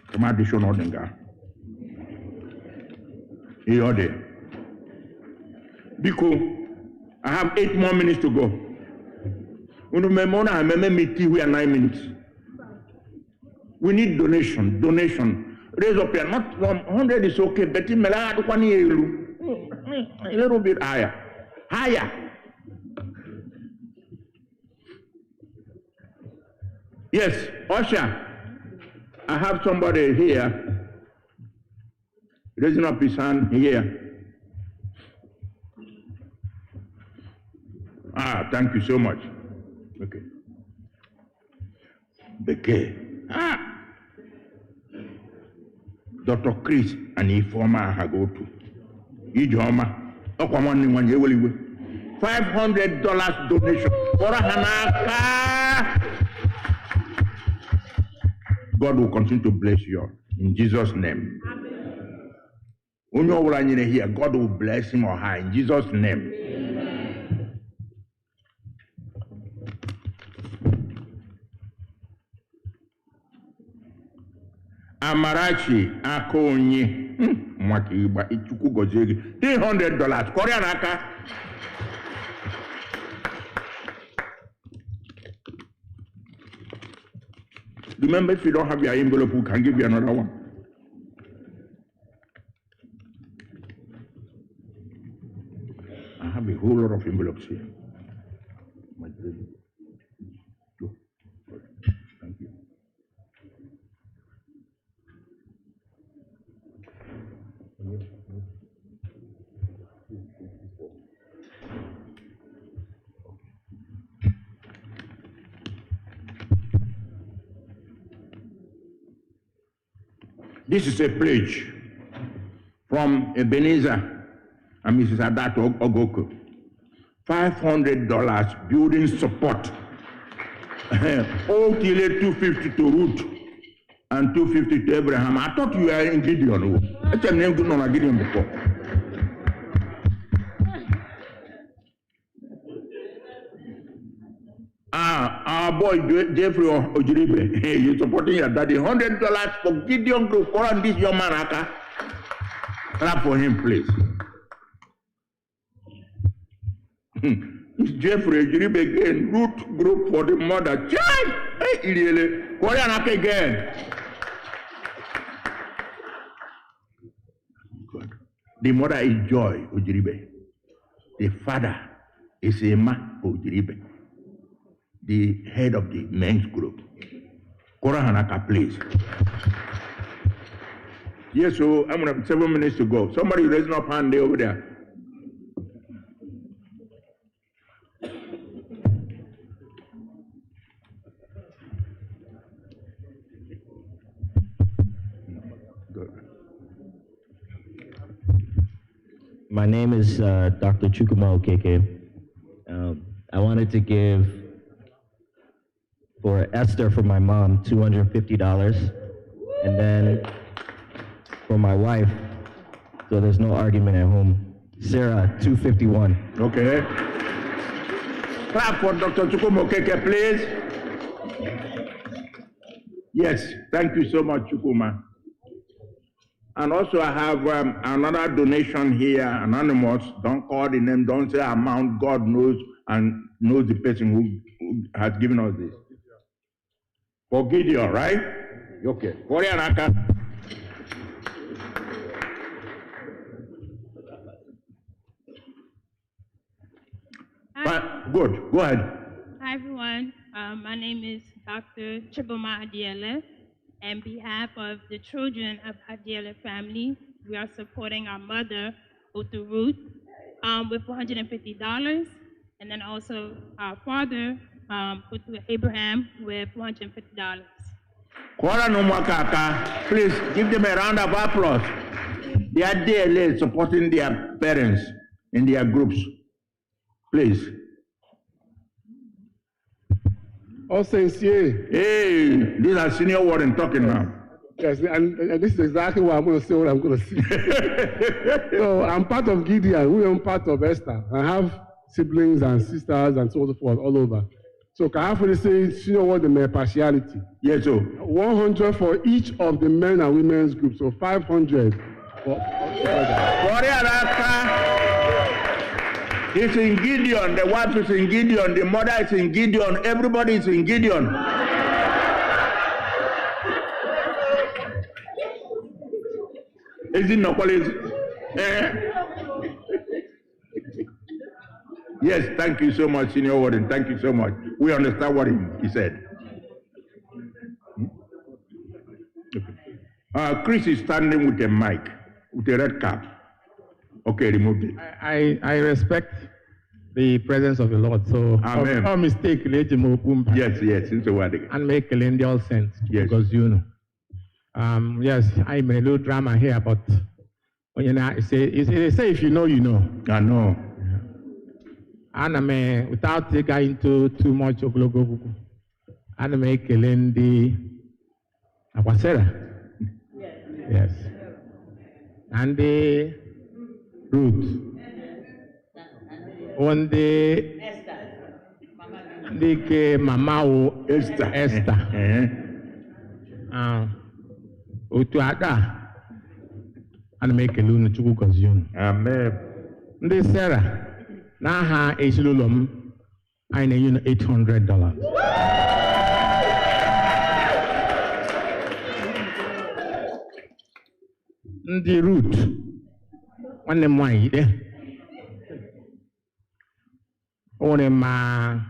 Come on, addition order. Here they. Because I have 8 more minutes to go. We need 9 minutes. We need donation. Raise up here. Not 100 is okay, but a little bit higher. Higher. Yes, Usher. I have somebody here raising up his hand here. Thank you so much. Okay. Okay. Dr. Chris and Ifoma Hagotu. Ijoma. $500 donation. God will continue to bless you in Jesus' name. Here, God will bless him or her in Jesus' name. Amarachi Akonye $300. Korean aka. Remember, if you don't have your envelope, we can give you another one. I have a whole lot of envelopes here. Thank you. This is a pledge from Ebenezer and Mrs. Adato Ogugu. $500 building support. OTL 250 to Ruth and 250 to Abraham. I thought you were in Gideon. That's a name good on Gideon before. Our boy Jeffrey Ojiribe, hey, you're supporting your daddy. $100 for Gideon Group. Koran this your Maraka. Clap for him, please. Jeffrey Ojiribe again. Root Group for the mother. Child! Hey, really? Koran again. God. The mother is Joy Ojiribe. The father is Emma Ojiribe, the head of the men's group. Kora Hanaka, please. Yes, so I'm going to have 7 minutes to go. Somebody raising up hand over there. My name is Dr. Chukwuemeka. I wanted to give For Esther, for my mom, $250. And then for my wife, so there's no argument at home, Sarah, $251. Okay. Clap for Dr. Chukwuemeka, please. Yes, thank you so much, Chukwuma. And also I have another donation here, anonymous. Don't call the name, don't say amount. God knows and knows the person who has given us this. For Gideon, right? Okay. Koreanaka. Good. Go ahead. Hi, everyone. My name is Dr. Chiboma Adiele. On behalf of the children of Adiele family, we are supporting our mother, Otu Ruth, with $450, and then also our father, Otu Abraham, with $450. Please give them a round of applause. They are daily supporting their parents in their groups. Please. All sincere. Hey, these are senior warden talking now. Yes, and this is exactly what I'm going to say, what I'm going to say. So I'm part of Gideon, we are part of Esther. I have siblings and sisters and so forth all over. So can I actually say senior warden partiality? Yes, sir. 100 for each of the men and women's groups, so 500 for It's in Gideon, the wife is in Gideon, the mother is in Gideon, everybody is in Gideon. Is it not quality? Yes, thank you so much, Senior Warden. Thank you so much. We understand what he said. Chris is standing with a mic, with a red cap. Okay, remove it. I respect the presence of the Lord. So, amen. No mistake, let him open. Yes, it's a word. And make a all sense. Yes. Because you know. Yes, I made a little drama here, but when you know, they say if you know, you know. I know. And I mean, without getting into too much of Ogugu, and I make a Ndi Sarah. Yes. And the Ruth. On the Mama Esther. Otu Ada. And make a luna Chukwu consume. Amen. Ndi Sarah. Now ha eshilulum. I know you know $800. Ndi Ruth. One them why there. One ma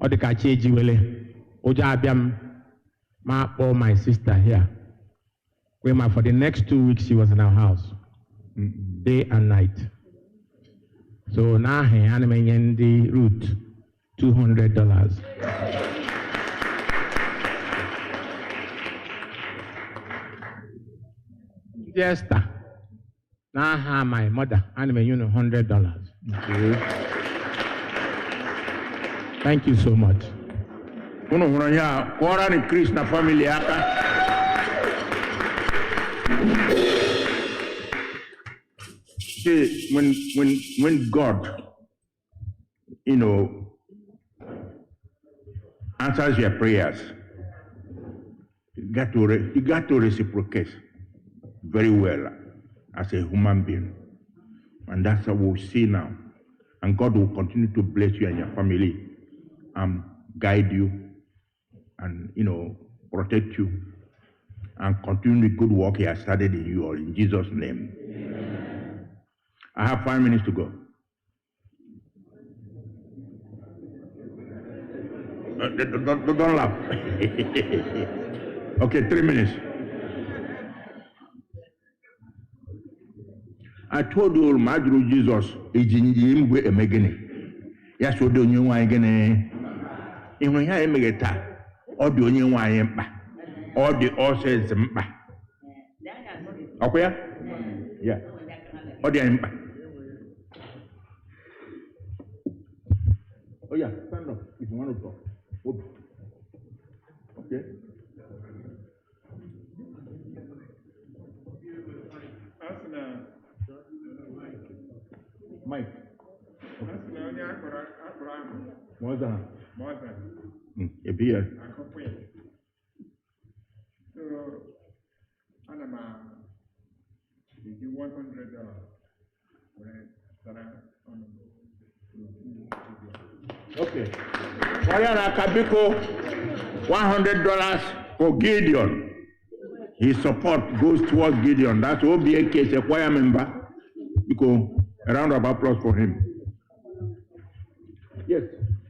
odikachi jiwele. Oja abiam ma or my sister here. Where for the next 2 weeks she was in our house, day and night. So now he animating the route $200. Esther. Now my mother animating $100. Thank you so much. Krishna family. See, when God, answers your prayers, you got to reciprocate very well as a human being, and that's what we'll see now. And God will continue to bless you and your family, guide you, and protect you, and continue the good work He has started in you all in Jesus' name. Amen. I have 5 minutes to go. Don't laugh. Okay, 3 minutes. I told you, Madu Jesus, Ejinjimwe Emegene. Yes, you don't know again. If we have Emegeta, or do you know I am? Or the says okay? Yeah. Or the Empa. Oh, yeah, stand up if you want to talk. Okay. Mike. More than. A beer. Okay. Kwaya Kabiko, $100 for Gideon. His support goes towards Gideon. That's OBAK, a choir member. Because a round of applause for him. Yes,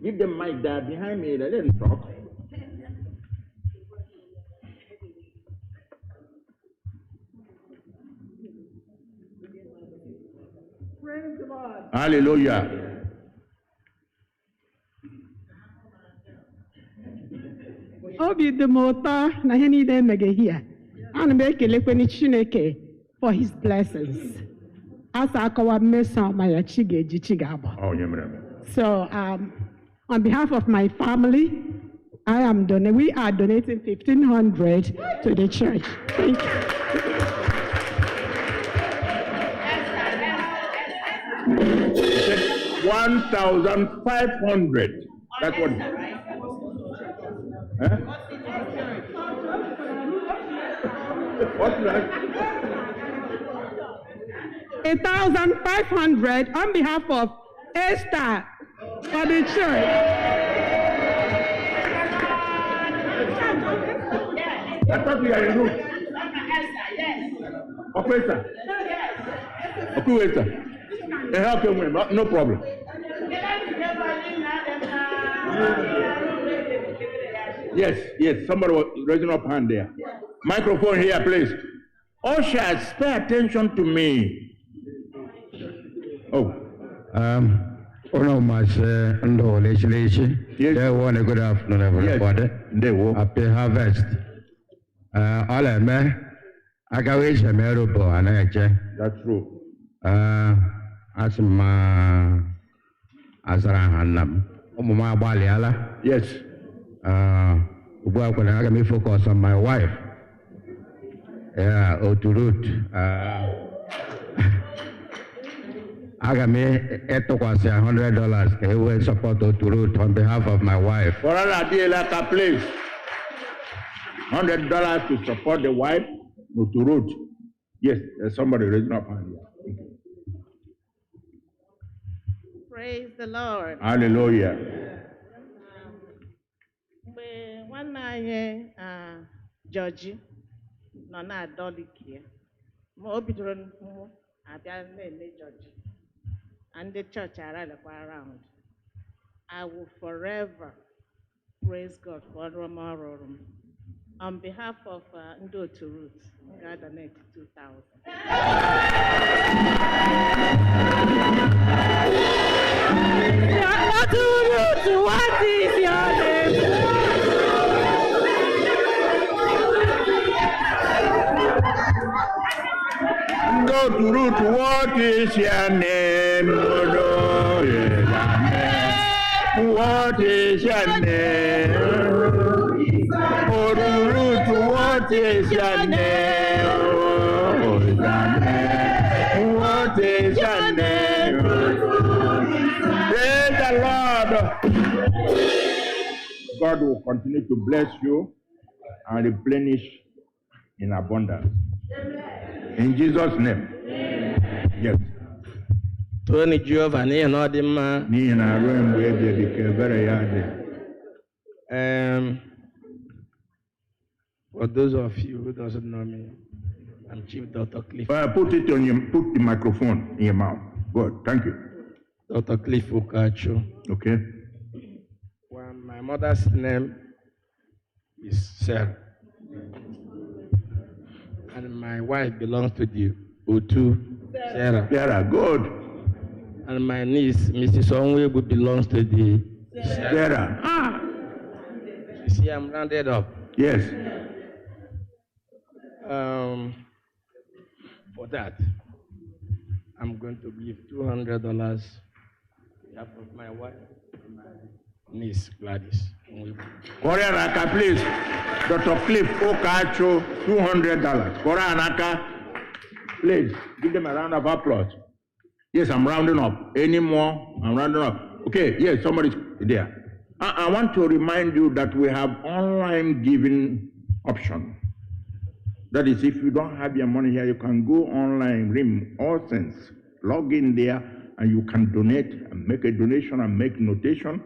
give them mic there behind me. Let them talk. Praise the Lord. Hallelujah. Obi dị m ụtọ na ihe niile emege hia. Ana m ekelekwe Chineke for his blessings. Asa akọwa mmeso ọma ya chi ga-eji chi ga-abọ. Oh, yeah, So on behalf of my family, we are donating $1,500 to the church. Thank you. $1,500. That's what. Huh? What's that? 1,500 on behalf of Esther for the church. I thought we are in Ruth. Oku Ester. Oku Ester. Help him, no problem. Yes, somebody was raising up hand there. Microphone here, please. Ushers, pay attention to me. Oh. Yes. Good afternoon, everybody. Yes. They will. Happy harvest. All I may, I can wish a miracle and I That's true. As my Azarahanam, Umuma Baliala. Yes. When I can focus on my wife. Yeah, Otu Ruth. I got me $100. He will support Otu Ruth on behalf of my wife. For Allah, please. $100 to support the wife, Otu Ruth. Yes, there's somebody raising up hand here. Praise the Lord. Hallelujah. Mgbe nwanne anyị George nọ na-adọliki ya, ma o bidoro mụ abịa na-ele George, and the church aralekwa around. I will forever praise God for ọrụ ọma ọ rụrụ m. On behalf of Ndi Otu Ruth, m ga-donate 2,000. Otu Ruth, what is your name? Otu Ruth, what is your name? What is your name? Otu Ruth, what is your name? What is your name? Praise the Lord. God will continue to bless you and replenish in abundance. In Jesus' name. Yes. Tony Jehovah, n'ihi na ọ dị mma. N'ihi na ruo mgbe ebighị ka ebere ya dị. For those of you who doesn't know me, I'm Chief Dr. Cliff. Put the microphone in your mouth. Good, thank you. Dr. Cliff Okachu. Okay. Well, my mother's name is Sarah. And my wife belongs to the Otu Sarah. Sarah, good. And my niece, Mrs. Onwebu, belongs to the Sarah. You see, I'm rounded up. Yes. For that, I'm going to give $200 on behalf of my wife and my niece, Gladys. Korea Naka, please. Dr. Cliff Okacho, $200. Korea Naka, please. Give them a round of applause. Yes, I'm rounding up. Any more? I'm rounding up. Okay, yes, somebody's there. I want to remind you that we have online giving option. That is, if you don't have your money here, you can go online, RIM, all things, log in there, and you can donate and make a donation and make notation.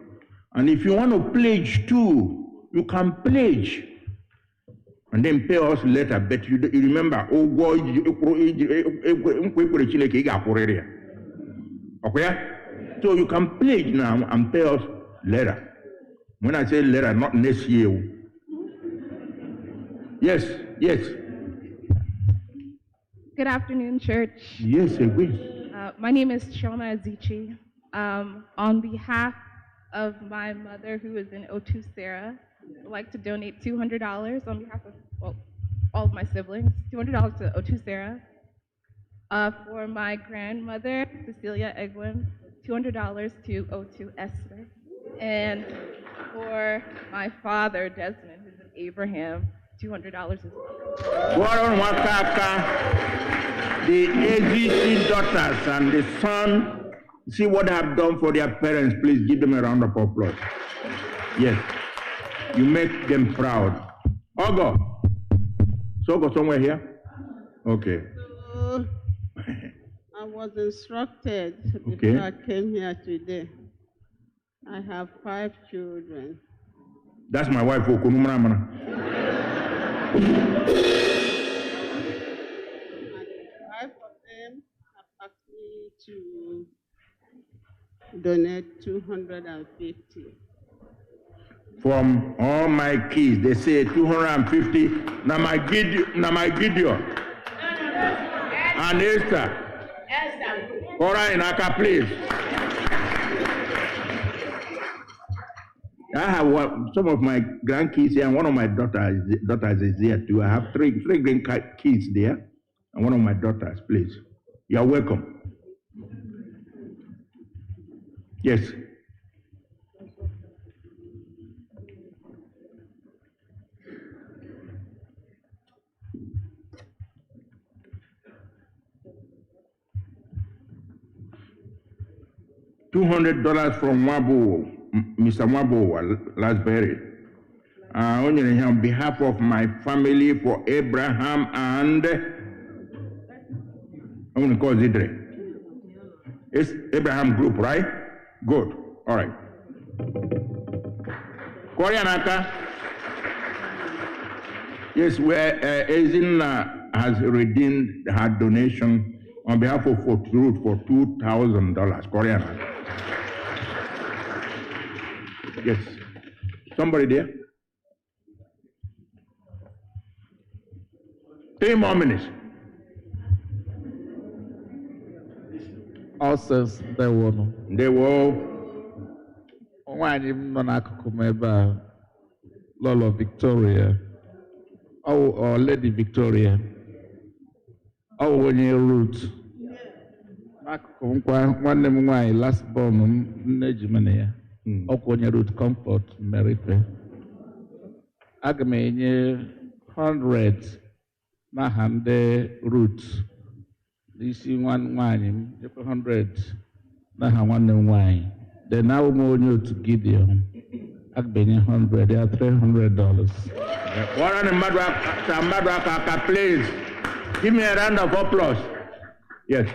And if you want to pledge too, you can pledge and then pay us later. But you remember, okay? So you can pledge now and pay us later. When I say later, not next year. Yes, yes. Good afternoon, church. Yes, agree. My name is Chioma Azichi. On behalf of my mother, who is in Otu Sarah, I'd like to donate $200 on behalf of all of my siblings, $200 to Otu Sarah. For my grandmother, Cecilia Egwin, $200 to Otu Ester. And for my father, Desmond, who's in Abraham, $200 as well. Warren Wakaka, the AGC daughters and the son, see what they have done for their parents. Please give them a round of applause. Yes, you make them proud. Ogo, so go somewhere here? Okay. So, I was instructed before I came here today. I have 5 children. That's my wife, Okunumana. 5 of them have asked me to donate 250. From all my kids, they say 250. Namagidio. And Esther. Kora Inaka, please. I have some of my grandkids here, and one of my daughters is here too. I have three grandkids there, and one of my daughters, please. You are welcome. Yes. $200 from Wabu. Mr. Mwabo Lasberry. On behalf of my family for Abraham and I'm going to call it Diri. It's Abraham group, right? Good. All right. Koreanaka. Yes, where Ezina has redeemed her donation on behalf of Otu Ruth for $2,000. Koreanaka. Yes. Somebody there? 3 more minutes. Says there were no. There were. One nọ n'akụkụ m ebe a, Lolo Victoria, or Lady Victoria, onye Ruth. N'akụkụ nkwa nwanne m nwanyị last born m nne ji mene ya. Okwu Ruth Comfort Merife. Aga m enye 100 n'aha ndị Ruth. N'isi nwanyị m, 100 n'aha nwanne m nwanyị. Then now we going to Gideon. I've been 100, they are $300. Warren and Madu, please give me a round of applause. Yes.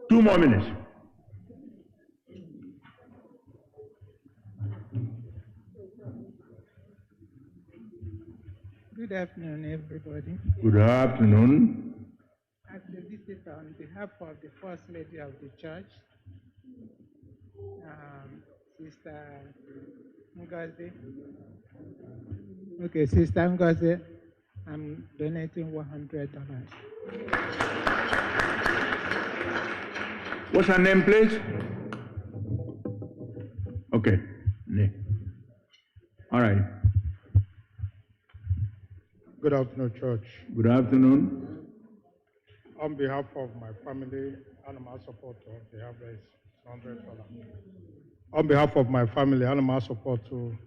2 more minutes. Good afternoon, everybody. Good afternoon. As the visitor, on behalf of the First Lady of the Church, Sister Ngozi. Okay, Sister Ngozi, I'm donating $100. What's her name, please? Okay. All right. Good afternoon, church. Good afternoon. On behalf of my family, animal support, they have raised $100. On behalf of my family, animal support to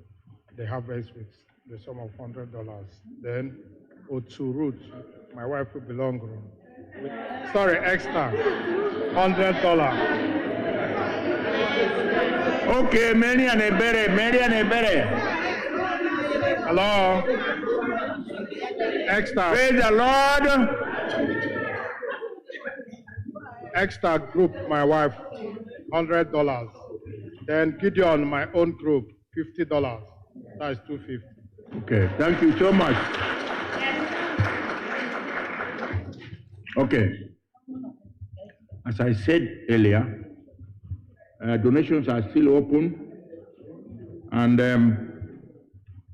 the harvest with the sum of $100. Then Otu Ruth, my wife will belong. Sorry, extra, $100. Okay, Mary and Ekpere. Hello? Extra. Praise the Lord. Extra group, my wife, $100. Then Gideon, my own group, $50. That's $250. Okay, thank you so much. Okay. As I said earlier, donations are still open, and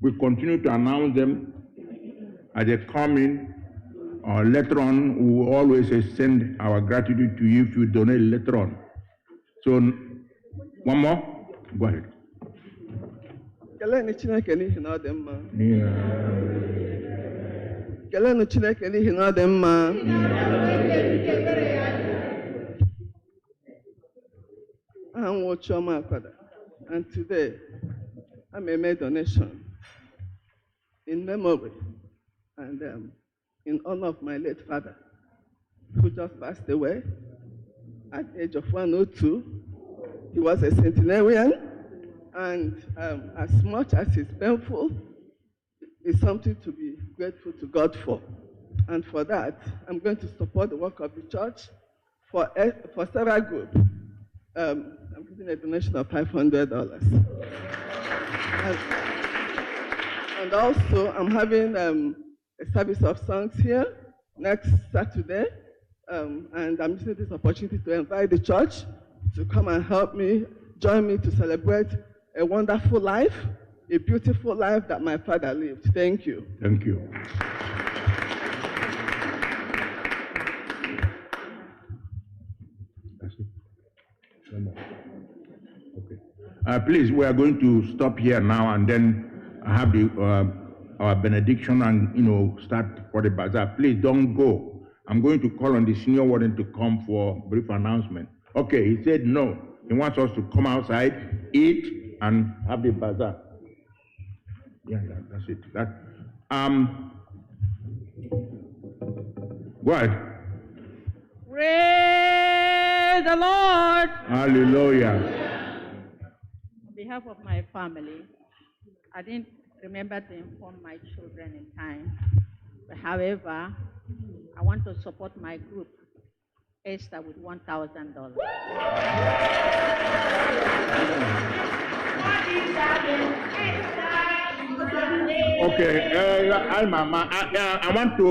we continue to announce them as they come in. Later on, we will always send our gratitude to you if you donate later on. So, one more? Go ahead. Kelenu Chineke n'ihi na ọ dị mma. Kelenu Chineke n'ihi na ọ dị mma. I'm Chioma Akwada, and today I may make a donation in memory and in honor of my late father, who just passed away at the age of 102. He was a centenarian, and as much as it's painful, it's something to be grateful to God for. And for that, I'm going to support the work of the church for Sarah Group. I'm giving a donation of $500. And also, I'm having a service of songs here next Saturday. And I'm using this opportunity to invite the church to come and help me, join me to celebrate a wonderful life, a beautiful life that my father lived. Thank you. Thank you. Okay. Please, we are going to stop here now and then have the our benediction and start for the bazaar. Please don't go. I'm going to call on the senior warden to come for brief announcement. Okay, he said no. He wants us to come outside, eat, and have the bazaar. Yeah, that's it. Go ahead. Praise the Lord. Hallelujah. On behalf of my family, I didn't remember to inform my children in time. But however, I want to support my group, Esther, with $1,000. Okay, I want to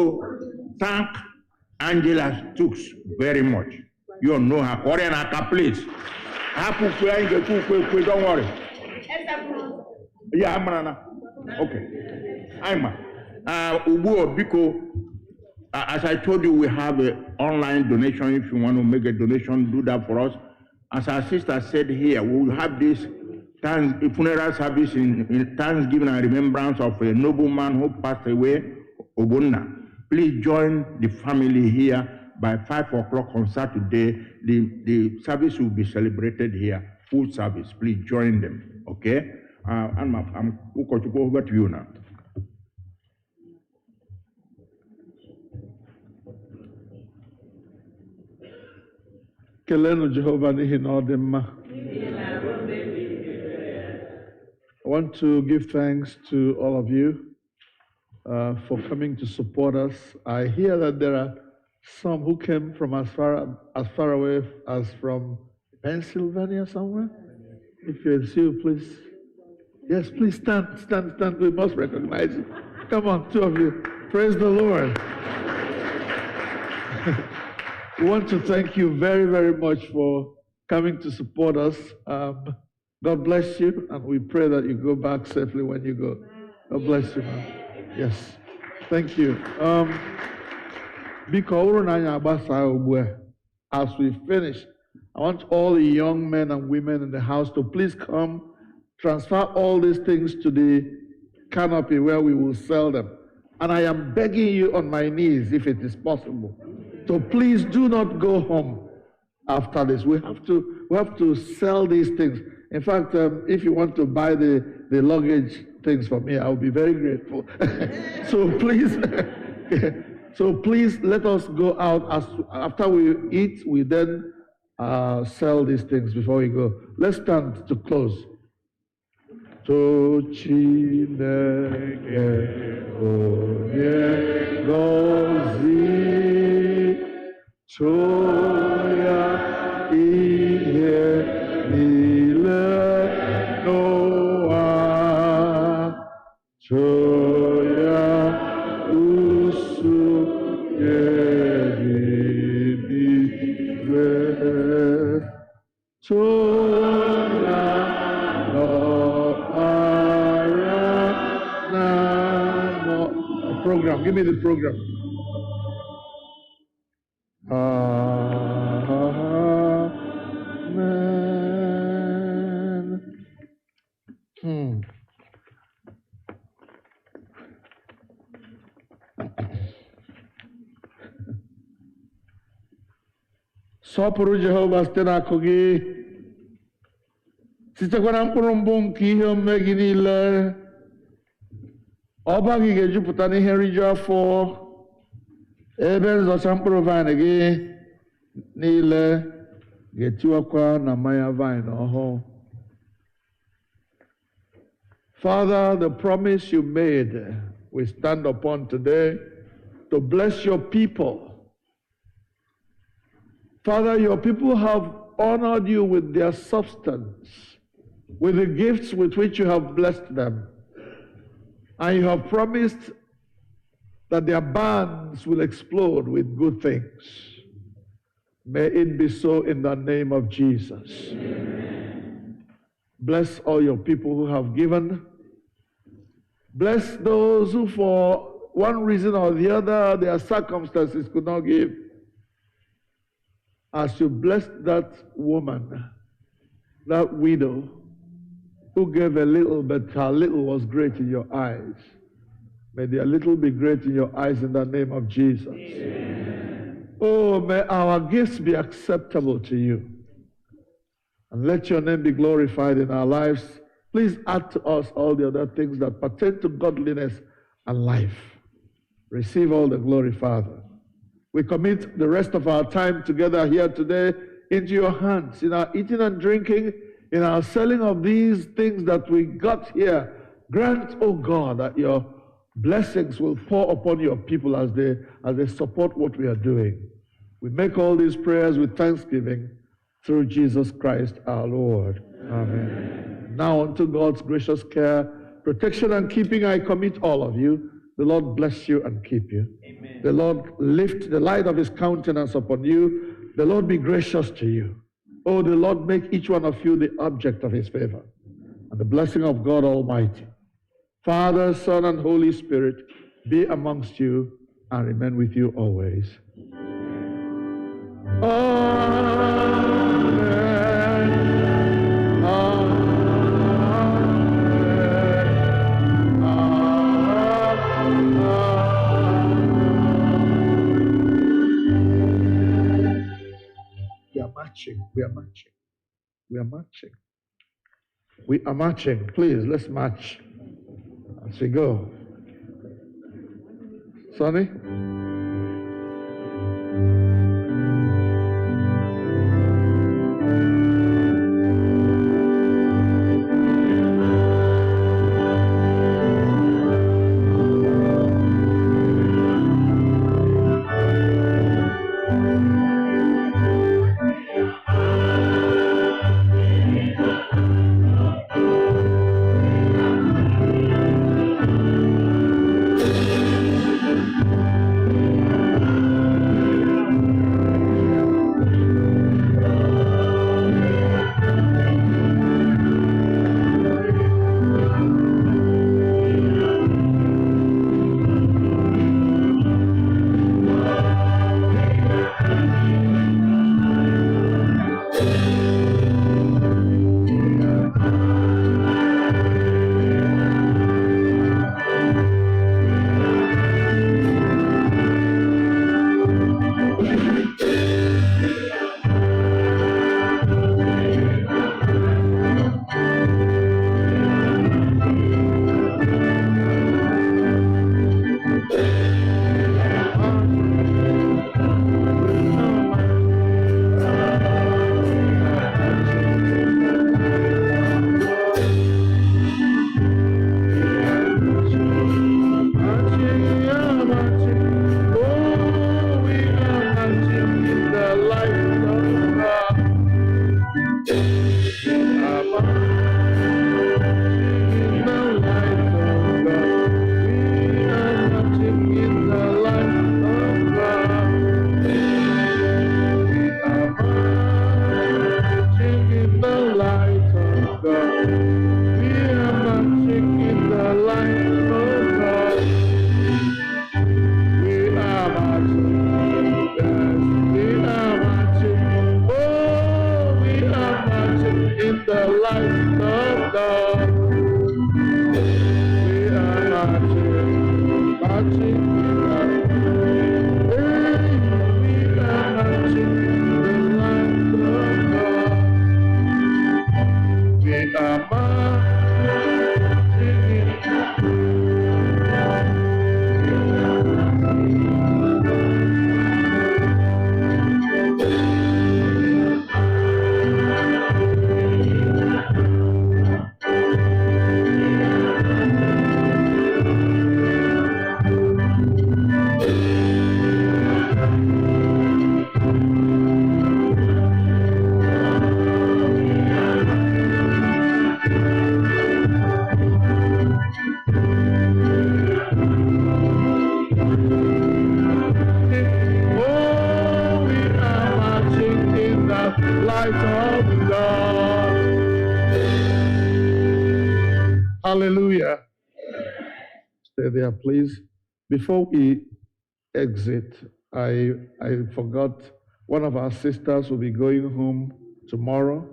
thank Angela Stooks very much. You know her. Koreanaka, please. Don't worry. Yeah, I'm okay. I'm Biko. As I told you, we have an online donation. If you want to make a donation, do that for us. As our sister said here, we will have this funeral service in Thanksgiving and remembrance of a nobleman who passed away, Obonna. Please join the family here by 5 o'clock on Saturday. The service will be celebrated here, full service. Please join them, okay? I'm going to go over to you now. Kelenu Jehovah n'ihi na ọ dị mma. I want to give thanks to all of you for coming to support us. I hear that there are some who came from as far away as from Pennsylvania somewhere. If you're you, please. Yes, please stand. We must recognize you. Come on, two of you. Praise the Lord. We want to thank you very, very much for coming to support us. God bless you, and we pray that you go back safely when you go. God bless you, man. Yes. Thank you. As we finish, I want all the young men and women in the house to please come, transfer all these things to the canopy where we will sell them. And I am begging you on my knees, if it is possible, so please do not go home after this. We have to sell these things. In fact, if you want to buy the luggage things for me, I'll be very grateful. So please let us go out. After we eat, we then sell these things before we go. Let's stand to close. To Chineke onye gozi, to ya ihe nile n'ụwa, to ya usu eluigwe, to ya program. Give me the program. Amen. Sọpụrụ Jehova site n'akụ gị, sitekwa na mkpụrụ mbụ nke ihe omume gị niile. Ọba gị ga-ejupụta n'ihe nriju afọ, ebe nzọcha mkpụrụ vaịn gị niile ga-etiwakwa na mmanya vaịn ọhụụ. Father, the promise you made, we stand upon today to bless your people. Father, your people have honored you with their substance, with the gifts with which you have blessed them. And you have promised that their barns will explode with good things. May it be so in the name of Jesus. Amen. Bless all your people who have given. Bless those who for one reason or the other, their circumstances could not give. As you blessed that woman, that widow, who gave a little, but her little was great in your eyes. May their little be great in your eyes in the name of Jesus. Amen. Oh, may our gifts be acceptable to you. And let your name be glorified in our lives. Please add to us all the other things that pertain to godliness and life. Receive all the glory, Father. We commit the rest of our time together here today into your hands, in our eating and drinking, in our selling of these things that we got here. Grant, oh God, that your blessings will pour upon your people as they support what we are doing. We make all these prayers with thanksgiving through Jesus Christ our Lord. Amen. Now unto God's gracious care, protection and keeping I commit all of you. The Lord bless you and keep you. Amen. The Lord lift the light of his countenance upon you. The Lord be gracious to you. Oh, the Lord make each one of you the object of his favor. And the blessing of God Almighty, Father, Son, and Holy Spirit be amongst you and remain with you always. We are marching. We are marching. We are marching. Please, let's march as we go. Sonny? Hallelujah. Stay there, please. Before we exit, I forgot one of our sisters will be going home tomorrow.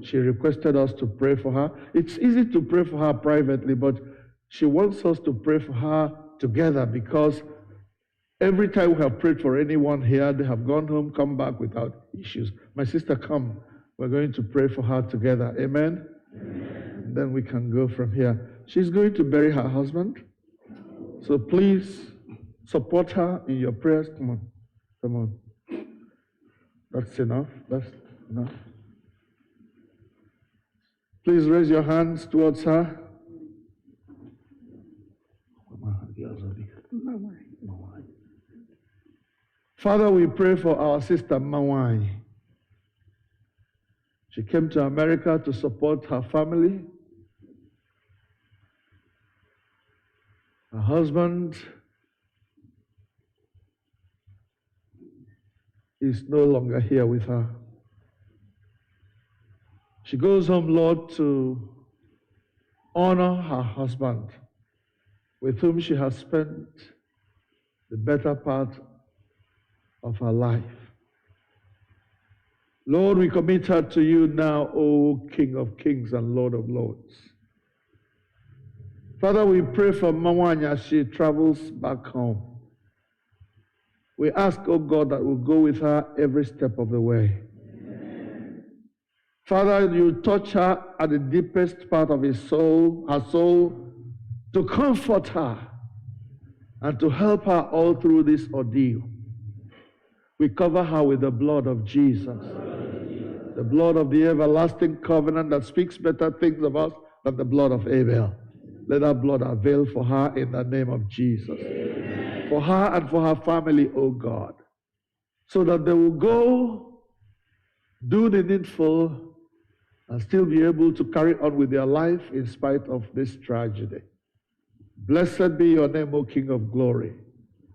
She requested us to pray for her. It's easy to pray for her privately, but she wants us to pray for her together because every time we have prayed for anyone here, they have gone home, come back without issues. My sister, come. We're going to pray for her together. Amen? Amen. Then we can go from here. She's going to bury her husband. So please support her in your prayers. Come on. Come on. That's enough. That's enough. Please raise your hands towards her. Father, we pray for our sister Mawai. She came to America to support her family. Her husband is no longer here with her. She goes home, Lord, to honor her husband, with whom she has spent the better part of her life. Lord, we commit her to you now, O King of Kings and Lord of Lords. Father, we pray for Mawanya as she travels back home. We ask, O God, that we'll go with her every step of the way. Amen. Father, you touch her at the deepest part of her soul, to comfort her and to help her all through this ordeal. We cover her with the blood of Jesus, the blood of the everlasting covenant that speaks better things of us than the blood of Abel. Let that blood avail for her in the name of Jesus. Amen. For her and for her family, O God, so that they will go, do the needful, and still be able to carry on with their life in spite of this tragedy. Blessed be your name, O King of Glory.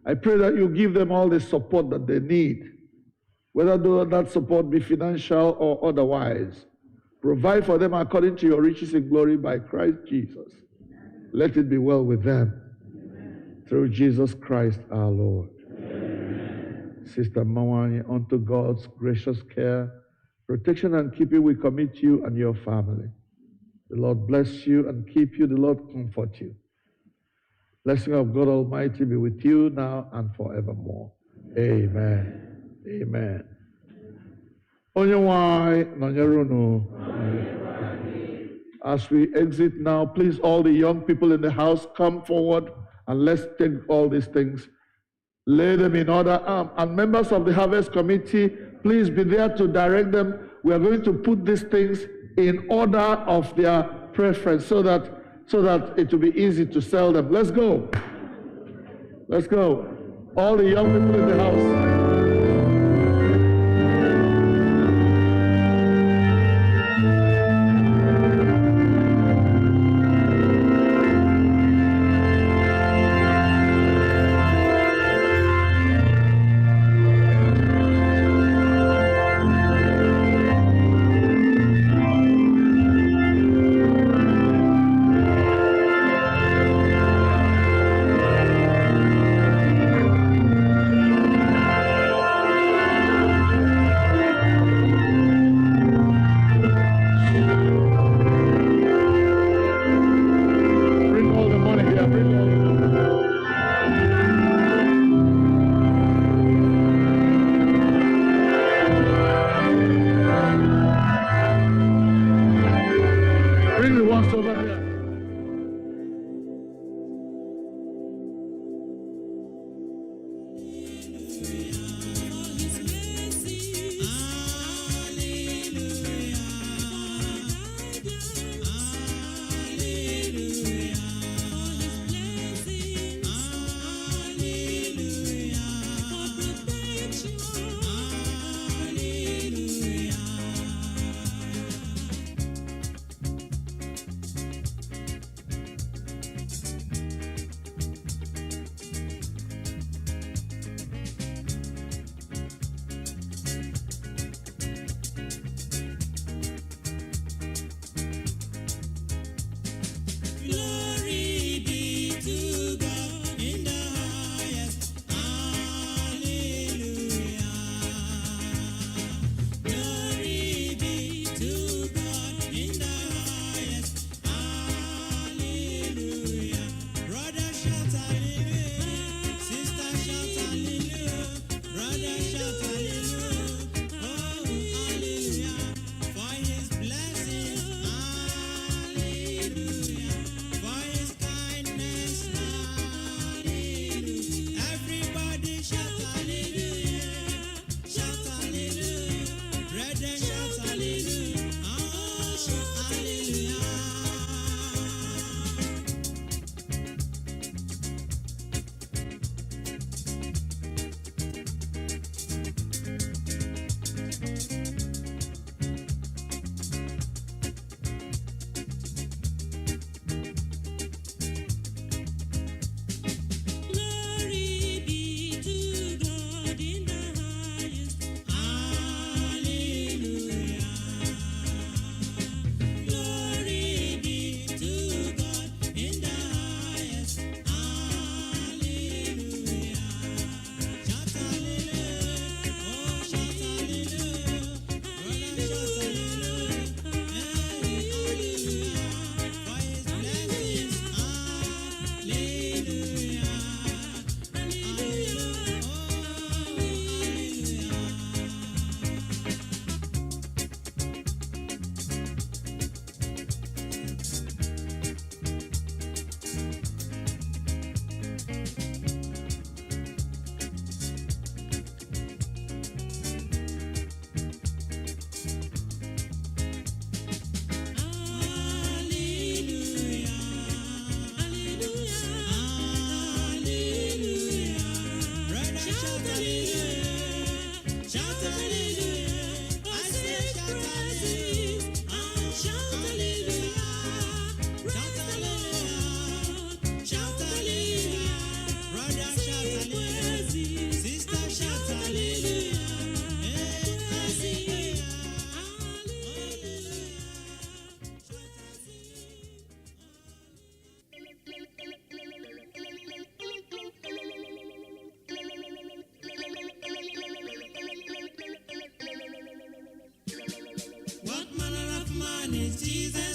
I pray that you give them all the support that they need, whether that support be financial or otherwise. Provide for them according to your riches in glory by Christ Jesus. Let it be well with them. Amen. Through Jesus Christ our Lord. Amen. Sister Mawani, unto God's gracious care, protection and keeping we commit you and your family. The Lord bless you and keep you. The Lord comfort you. Blessing of God Almighty be with you now and forevermore. Amen. Amen. Onye nwanyị nọnyere unu. As we exit now, please, all the young people in the house, come forward and let's take all these things, lay them in order. And members of the Harvest Committee, please be there to direct them. We are going to put these things in order of their preference so that it will be easy to sell them. Let's go. Let's go. All the young people in the house. name is Jesus.